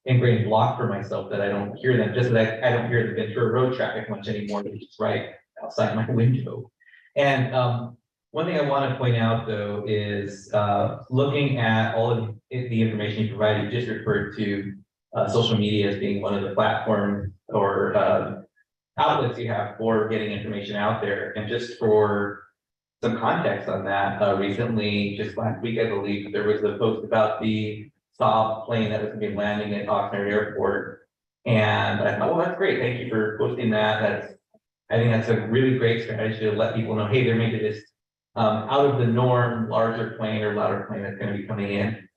Q: ingrained block for myself that I don't hear them, just like I don't hear the Ventura Road traffic much anymore, which is right outside my window. And one thing I want to point out, though, is looking at all of the information you provided, you just referred to social media as being one of the platforms or outlets you have for getting information out there. And just for some context on that, recently, just last week, I believe, there was a post about the Saab plane that was going to be landing at Oxnard Airport. And I thought, well, that's great. Thank you for posting that. I think that's a really great strategy to let people know, hey, there may be this out of the norm, larger plane or louder plane that's going to be coming in.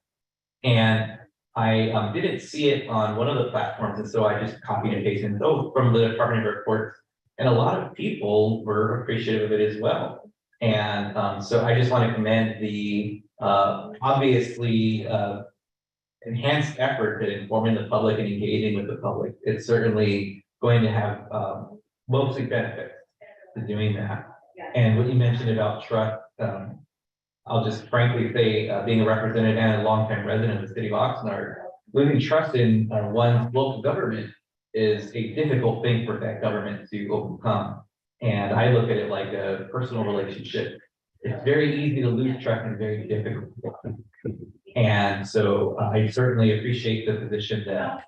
Q: And I didn't see it on one of the platforms. And so I just copied and pasted it from the Department of Airports. And a lot of people were appreciative of it as well. And so I just want to commend the obviously enhanced effort at informing the public and engaging with the public. It's certainly going to have mostly benefits to doing that. And what you mentioned about trust, I'll just frankly say, being a representative and a longtime resident of the city of Oxnard, losing trust in one's local government is a difficult thing for that government to overcome. And I look at it like a personal relationship. It's very easy to lose trust and very difficult. And so I certainly appreciate the position that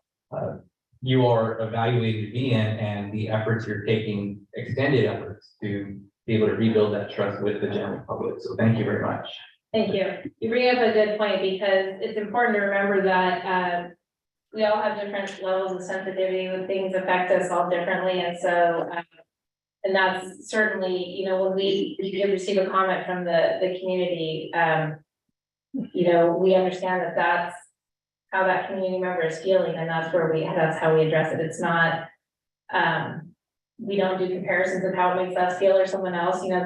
Q: you are evaluating to be in and the efforts you're taking, extended efforts to be able to rebuild that trust with the general public. So thank you very much.
J: Thank you. You bring up a good point because it's important to remember that we all have different levels of sensitivity when things affect us all differently. And so, and that's certainly, you know, when we receive a comment from the community, you know, we understand that that's how that community member is feeling, and that's how we address it. It's not, we don't do comparisons of how it makes us feel or someone else. You know,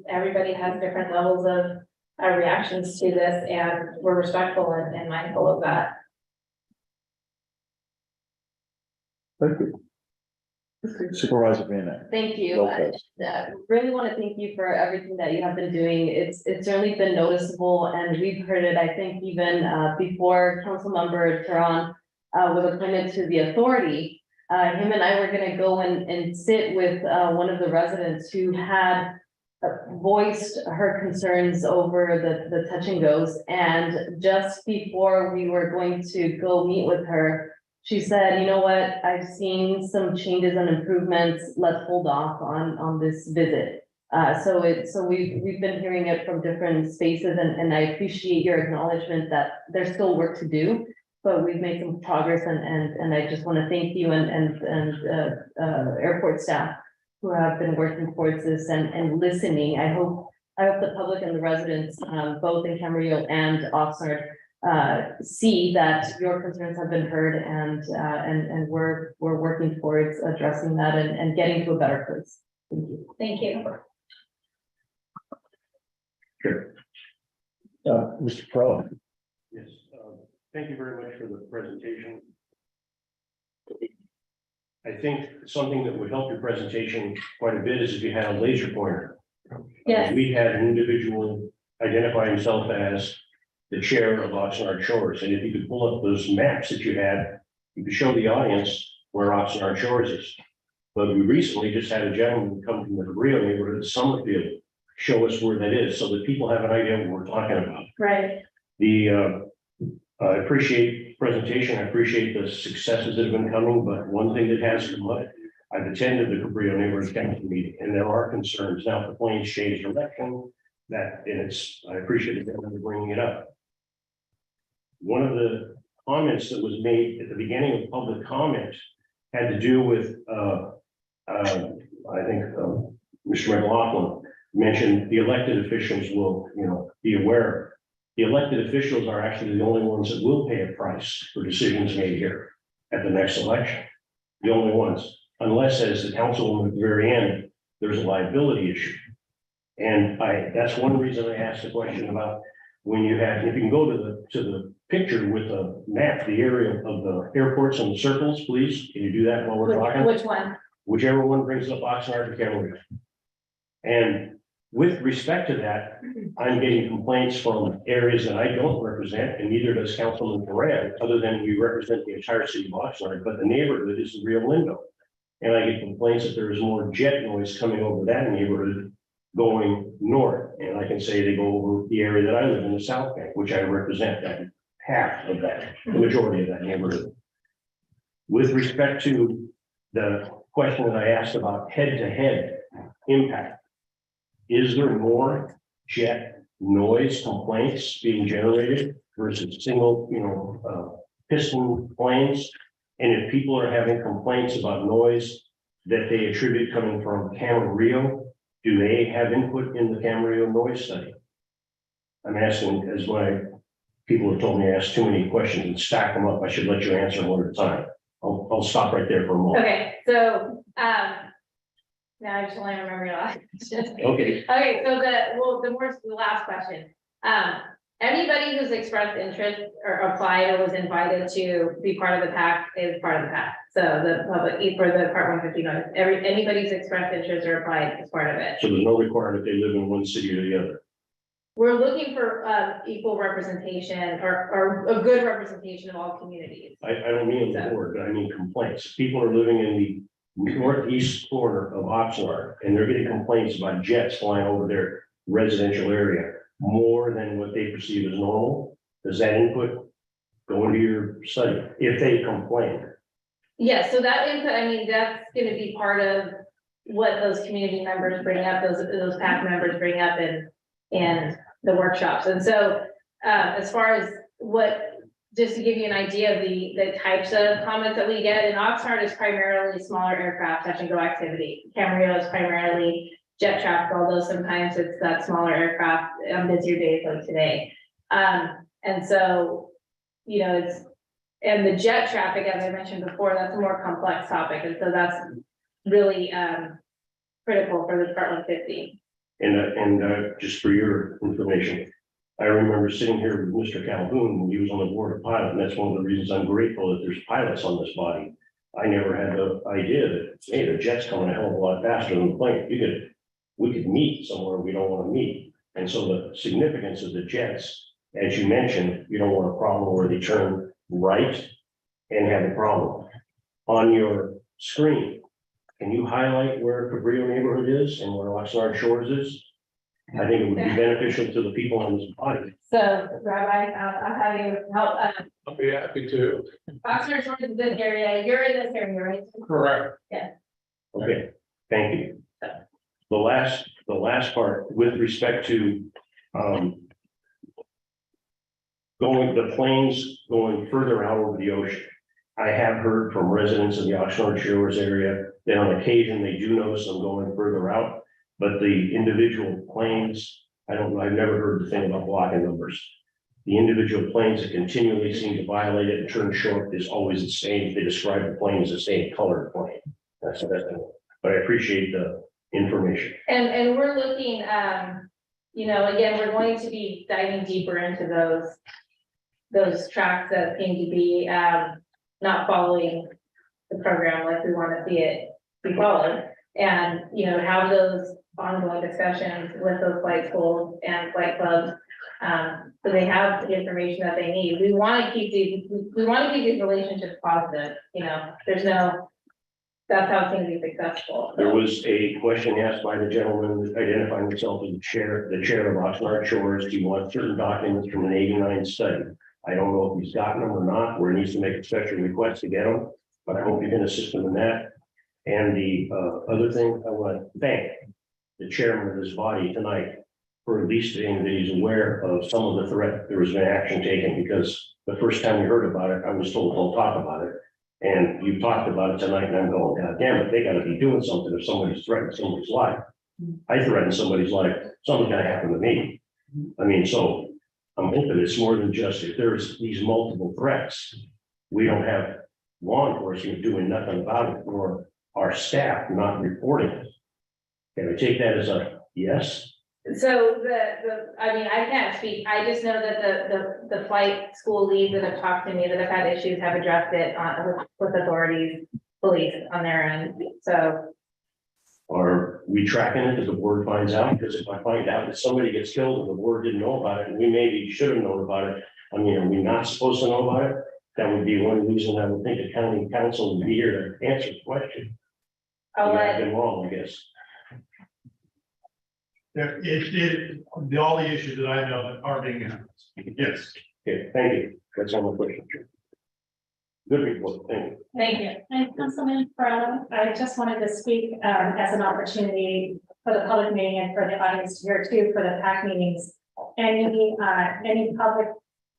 J: everybody has different levels of reactions to this, and we're respectful and mindful of that.
E: Thank you. Supervisor Van.
L: Thank you. Really want to thank you for everything that you have been doing. It's certainly been noticeable, and we've heard it, I think, even before Councilmember Tehran was appointed to the authority. Him and I were going to go and sit with one of the residents who had voiced her concerns over the touch and goes. And just before we were going to go meet with her, she said, you know what, I've seen some changes and improvements. Let's hold off on this visit. So we've been hearing it from different spaces, and I appreciate your acknowledgement that there's still work to do, but we've made some progress, and I just want to thank you and airport staff who have been working towards this and listening. I hope the public and the residents, both in Camarillo and Oxnard, see that your concerns have been heard, and we're working towards addressing that and getting to a better place. Thank you.
J: Thank you.
E: Sure. Mr. Pro.
M: Yes, thank you very much for the presentation. I think something that would help your presentation quite a bit is if you had a laser pointer.
J: Yes.
M: We had an individual identify himself as the chair of Oxnard Shores, and if you could pull up those maps that you had, you could show the audience where Oxnard Shores is. But we recently just had a gentleman come from the Camarillo neighborhood of Summerfield, show us where that is, so that people have an idea what we're talking about.
J: Right.
M: I appreciate the presentation, I appreciate the successes that have been coming, but one thing that has come up, I've attended the Camarillo neighborhood council meeting, and there are concerns. Now, if the planes change direction, I appreciate the bringing it up. One of the comments that was made at the beginning of public comment had to do with, I think, Mr. McLaughlin mentioned the elected officials will, be aware. The elected officials are actually the only ones that will pay a price for decisions made here at the next election. The only ones, unless, as the councilwoman at the very end, there's a liability issue. And that's one reason I asked the question about when you have, if you can go to the picture with the map, the area of the airports and the circles, please. Can you do that while we're talking?
J: Which one?
M: Whichever one brings up Oxnard to Camarillo. And with respect to that, I'm getting complaints from areas that I don't represent, and neither does Councilman Moran, other than we represent the entire city of Oxnard, but the neighborhood is the Rio Lindo. And I get complaints that there is more jet noise coming over that neighborhood going north. And I can say they go over the area that I live in, the South Bank, which I represent that half of that, the majority of that neighborhood. With respect to the question that I asked about head-to-head impact, is there more jet noise complaints being generated versus single, piston planes? And if people are having complaints about noise that they attribute coming from Camarillo, do they have input in the Camarillo noise study? I'm asking, as my people have told me I ask too many questions and stack them up. I should let you answer one at a time. I'll stop right there for a moment.
G: Okay, so, now I just want to remember your last question.
M: Okay.
G: Okay, so the last question. Anybody who's expressed interest or applied or was invited to be part of the PAC is part of the PAC. So the public, for the Part 159, anybody's expressed interest or applied is part of it.
M: So there's no requirement they live in one city or the other.
G: We're looking for equal representation or a good representation of all communities.
M: I don't mean the board, but I mean complaints. People are living in the northeast corner of Oxnard, and they're getting complaints about jets flying over their residential area more than what they perceive as normal. Does that input go into your study if they complain?
G: Yeah, so that input, I mean, that's gonna be part of what those community members bring up, those PAC members bring up and the workshops. And so as far as just to give you an idea of the types of comments that we get, in Oxnard is primarily smaller aircraft touch and go activity. Camarillo is primarily jet traffic, although sometimes it's that smaller aircraft on busier days like today. And so, and the jet traffic, as I mentioned before, that's a more complex topic. And so that's really critical for the Part 150.
M: And just for your information, I remember sitting here with Mr. Calhoun when he was on the board of pilot, and that's one of the reasons I'm grateful that there's pilots on this body. I never had the idea that, hey, the jet's coming a hell of a lot faster than the plane. We could meet somewhere we don't want to meet. And so the significance of the jets, as you mentioned, you don't want a problem where they turn right and have a problem. On your screen, can you highlight where Camarillo neighborhood is and where Oxnard Shores is? I think it would be beneficial to the people on this body.
G: So Rabbi, I'll have you help.
K: I'll be happy to.
G: Oxnard Shores is this area. You're in this area, right?
K: Correct.
G: Yeah.
M: Okay, thank you. The last part with respect to the planes going further out over the ocean. I have heard from residents in the Oxnard Shores area that on occasion they do notice them going further out, but the individual planes, I've never heard the thing about blocking numbers. The individual planes that continually seem to violate it and turn short is always the same. They describe the plane as the same colored plane. That's the best thing. But I appreciate the information.
G: And we're looking, again, we're going to be diving deeper into those tracks that seem to be not following the program like we want to see it be followed. And, have those ongoing discussions with those flight schools and flight clubs. So they have the information that they need. We want to keep these relationships positive, that's how it's going to be successful.
M: There was a question asked by the gentleman identifying himself as the chair of Oxnard Shores. Do you want certain documents from an 89 study? I don't know if he's gotten them or not, or he needs to make a special request to get them, but I hope you can assist him in that. And the other thing, I want to thank the chairman of this body tonight for at least saying that he's aware of some of the threat. There has been action taken, because the first time we heard about it, I was told, don't talk about it. And you talked about it tonight, and I'm going, God damn it, they gotta be doing something if somebody's threatening somebody's life. I threaten somebody's life, something's gonna happen to me. I mean, so I'm hoping it's more than just if there's these multiple threats, we don't have law enforcement doing nothing about it, or our staff not reporting it. Can I take that as a yes?
G: So I can't speak. I just know that the flight school leads that have talked to me that have had issues have addressed it with authorities, police on their end. So.
M: Are we tracking it as the board finds out? Because if I find out that somebody gets killed and the board didn't know about it, and we maybe should have known about it, I mean, are we not supposed to know about it? That would be one reason I would think the county council would be here to answer the question.
G: I'll
M: I've
G: let,
M: been wrong, I guess.
C: All the issues that I know are being addressed. Yes.
M: Okay, thank you. That's all my question. Good report, thank you.
P: Thank you. And Councilman Farrell, I just wanted to speak as an opportunity for the public meeting and for the audience to hear too, for the PAC meetings. Any public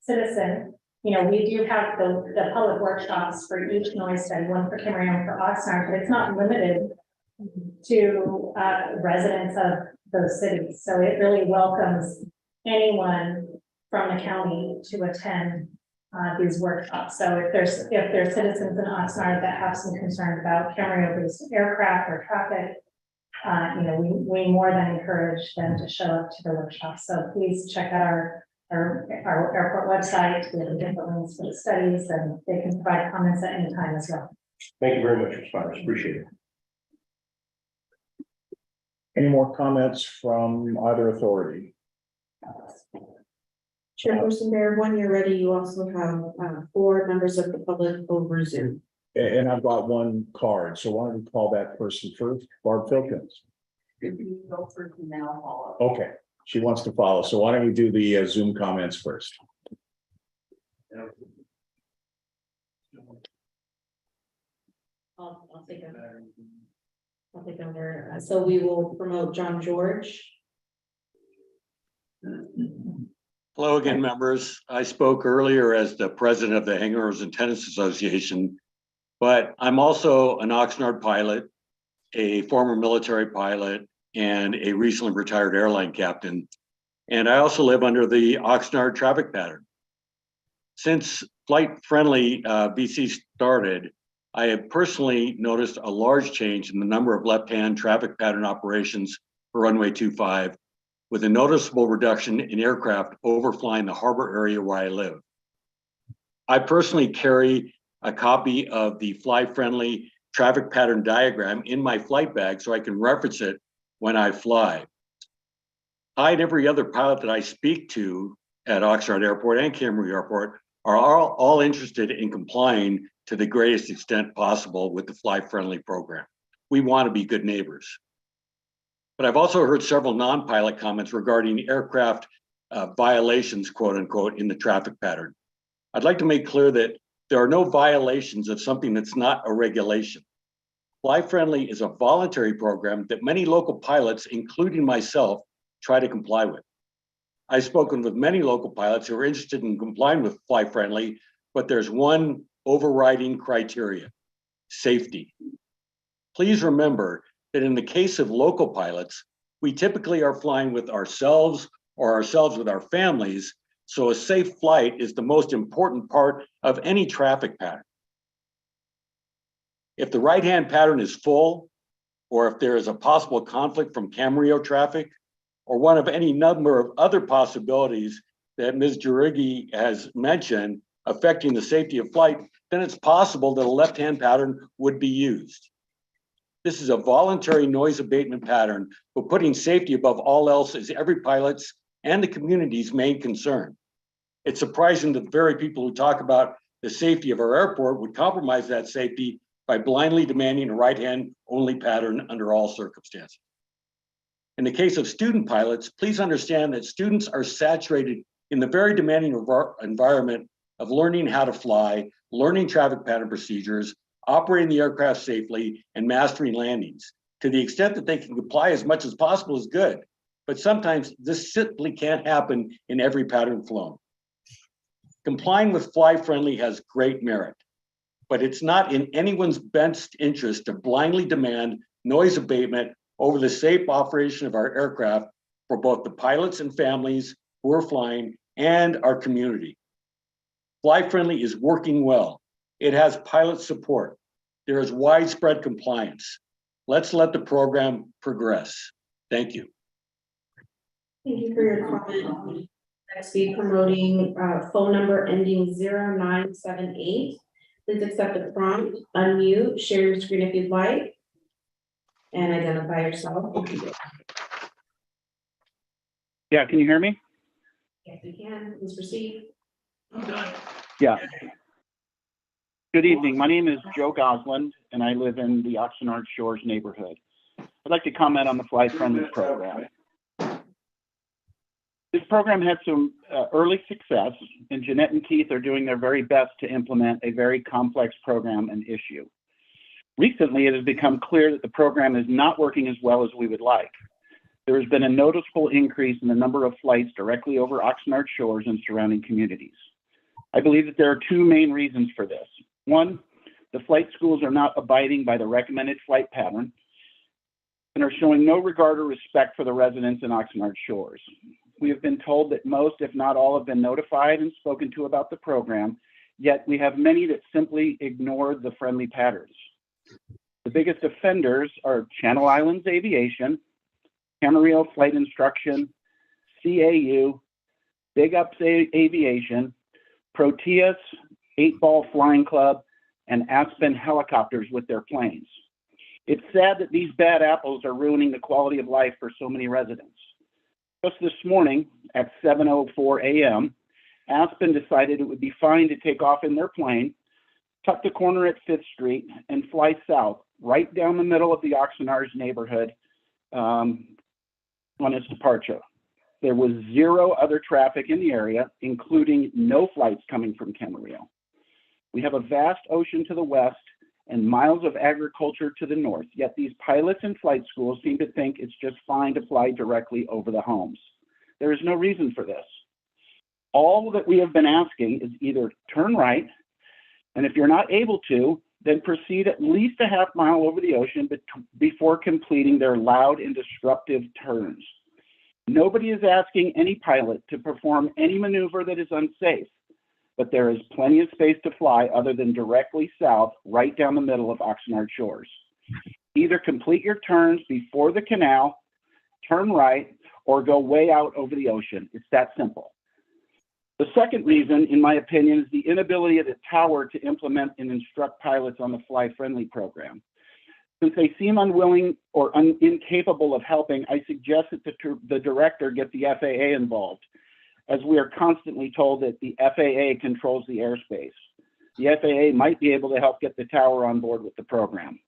P: citizen, you know, we do have the public workshops for each noise study, one for Camarillo and for Oxnard, but it's not limited to residents of those cities. So it really welcomes anyone from the county to attend these workshops. So if there's citizens in Oxnard that have some concern about Camarillo-based aircraft or traffic, you know, we more than encourage them to show up to the workshop. So please check out our airport website. We have different links for the studies, and they can provide comments at any time as well.
M: Thank you very much, Ms. Myers. Appreciate it.
E: Any more comments from either authority?
S: Chairperson Bear, when you're ready, you also have 4 members of the public over Zoom.
E: And I've got one card, so why don't we call that person first? Barb Filkins.
S: You go first and then I'll follow.
E: Okay, she wants to follow, so why don't we do the Zoom comments first?
S: I'll take over. I'll take over. So we will promote John George.
F: Hello again, members. I spoke earlier as the president of the Hangar and Tennis Association, but I'm also an Oxnard pilot, a former military pilot, and a recently retired airline captain. And I also live under the Oxnard traffic pattern. Since Flight Friendly BC started, I have personally noticed a large change in the number of left-hand traffic pattern operations for runway 25, with a noticeable reduction in aircraft overflying the harbor area where I live. I personally carry a copy of the Fly Friendly traffic pattern diagram in my flight bag so I can reference it when I fly. I and every other pilot that I speak to at Oxnard Airport and Camarillo Airport are all interested in complying to the greatest extent possible with the Fly Friendly program. We want to be good neighbors. But I've also heard several non-pilot comments regarding aircraft violations, quote unquote, in the traffic pattern. I'd like to make clear that there are no violations of something that's not a regulation. Fly Friendly is a voluntary program that many local pilots, including myself, try to comply with. I've spoken with many local pilots who are interested in complying with Fly Friendly, but there's one overriding criteria: safety. Please remember that in the case of local pilots, we typically are flying with ourselves or ourselves with our families, so a safe flight is the most important part of any traffic pattern. If the right-hand pattern is full, or if there is a possible conflict from Camarillo traffic, or one of any number of other possibilities that Ms. Jurigi has mentioned affecting the safety of flight, then it's possible that a left-hand pattern would be used. This is a voluntary noise abatement pattern, but putting safety above all else is every pilot's and the community's main concern. It's surprising that the very people who talk about the safety of our airport would compromise that safety by blindly demanding a right-hand only pattern under all circumstances. In the case of student pilots, please understand that students are saturated in the very demanding environment of learning how to fly, learning traffic pattern procedures, operating the aircraft safely, and mastering landings. To the extent that they can comply as much as possible is good, but sometimes this simply can't happen in every pattern flown. Complying with Fly Friendly has great merit, but it's not in anyone's best interest to blindly demand noise abatement over the safe operation of our aircraft for both the pilots and families who are flying and our community. Fly Friendly is working well. It has pilot support. There is widespread compliance. Let's let the program progress. Thank you.
S: Thank you for your comment. Next, be promoting phone number ending 0978. Please accept the prompt, unmute, share your screen if you'd like, and identify yourself.
I: Yeah, can you hear me?
S: Yes, we can. Please proceed.
I: Yeah. Good evening. My name is Joe Gosland, and I live in the Oxnard Shores neighborhood. I'd like to comment on the Flight Friendly program. This program had some early success, and Jeanette and Keith are doing their very best to implement a very complex program and issue. Recently, it has become clear that the program is not working as well as we would like. There has been a noticeable increase in the number of flights directly over Oxnard Shores and surrounding communities. I believe that there are two main reasons for this. One, the flight schools are not abiding by the recommended flight pattern and are showing no regard or respect for the residents in Oxnard Shores. We have been told that most, if not all, have been notified and spoken to about the program, yet we have many that simply ignored the friendly patterns. The biggest offenders are Channel Islands Aviation, Camarillo Flight Instruction, CAU, Big Ups Aviation, Proteus, 8 Ball Flying Club, and Aspen Helicopters with their planes. It's sad that these bad apples are ruining the quality of life for so many residents. Just this morning at 7:04 a.m., Aspen decided it would be fine to take off in their plane, tuck the corner at 5th Street, and fly south right down the middle of the Oxnard's neighborhood on its departure. There was zero other traffic in the area, including no flights coming from Camarillo. We have a vast ocean to the west and miles of agriculture to the north, yet these pilots and flight schools seem to think it's just fine to fly directly over the homes. There is no reason for this. All that we have been asking is either turn right, and if you're not able to, then proceed at least a half mile over the ocean before completing their loud and disruptive turns. Nobody is asking any pilot to perform any maneuver that is unsafe, but there is plenty of space to fly other than directly south, right down the middle of Oxnard Shores. Either complete your turns before the canal, turn right, or go way out over the ocean. It's that simple. The second reason, in my opinion, is the inability of the tower to implement and instruct pilots on the Fly Friendly program. Since they seem unwilling or incapable of helping, I suggest that the director get the FAA involved, as we are constantly told that the FAA controls the airspace. The FAA might be able to help get the tower on board with the program.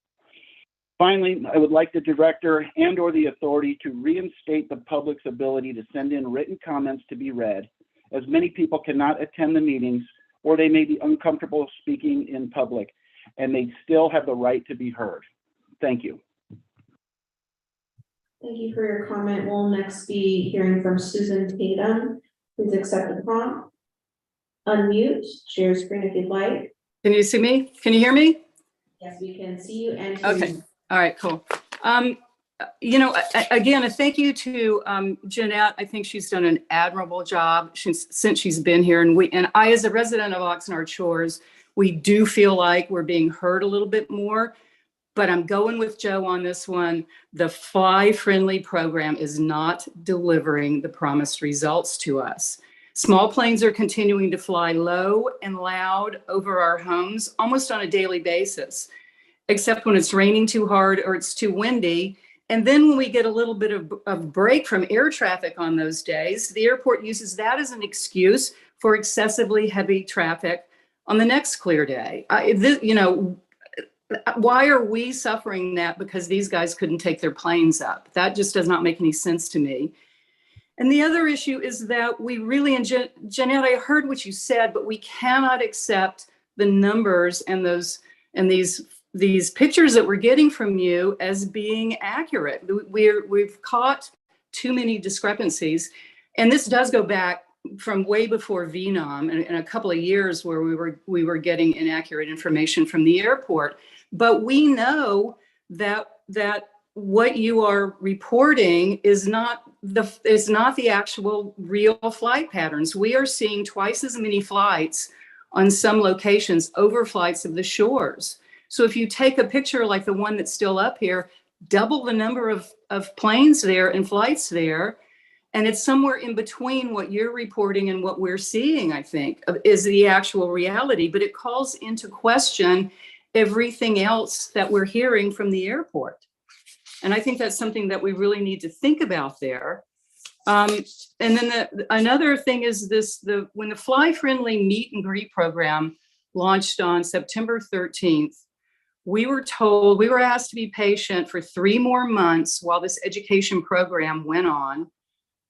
I: Finally, I would like the director and/or the authority to reinstate the public's ability to send in written comments to be read, as many people cannot attend the meetings or they may be uncomfortable speaking in public, and they still have the right to be heard. Thank you.
S: Thank you for your comment. We'll next be hearing from Susan Tatum. Please accept the prompt. Unmute, share screen if you'd like.
O: Can you see me? Can you hear me?
S: Yes, we can see you and hear
O: Okay.
S: you.
O: All right, cool. Again, a thank you to Jeanette. I think she's done an admirable job since she's been here. And I, as a resident of Oxnard Shores, we do feel like we're being heard a little bit more. But I'm going with Joe on this one. The Fly Friendly program is not delivering the promised results to us. Small planes are continuing to fly low and loud over our homes almost on a daily basis, except when it's raining too hard or it's too windy. And then when we get a little bit of break from air traffic on those days, the airport uses that as an excuse for excessively heavy traffic on the next clear day. Why are we suffering that because these guys couldn't take their planes up? That just does not make any sense to me. And the other issue is that we really, and Jeanette, I heard what you said, but we cannot accept the numbers and these pictures that we're getting from you as being accurate. We've caught too many discrepancies. And this does go back from way before VNOM and a couple of years where we were getting inaccurate information from the airport. But we know that what you are reporting is not the actual real flight patterns. We are seeing twice as many flights on some locations over flights of the shores. So if you take a picture like the one that's still up here, double the number of planes there and flights there, and it's somewhere in between what you're reporting and what we're seeing, I think, is the actual reality. But it calls into question everything else that we're hearing from the airport. And I think that's something that we really need to think about there. And then another thing is when the Fly Friendly meet and greet program launched on September 13th. We were asked to be patient for 3 more months while this education program went on,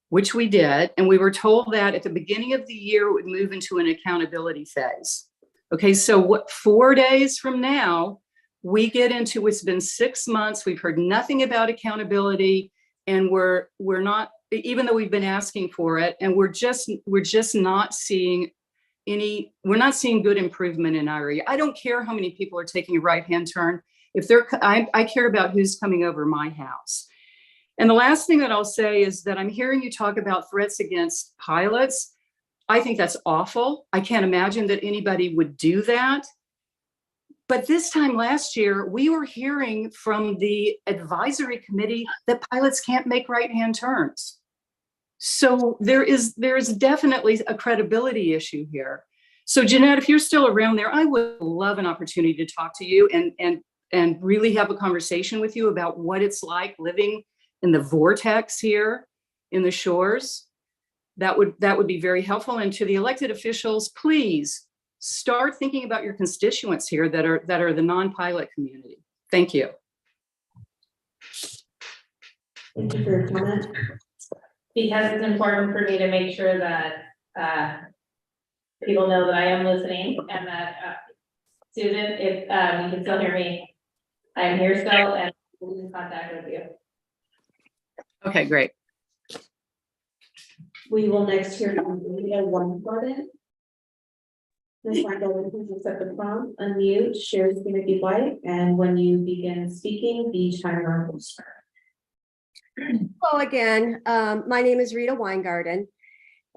O: which we did. And we were told that at the beginning of the year, it would move into an accountability phase. Okay, so 4 days from now, we get into, it's been 6 months, we've heard nothing about accountability, and we're not, even though we've been asking for it, and we're just not seeing we're not seeing good improvement in our area. I don't care how many people are taking a right-hand turn. I care about who's coming over my house. And the last thing that I'll say is that I'm hearing you talk about threats against pilots. I think that's awful. I can't imagine that anybody would do that. But this time last year, we were hearing from the advisory committee that pilots can't make right-hand turns. So there is definitely a credibility issue here. So Jeanette, if you're still around there, I would love an opportunity to talk to you and really have a conversation with you about what it's like living in the vortex here in the shores. That would be very helpful. And to the elected officials, please start thinking about your constituents here that are the non-pilot community. Thank you.
S: Thank you for your comment.
G: Because it's important for me to make sure that people know that I am listening, and that Susan, if you can still hear me, I am here still and we'll be in contact with you.
O: Okay, great.
S: We will next hear from Rita Weingarten. Ms. Weingarten, please accept the prompt, unmute, share screen if you'd like, and when you begin speaking, the timer will start.
T: Hello again. My name is Rita Weingarten,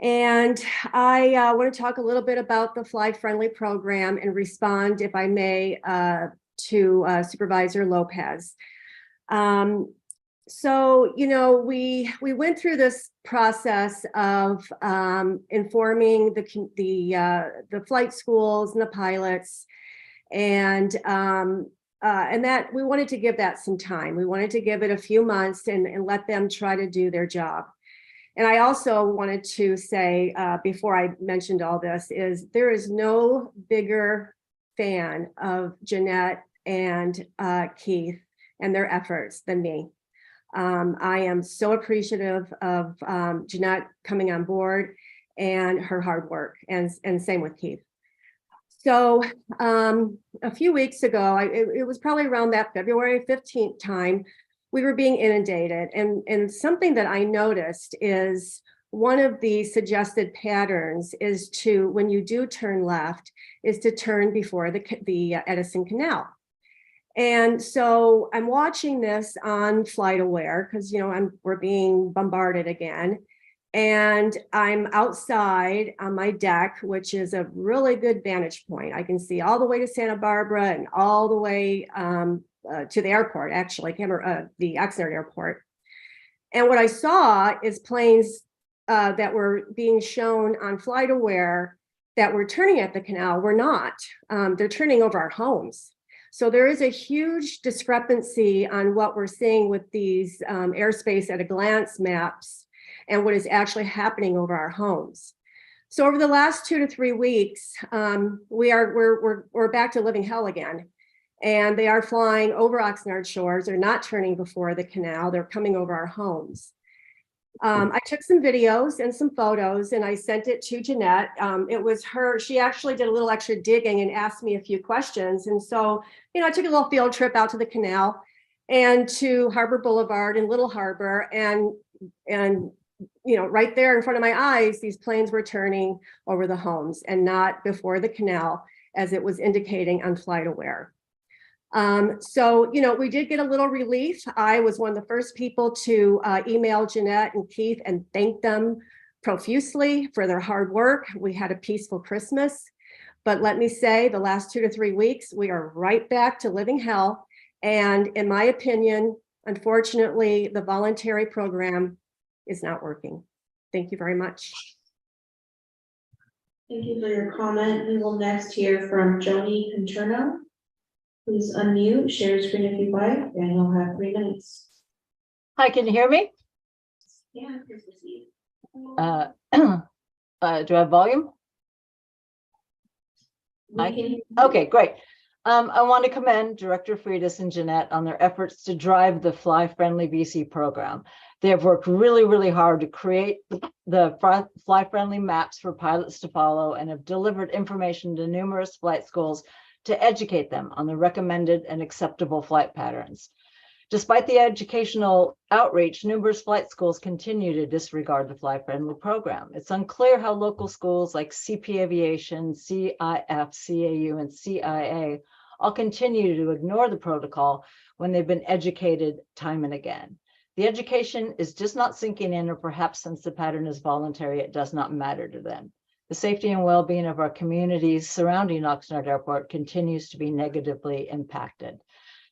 T: and I want to talk a little bit about the Fly Friendly program and respond, if I may, to Supervisor Lopez. So, you know, we went through this process of informing the flight schools and the pilots, and that we wanted to give that some time. We wanted to give it a few months and let them try to do their job. And I also wanted to say, before I mentioned all this, is there is no bigger fan of Jeanette and Keith and their efforts than me. I am so appreciative of Jeanette coming on board and her hard work, and same with Keith. So a few weeks ago, it was probably around that February 15th time, we were being inundated. And something that I noticed is one of the suggested patterns is to, when you do turn left, is to turn before the Edison Canal. And so I'm watching this on FlightAware because, you know, we're being bombarded again. And I'm outside on my deck, which is a really good vantage point. I can see all the way to Santa Barbara and all the way to the airport, actually, the Oxnard airport. And what I saw is planes that were being shown on FlightAware that were turning at the canal were not. They're turning over our homes. So there is a huge discrepancy on what we're seeing with these airspace at a glance maps and what is actually happening over our homes. So over the last 2 to 3 weeks, we're back to living hell again. And they are flying over Oxnard shores. They're not turning before the canal. They're coming over our homes. I took some videos and some photos and I sent it to Jeanette. It was her, she actually did a little extra digging and asked me a few questions. And so, you know, I took a little field trip out to the canal and to Harbor Boulevard and Little Harbor, and you know, right there in front of my eyes, these planes were turning over the homes and not before the canal, as it was indicating on FlightAware. So, you know, we did get a little relief. I was one of the first people to email Jeanette and Keith and thank them profusely for their hard work. We had a peaceful Christmas, but let me say the last 2 to 3 weeks, we are right back to living hell. And in my opinion, unfortunately, the voluntary program is not working. Thank you very much.
S: Thank you for your comment. We will next hear from Joni Conterno. Please unmute, share your screen if you'd like, and you'll have 3 minutes.
H: Hi, can you hear me?
S: Yeah, please proceed.
H: Do I have volume? Okay, great. I want to commend Director Freitas and Jeanette on their efforts to drive the Fly Friendly VC program. They have worked really, really hard to create the fly friendly maps for pilots to follow and have delivered information to numerous flight schools to educate them on the recommended and acceptable flight patterns. Despite the educational outreach, numerous flight schools continue to disregard the Fly Friendly program. It's unclear how local schools like CP Aviation, CIF, CAU, and CIA all continue to ignore the protocol when they've been educated time and again. The education is just not sinking in, or perhaps since the pattern is voluntary, it does not matter to them. The safety and well-being of our communities surrounding Oxnard Airport continues to be negatively impacted.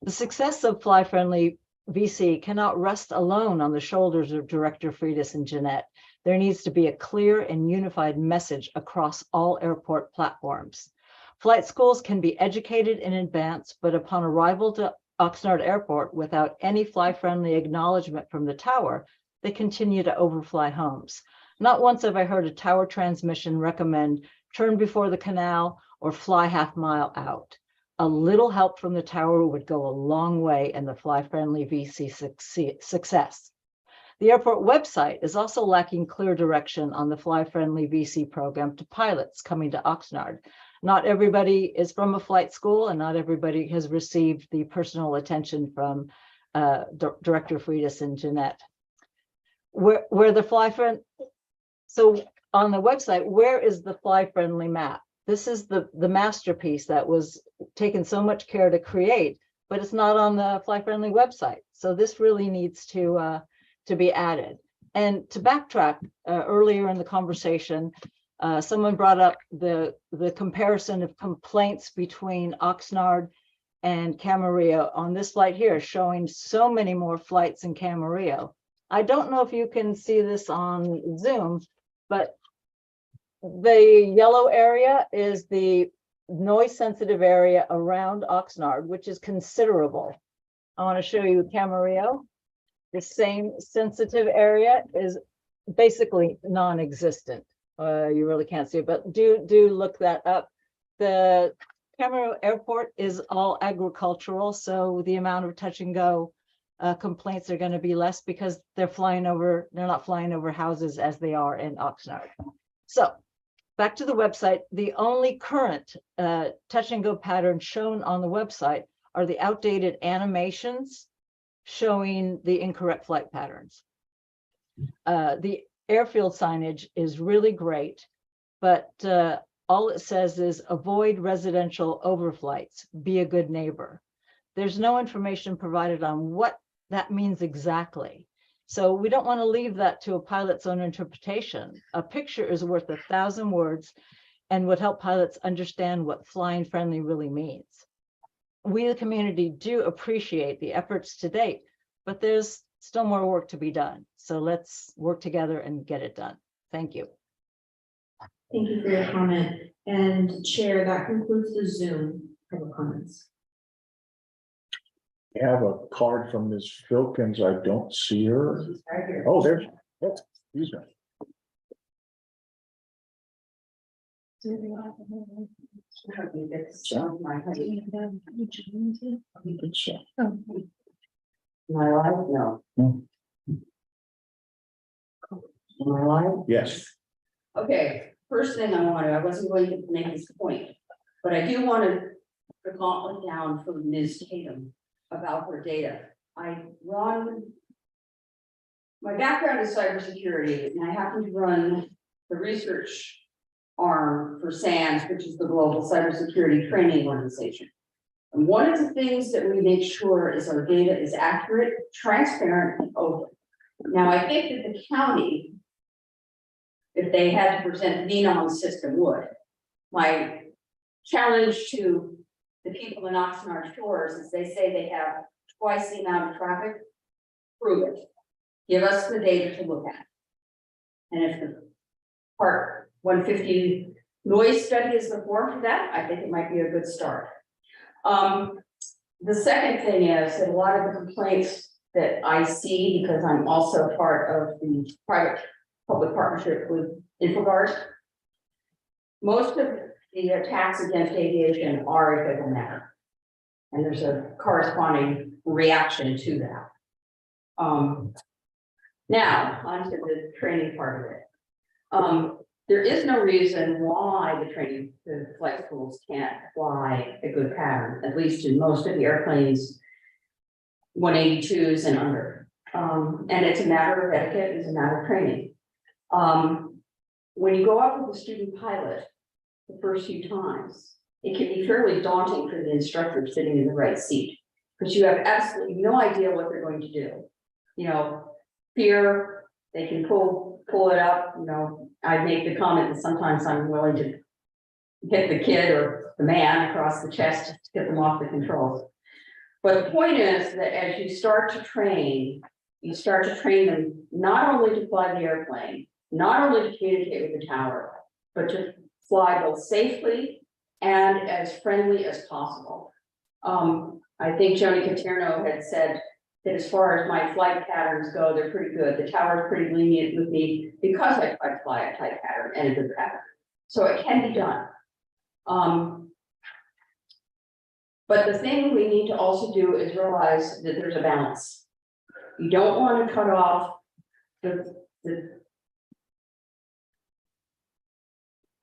H: The success of Fly Friendly VC cannot rest alone on the shoulders of Director Freitas and Jeanette. There needs to be a clear and unified message across all airport platforms. Flight schools can be educated in advance, but upon arrival to Oxnard Airport without any fly-friendly acknowledgement from the tower, they continue to overfly homes. Not once have I heard a tower transmission recommend turn before the canal or fly half-mile out. A little help from the tower would go a long way in the fly-friendly VC success. The airport website is also lacking clear direction on the fly-friendly VC program to pilots coming to Oxnard. Not everybody is from a flight school, and not everybody has received the personal attention from Director Freitas and Jeanette. Where the so on the website, where is the fly-friendly map? This is the masterpiece that was taken so much care to create, but it's not on the Fly Friendly website. So this really needs to be added. And to backtrack, earlier in the conversation, someone brought up the comparison of complaints between Oxnard and Camarillo on this flight here, showing so many more flights in Camarillo. I don't know if you can see this on Zoom, but the yellow area is the noise sensitive area around Oxnard, which is considerable. I want to show you Camarillo. The same sensitive area is basically non-existent. You really can't see it, but do look that up. The Camarillo Airport is all agricultural, so the amount of touch and go complaints are going to be less because they're not flying over houses as they are in Oxnard. So back to the website, the only current touch and go patterns shown on the website are the outdated animations showing the incorrect flight patterns. The airfield signage is really great, but all it says is avoid residential overflights, be a good neighbor. There's no information provided on what that means exactly. So we don't want to leave that to a pilot's own interpretation. A picture is worth 1,000 words and would help pilots understand what flying friendly really means. We, the community, do appreciate the efforts to date, but there's still more work to be done. So let's work together and get it done. Thank you.
S: Thank you for your comment. And Chair, that concludes the Zoom public comments.
E: I have a card from Ms. Filkins. I don't see her. Oh, there's, oh, excuse me.
R: My life, no. My life?
E: Yes.
R: Okay, first thing I wasn't going to make this point, but I do want to the gauntlet down for Ms. Tatum about her data. My background is cybersecurity, and I happen to run the research arm for SANS, which is the Global Cybersecurity Training Organization. And one of the things that we make sure is our data is accurate, transparent, and open. Now, I think that the county, if they had to present the VNOM system, would. My challenge to the people in Oxnard Shores is they say they have twice the amount of traffic. Prove it. Give us the data to look at. And if the Part 150 noise study is the form for that, I think it might be a good start. The second thing is that a lot of the complaints that I see, because I'm also part of the private public partnership with InfoGuard, most of the attacks against aviation are a bigger matter. And there's a corresponding reaction to that. Now, onto the training part of it. There is no reason why the flight schools can't fly a good pattern, at least in most of the airplanes, 182s and under. And it's a matter of etiquette, it's a matter of training. When you go up with a student pilot the first few times, it can be fairly daunting for the instructor sitting in the right seat, because you have absolutely no idea what they're going to do. You know, fear, they can pull it up, you know, I make the comment that sometimes I'm willing to hit the kid or the man across the chest just to get them off the controls. But the point is that as you start to train them not only to fly the airplane, not only to communicate with the tower, but to fly both safely and as friendly as possible. I think Joni Caterno had said that as far as my flight patterns go, they're pretty good. The tower is pretty lenient with me because I try to fly a tight pattern and a good pattern. So it can be done. But the thing we need to also do is realize that there's a balance. You don't want to cut off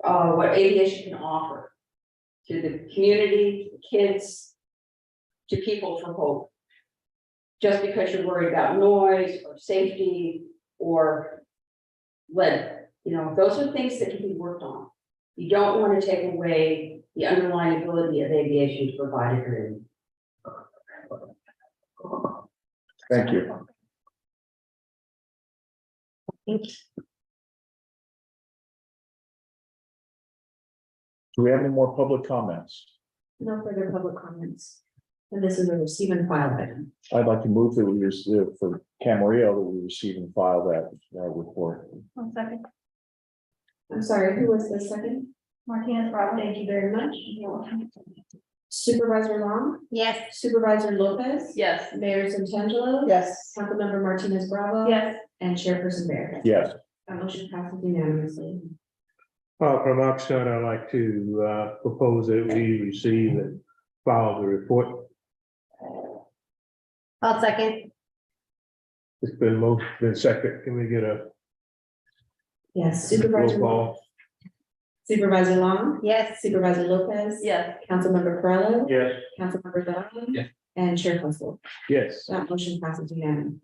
R: what aviation can offer to the community, the kids, to people for hope. Just because you're worried about noise or safety or lead, you know, those are things that can be worked on. You don't want to take away the underlying ability of aviation to provide a good.
E: Thank you. Do we have any more public comments?
S: No further public comments. And this is a receive and file item.
E: I'd like to move that we receive for Camarillo that we receive and file that report.
S: 1 second. I'm sorry, who was the second? Martinez Bravo, thank you very much. Supervisor Long?
J: Yes.
S: Supervisor Lopez?
G: Yes.
S: Mayor Santangelo?
J: Yes.
S: Councilmember Martinez Bravo?
G: Yes.
S: And Chairperson Bear?
E: Yes.
S: That motion passes unanimously.
K: From Oxnard, I'd like to propose that we receive and file the report.
J: I'll second.
K: It's been second. Can we get a
S: Yes,
K: roll
S: Supervisor.
K: call?
S: Supervisor Long?
J: Yes.
S: Supervisor Lopez?
G: Yes.
S: Councilmember Farrelly?
K: Yes.
S: Councilmember Donovan?
Q: Yes.
S: And Chair Russell.
K: Yes.
S: That motion passes unanimously.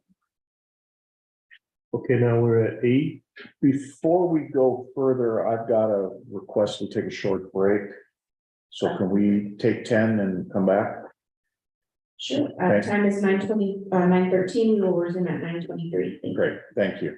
K: Okay, now we're at 8.
E: Before we go further, I've got a request to take a short break. So can we take 10 and come back?
S: Sure.
E: Okay.
S: Time is 9:13. We will resume at 9:23.
E: Great, thank you.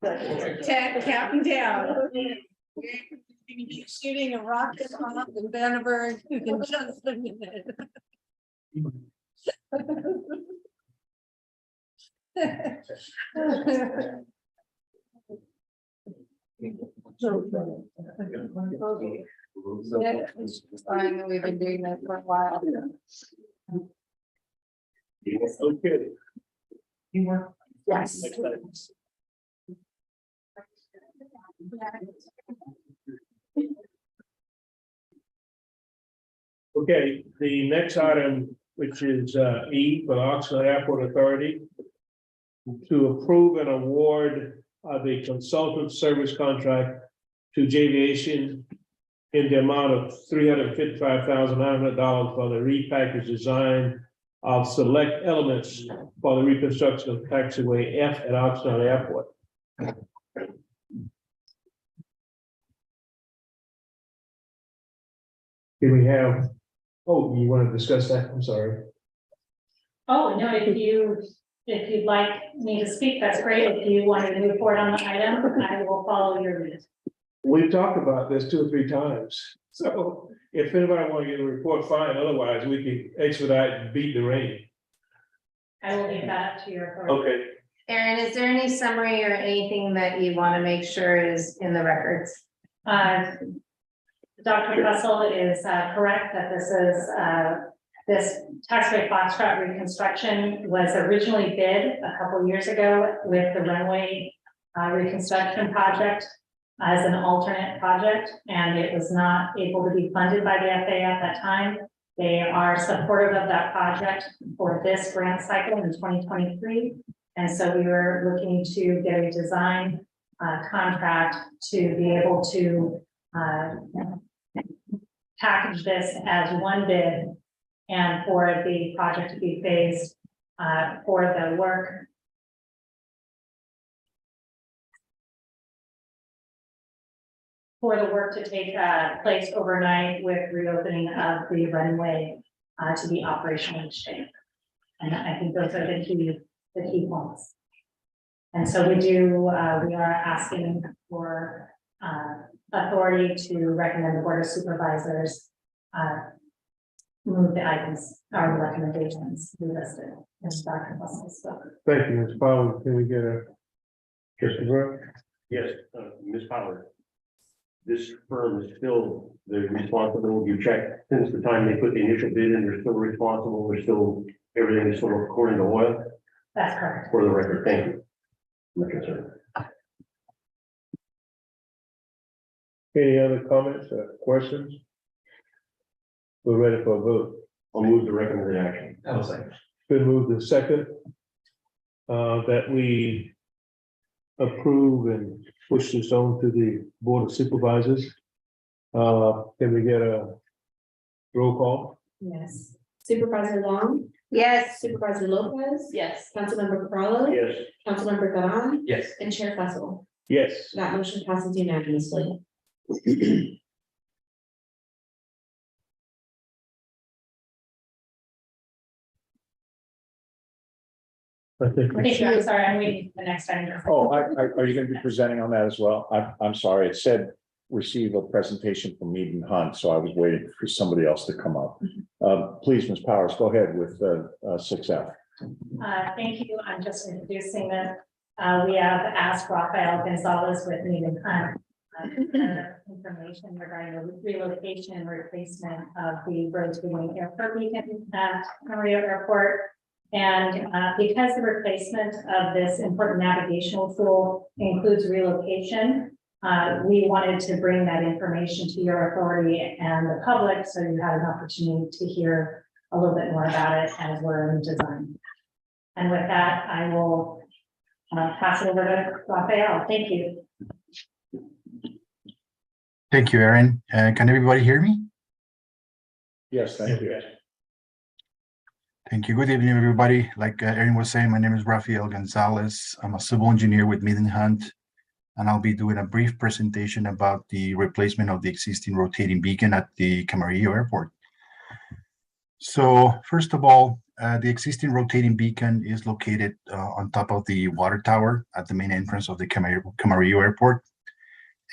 J: Counting down. Shooting a rocket off in Vandenberg in just a minute. Yeah, it's fine, we've been doing that for a while.
K: Okay.
J: Yes.
K: Okay, the next item, which is E for the Oxnard Airport Authority, to approve and award the consultant service contract to Javiation in the amount of $355,900 for the repackaged design of select elements for the reconstruction of taxiway F at Oxnard Airport. Do we have, oh, you want to discuss that? I'm sorry.
G: Oh, no, if you'd like me to speak, that's great. If you want to move forward on the item, I will follow your lead.
K: We've talked about this 2 or 3 times, so if anybody want to get a report, fine, otherwise we can expedite and beat the rain.
G: I will leave that up to your authority.
K: Okay.
J: Erin, is there any summary or anything that you want to make sure is in the records?
G: Dr. Russell is correct that this taxiway Foxtrot reconstruction was originally bid a couple years ago with the runway reconstruction project as an alternate project, and it was not able to be funded by the FAA at that time. They are supportive of that project for this grant cycle in 2023. And so we were looking to get a design contract to be able to package this as one bid and for the project to be phased for the work. For the work to take place overnight with reopening of the runway to be operational each day. And I think those are the key points. And so we are asking for authority to recommend the Board of Supervisors move the items or recommendations we listed as Dr. Russell spoke.
K: Thank you, Ms. Powell. Can we get a Christopher?
M: Yes, Ms. Power. This firm is still the responsible, you check since the time they put the initial bid in, they're still responsible, they're still, everything is still according to oil.
G: That's correct.
M: For the record, thank you. My concern.
K: Any other comments or questions? We're ready for a vote.
M: I'll move the recommended action.
Q: I will say.
K: Been moved to second. That we approve and push this on to the Board of Supervisors. Can we get a roll call?
S: Yes. Supervisor Long,
J: Yes.
S: Supervisor Lopez,
G: Yes.
S: Councilmember Cavallo,
M: Yes.
S: Councilmember Gavan,
Q: Yes.
S: and Chair Fessel.
K: Yes.
S: That motion passes unanimously.
K: I think.
G: Thank you. I'm sorry, I'm waiting for the next item.
E: Oh, are you going to be presenting on that as well? I'm sorry, it said receive a presentation from Mead and Hunt, so I was waiting for somebody else to come up. Please, Ms. Powers, go ahead with 6F.
G: Thank you. I'm just introducing this. We have asked Rafael Gonzalez with Mead and Hunt information regarding the relocation and replacement of the rotating airport beacon at Camarillo Airport. And because the replacement of this important navigational tool includes relocation, we wanted to bring that information to your authority and the public so you had an opportunity to hear a little bit more about it as we're in design. And with that, I will pass it over to Rafael. Thank you.
U: Thank you, Erin. Can everybody hear me?
E: Yes, thank you.
U: Thank you. Good evening, everybody. Like Erin was saying, my name is Rafael Gonzalez. I'm a civil engineer with Mead and Hunt, and I'll be doing a brief presentation about the replacement of the existing rotating beacon at the Camarillo Airport. So first of all, the existing rotating beacon is located on top of the water tower at the main entrance of the Camarillo Airport,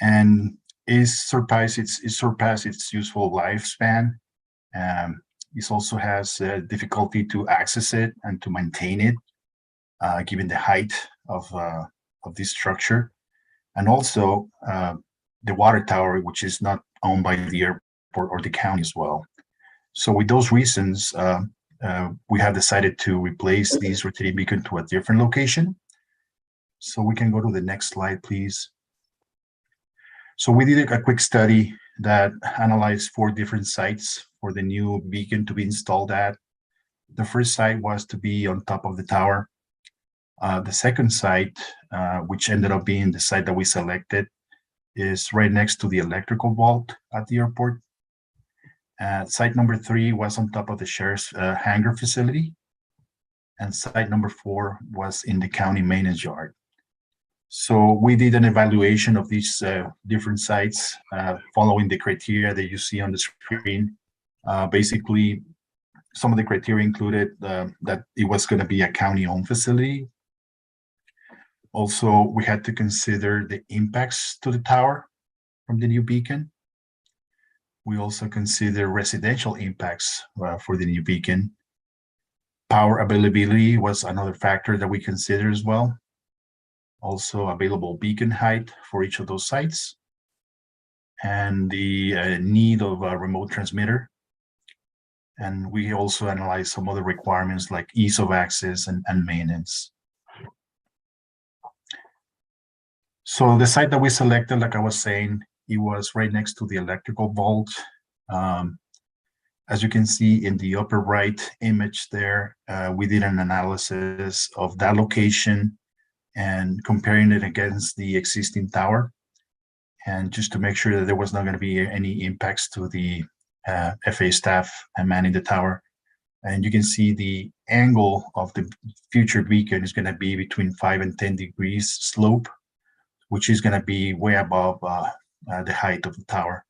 U: and it surpassed its useful lifespan. It also has difficulty to access it and to maintain it, given the height of this structure, and also the water tower, which is not owned by the airport or the county as well. So with those reasons, we have decided to replace these rotating beacon to a different location. So we can go to the next slide, please. So we did a quick study that analyzed 4 different sites for the new beacon to be installed at. The first site was to be on top of the tower. The second site, which ended up being the site that we selected, is right next to the electrical vault at the airport. Site number 3 was on top of the sheriff's hangar facility. And site number 4 was in the county maintenance yard. So we did an evaluation of these different sites following the criteria that you see on the screen. Basically, some of the criteria included that it was going to be a county-owned facility. Also, we had to consider the impacts to the tower from the new beacon. We also consider residential impacts for the new beacon. Power availability was another factor that we consider as well. Also, available beacon height for each of those sites, and the need of a remote transmitter. And we also analyzed some other requirements like ease of access and maintenance. So the site that we selected, like I was saying, it was right next to the electrical vault. As you can see in the upper right image there, we did an analysis of that location and comparing it against the existing tower, and just to make sure that there was not going to be any impacts to the FAA staff and manning the tower. And you can see the angle of the future beacon is going to be between 5 and 10 degrees slope, which is going to be way above the height of the tower.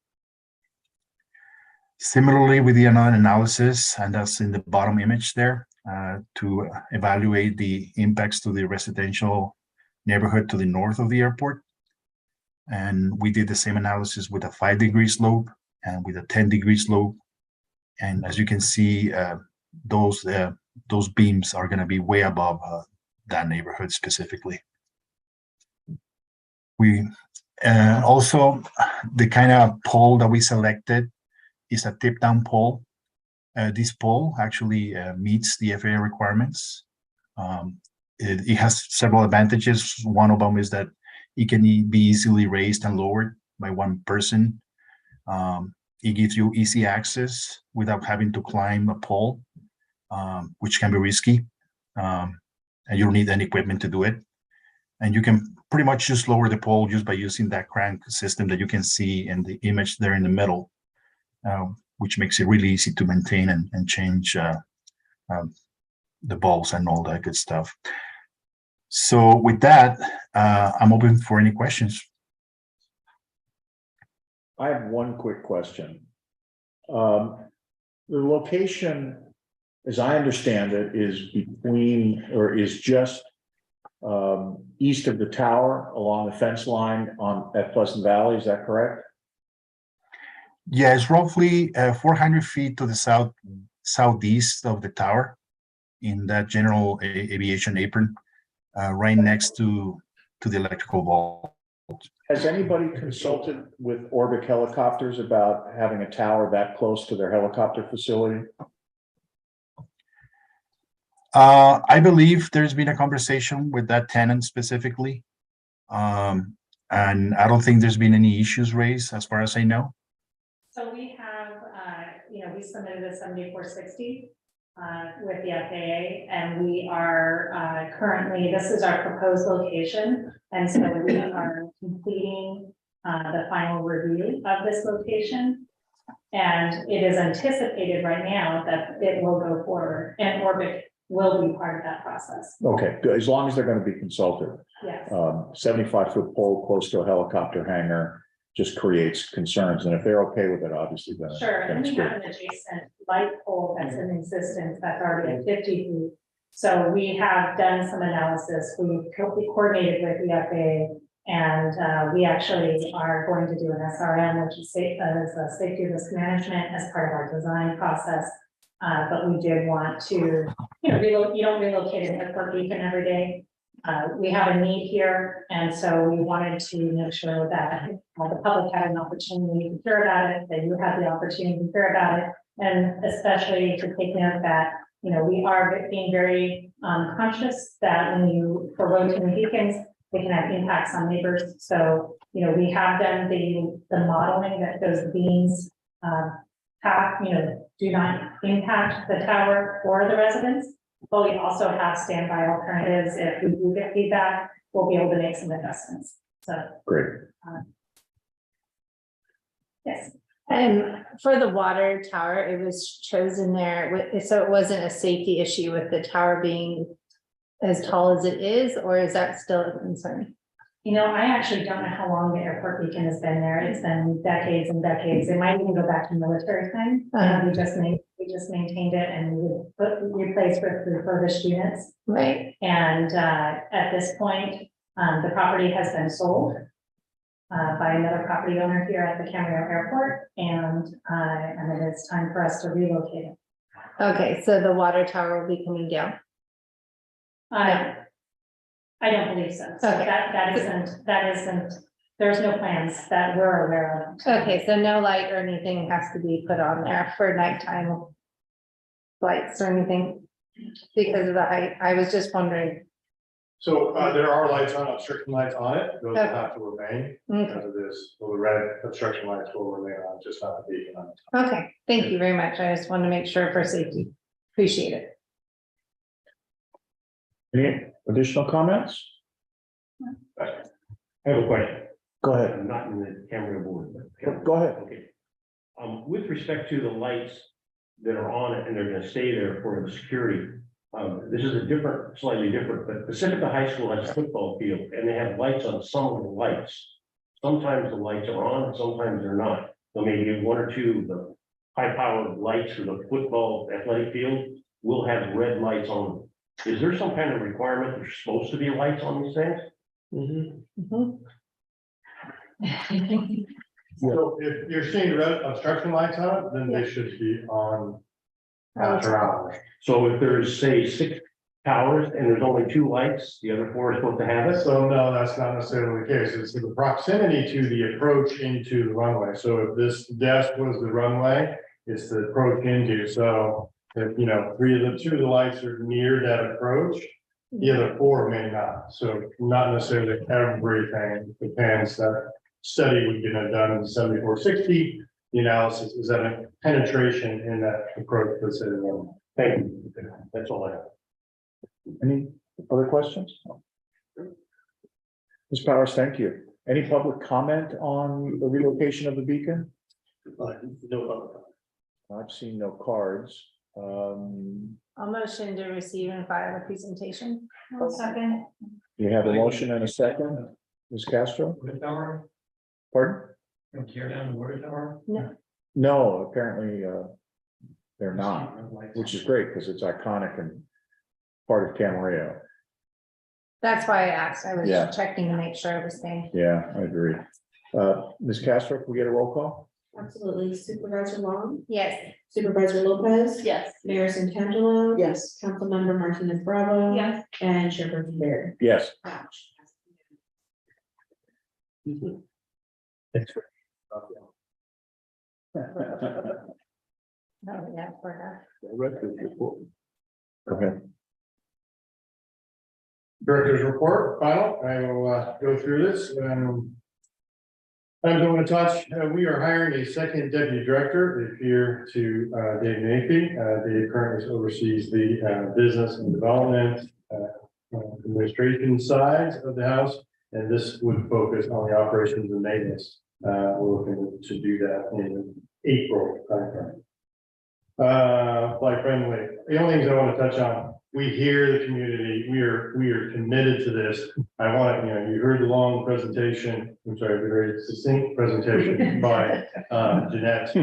U: Similarly, with the analysis, and that's in the bottom image there, to evaluate the impacts to the residential neighborhood to the north of the airport. And we did the same analysis with a 5-degree slope and with a 10-degree slope. And as you can see, those beams are going to be way above that neighborhood specifically. We also, the kind of pole that we selected is a tip-down pole. This pole actually meets the FAA requirements. It has several advantages. One of them is that it can be easily raised and lowered by one person. It gives you easy access without having to climb a pole, which can be risky. And you don't need any equipment to do it. And you can pretty much just lower the pole just by using that crank system that you can see in the image there in the middle, which makes it really easy to maintain and change the balls and all that good stuff. So with that, I'm open for any questions.
E: I have one quick question. The location, as I understand it, is between, or is just east of the tower along the fence line at Pleasant Valley. Is that correct?
U: Yeah, it's roughly 400 feet to the southeast of the tower in that general aviation apron, right next to the electrical vault.
E: Has anybody consulted with Orbic Helicopters about having a tower that close to their helicopter facility?
U: I believe there's been a conversation with that tenant specifically. And I don't think there's been any issues raised as far as I know.
G: So we have, we submitted a 7460 with the FAA, and we are currently, this is our proposed location. And so we are completing the final review of this location. And it is anticipated right now that it will go forward, and Orbic will be part of that process.
E: Okay, good. As long as they're going to be consulted.
G: Yes.
E: 75-foot pole close to a helicopter hangar, just creates concerns. And if they're okay with it, obviously, then.
G: Sure,
E: then
G: and
E: it's
G: we
E: good.
G: have an adjacent light pole that's in existence that's already at 50 feet. So we have done some analysis, we coordinated with the FAA, and we actually are going to do an SRM, which is safety risk management as part of our design process. But we did want to, you don't relocate an airport beacon every day. We have a need here, and so we wanted to make sure that the public had an opportunity to hear about it, that you had the opportunity to hear about it, and especially to take note that, we are being very conscious that for rotating beacons, they can have impacts on neighbors. So, we have done the modeling that those beams do not impact the tower or the residents. But we also have standby alternatives. If we do get feedback, we'll be able to make some adjustments. So.
E: Great.
G: Yes.
J: And for the water tower, it was chosen there, so it wasn't a safety issue with the tower being as tall as it is, or is that still a concern?
G: I actually don't know how long the airport beacon has been there. It's been decades and decades. It might even go back to military time. We just maintained it and we replaced with refurbished units.
J: Right.
G: And at this point, the property has been sold by another property owner here at the Camarillo Airport, and it is time for us to relocate it.
J: Okay, so the water tower will be coming down.
G: I don't believe so. So
J: Okay.
G: that isn't, there's no plans that we're aware of.
J: Okay, so no light or anything has to be put on there for nighttime lights or anything because of the height. I was just wondering.
C: So there are lights on, obstruction lights on it, those will
J: Okay.
C: have to remain
J: Okay.
C: as it is, so the red obstruction lights will remain on, just not the beacon on it.
J: Okay, thank you very much. I just wanted to make sure for safety. Appreciate it.
E: Any additional comments?
M: I have a question.
E: Go ahead.
M: I'm not in the Camarillo board. but-
E: Go ahead.
M: Okay. With respect to the lights that are on it and they're gonna stay there for the security, this is slightly different, but Pacifica High School has a football field and they have lights on some of the lights. Sometimes the lights are on, sometimes they're not. So maybe one or two of the high-powered lights for the football athletic field will have red lights on them. Is there some kind of requirement there's supposed to be lights on these things?
C: So if you're seeing red obstruction lights on it, then they should be on after hours.
M: So if there's, say, 6 towers and there's only 2 lights, the other 4 are supposed to have it?
C: So no, that's not necessarily the case. It's the proximity to the approach into the runway. So if this desk was the runway, it's the approach into. So if, 2 of the lights are near that approach, the other 4 may not. So not necessarily everything depends. That study would get done in 7460. The analysis is that a penetration in that approach that's in the runway.
M: Thank you. That's all I have.
E: Any other questions? Ms. Powers, thank you. Any public comment on the relocation of the beacon?
M: No.
E: I've seen no cards.
J: I'll motion to receive and file a presentation.
G: Second.
E: You have a motion and a second, Ms. Castro? Pardon?
B: Tear down the water tower?
J: No.
E: No, apparently, they're not, which is great because it's iconic and part of Camarillo.
J: That's why I asked. I was
E: Yeah.
J: just checking to make sure everything.
E: Yeah, I agree. Ms. Castro, can we get a roll call?
S: Absolutely. Supervisor Long?
J: Yes.
S: Supervisor Lopez?
G: Yes.
S: Mayor Santangelo?
A: Yes.
S: Councilmember Martinez Bravo?
G: Yes.
S: And Chairperson Barry?
E: Yes.
B: Thanks.
J: Oh, yeah, for
E: Go ahead.
C: Director's report, final. I will go through this. I'm going to touch, we are hiring a second deputy director here to Dave Naphy. Dave currently oversees the business and development administration sides of the house, and this would focus on the operations and maintenance. We're looking to do that in April timeframe. Flight friendly. The only things I want to touch on we hear the community, we are committed to this. I want, you heard the long presentation, I'm sorry, the very succinct presentation by Jeanette.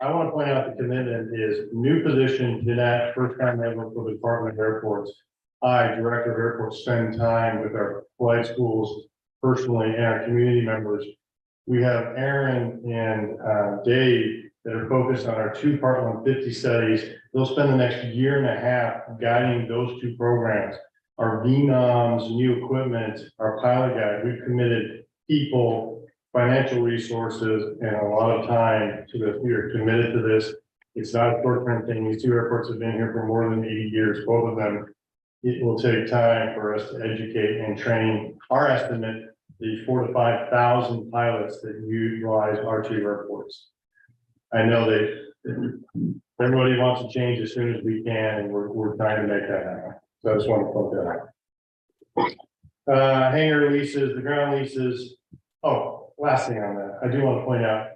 C: I want to point out the commitment is new position, Jeanette, first time ever for the Department of Airports. I, Director of Airports, spend time with our flight schools personally and our community members. We have Aaron and Dave that are focused on our 2 Part 150 studies. They'll spend the next year and a half guiding those 2 programs. Our VNOMs, new equipment, our pilot guide, we've committed people, financial resources, and a lot of time to this. We are committed to this. It's not a short-term thing. These 2 airports have been here for more than 80 years, both of them. It will take time for us to educate and train. Our estimate, the 4,000 to 5,000 pilots that utilize our 2 airports. I know everybody wants to change as soon as we can, and we're trying to make that happen. So I just want to point that out. Hangar leases, the ground leases. Oh, last thing on that, I do want to point out,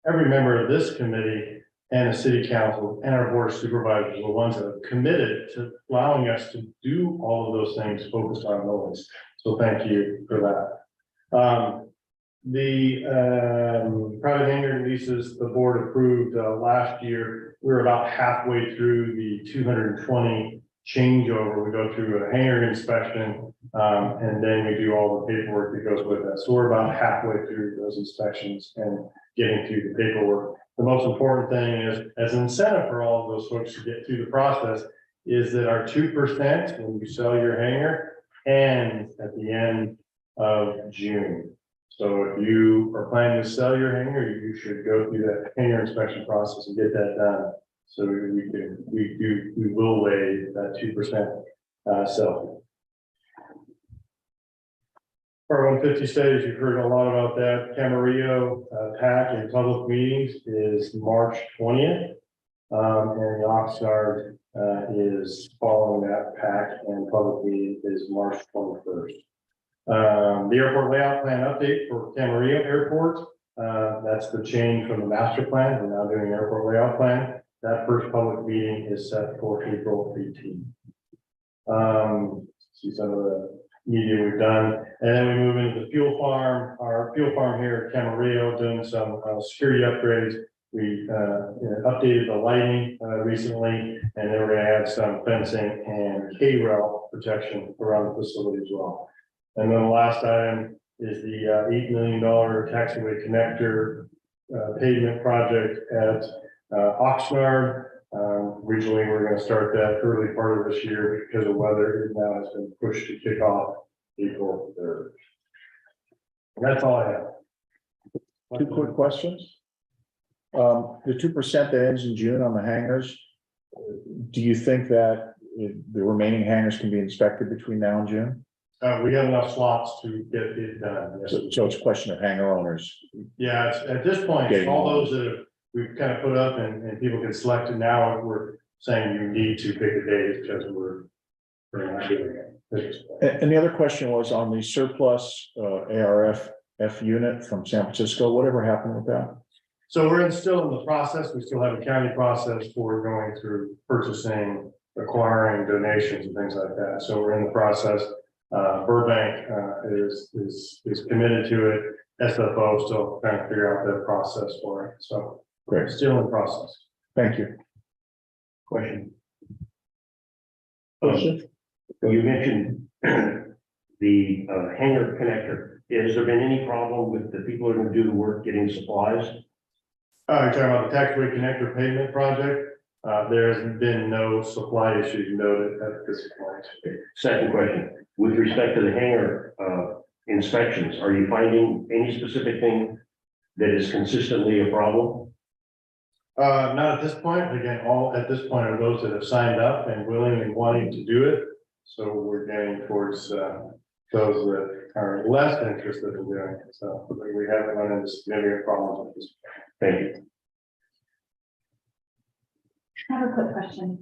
C: every member of this committee and the city council and our board of supervisors are the ones that are committed to allowing us to do all of those things focused on noise. So thank you for that. The private hangar leases, the board approved last year. We're about halfway through the 220 changeover. We go through a hangar inspection, and then we do all the paperwork that goes with that. So we're about halfway through those inspections and getting through the paperwork. The most important thing is, as an incentive for all of those folks to get through the process, is that our 2% when you sell your hangar ends at the end of June. So if you are planning to sell your hangar, you should go through that hangar inspection process and get that done. So we will waive that 2% sell. Part 150 studies, you've heard a lot about that. Camarillo PAC in public meetings is March 20th. And the Oxnard is following that PAC, and public meeting is March 21st. The airport layout plan update for Camarillo Airport. That's the change from the master plan. We're now doing an airport layout plan. That first public meeting is set for April 18th. See some of the media we've done, and then we move into the fuel farm. Our fuel farm here at Camarillo, doing some security upgrades. We updated the lighting recently, and then we're going to add some fencing and K-rail protection around the facility as well. And then the last item is the $8 million taxiway connector pavement project at Oxnard. Originally, we're going to start that early part of this year because of weather. It now has been pushed to kick off April 3rd. And that's all I have.
E: 2 quick questions. The 2% that ends in June on the hangars, do you think that the remaining hangars can be inspected between now and June?
C: We have enough slots to get it done. Yes.
E: So it's a question of hangar owners.
C: Yeah, it's, at this point, all those that we've kind of put up and people can select it now, we're saying you need to pick a date because we're not doing it.
E: And the other question was on the surplus ARF unit from San Francisco. Whatever happened with that?
C: So we're still in the process. We still have a county process for going through purchasing, acquiring donations and things like that. So we're in the process. Burbank is committed to it. SFO still trying to figure out their process for it. So
E: great,
C: still in process.
E: Thank you.
M: Question. So you mentioned the hangar connector. Has there been any problem with the people who are going to do the work getting supplies?
C: You're talking about the taxiway connector pavement project. There's been no supply issues noted at this point.
M: Second question, with respect to the hangar inspections, are you finding any specific thing that is consistently a problem?
C: Not at this point. Again, all at this point are those that have signed up and willing and wanting to do it. So we're getting towards those that are less interested in doing it. So we haven't run into significant problems with this.
M: Thank you.
N: I have a quick question.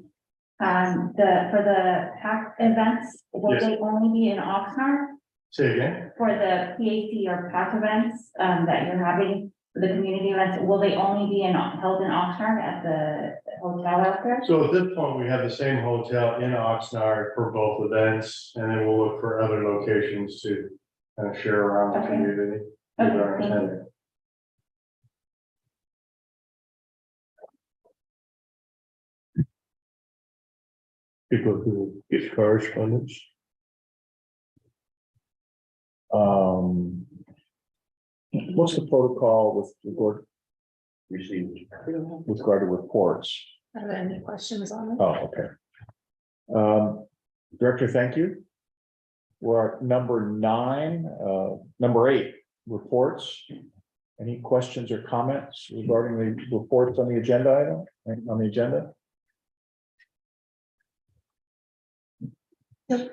N: For the PAC events, will
C: Yes.
N: they only be in Oxnard?
C: Say again?
N: For the PAC or PAC events that you're having, for the community events, will they only be held in Oxnard at the hotel
L: hotel out there?
C: So at this point, we have the same hotel in Oxnard for both events, and then we'll look for other locations to kind of share around the
L: Okay.
C: community.
L: Okay,
C: with our
L: thank you.
C: intent.
K: People who get correspondence.
E: What's the protocol with regard with regard to reports?
J: Are there any questions on it?
E: Oh, okay. Director, thank you. We're at number 8, reports. Any questions or comments regarding the reports on the agenda item, on the agenda? Okay.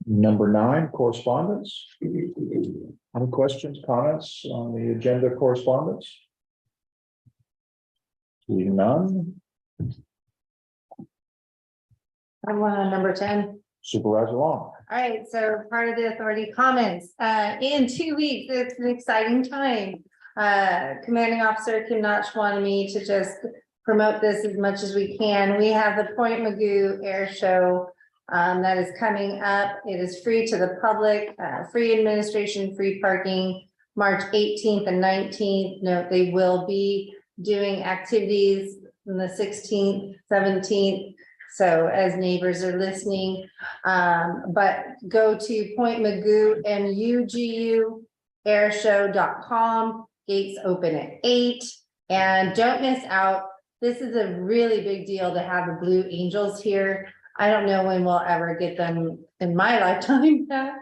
E: Number 9, correspondence. Any questions, comments on the agenda correspondence? Seeing none.
J: I'm on number 10.
E: Supervisor Long.
J: All right, so part of the authority comments, in 2 weeks, it's an exciting time. Commanding Officer Kim Notch wanted me to just promote this as much as we can. We have the Point Magoo Air Show that is coming up. It is free to the public, free administration, free parking, March 18th and 19th. Note, they will be doing activities on the 16th, 17th. So as neighbors are listening, but go to Point Magoo, MUGU airshow.com. Gates open at 8, and don't miss out. This is a really big deal to have the Blue Angels here. I don't know when we'll ever get them in my lifetime back.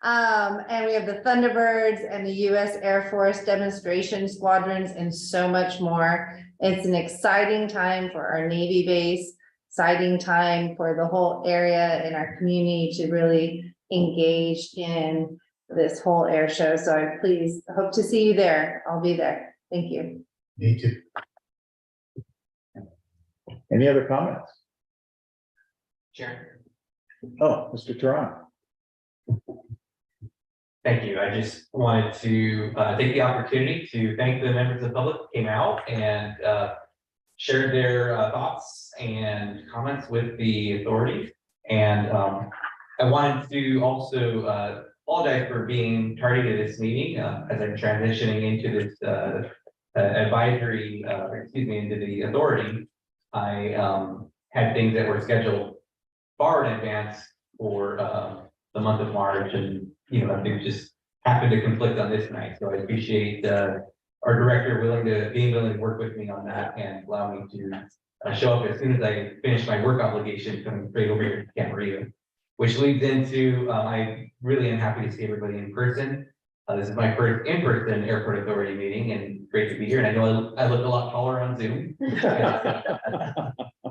J: And we have the Thunderbirds and the U.S. Air Force demonstration squadrons and so much more. It's an exciting time for our Navy base, exciting time for the whole area and our community to really engage in this whole air show. So I please hope to see you there. I'll be there. Thank you.
B: Me too.
E: Any other comments?
Q: Chair.
E: Oh, Mr. Turan.
Q: Thank you. I just wanted to take the opportunity to thank the members of the public who came out and shared their thoughts and comments with the authority. And I wanted to also apologize for being tardy to this meeting as I'm transitioning into this advisory, into the authority. I had things that were scheduled far in advance for the month of March, and things just happened to conflict on this night. So I appreciate our director being willing to work with me on that and allow me to show up as soon as I finish my work obligation, coming straight over here to Camarillo, which leads into I really am happy to see everybody in person. This is my first in-person airport authority meeting, and great to be here. And I know I look a lot taller on Zoom.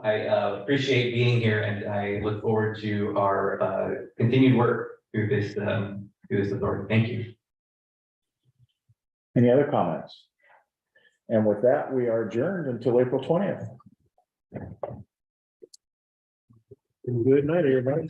Q: I appreciate being here, and I look forward to our continued work through this authority. Thank you.
E: Any other comments? And with that, we are adjourned until April 20th.
K: Good night, everybody.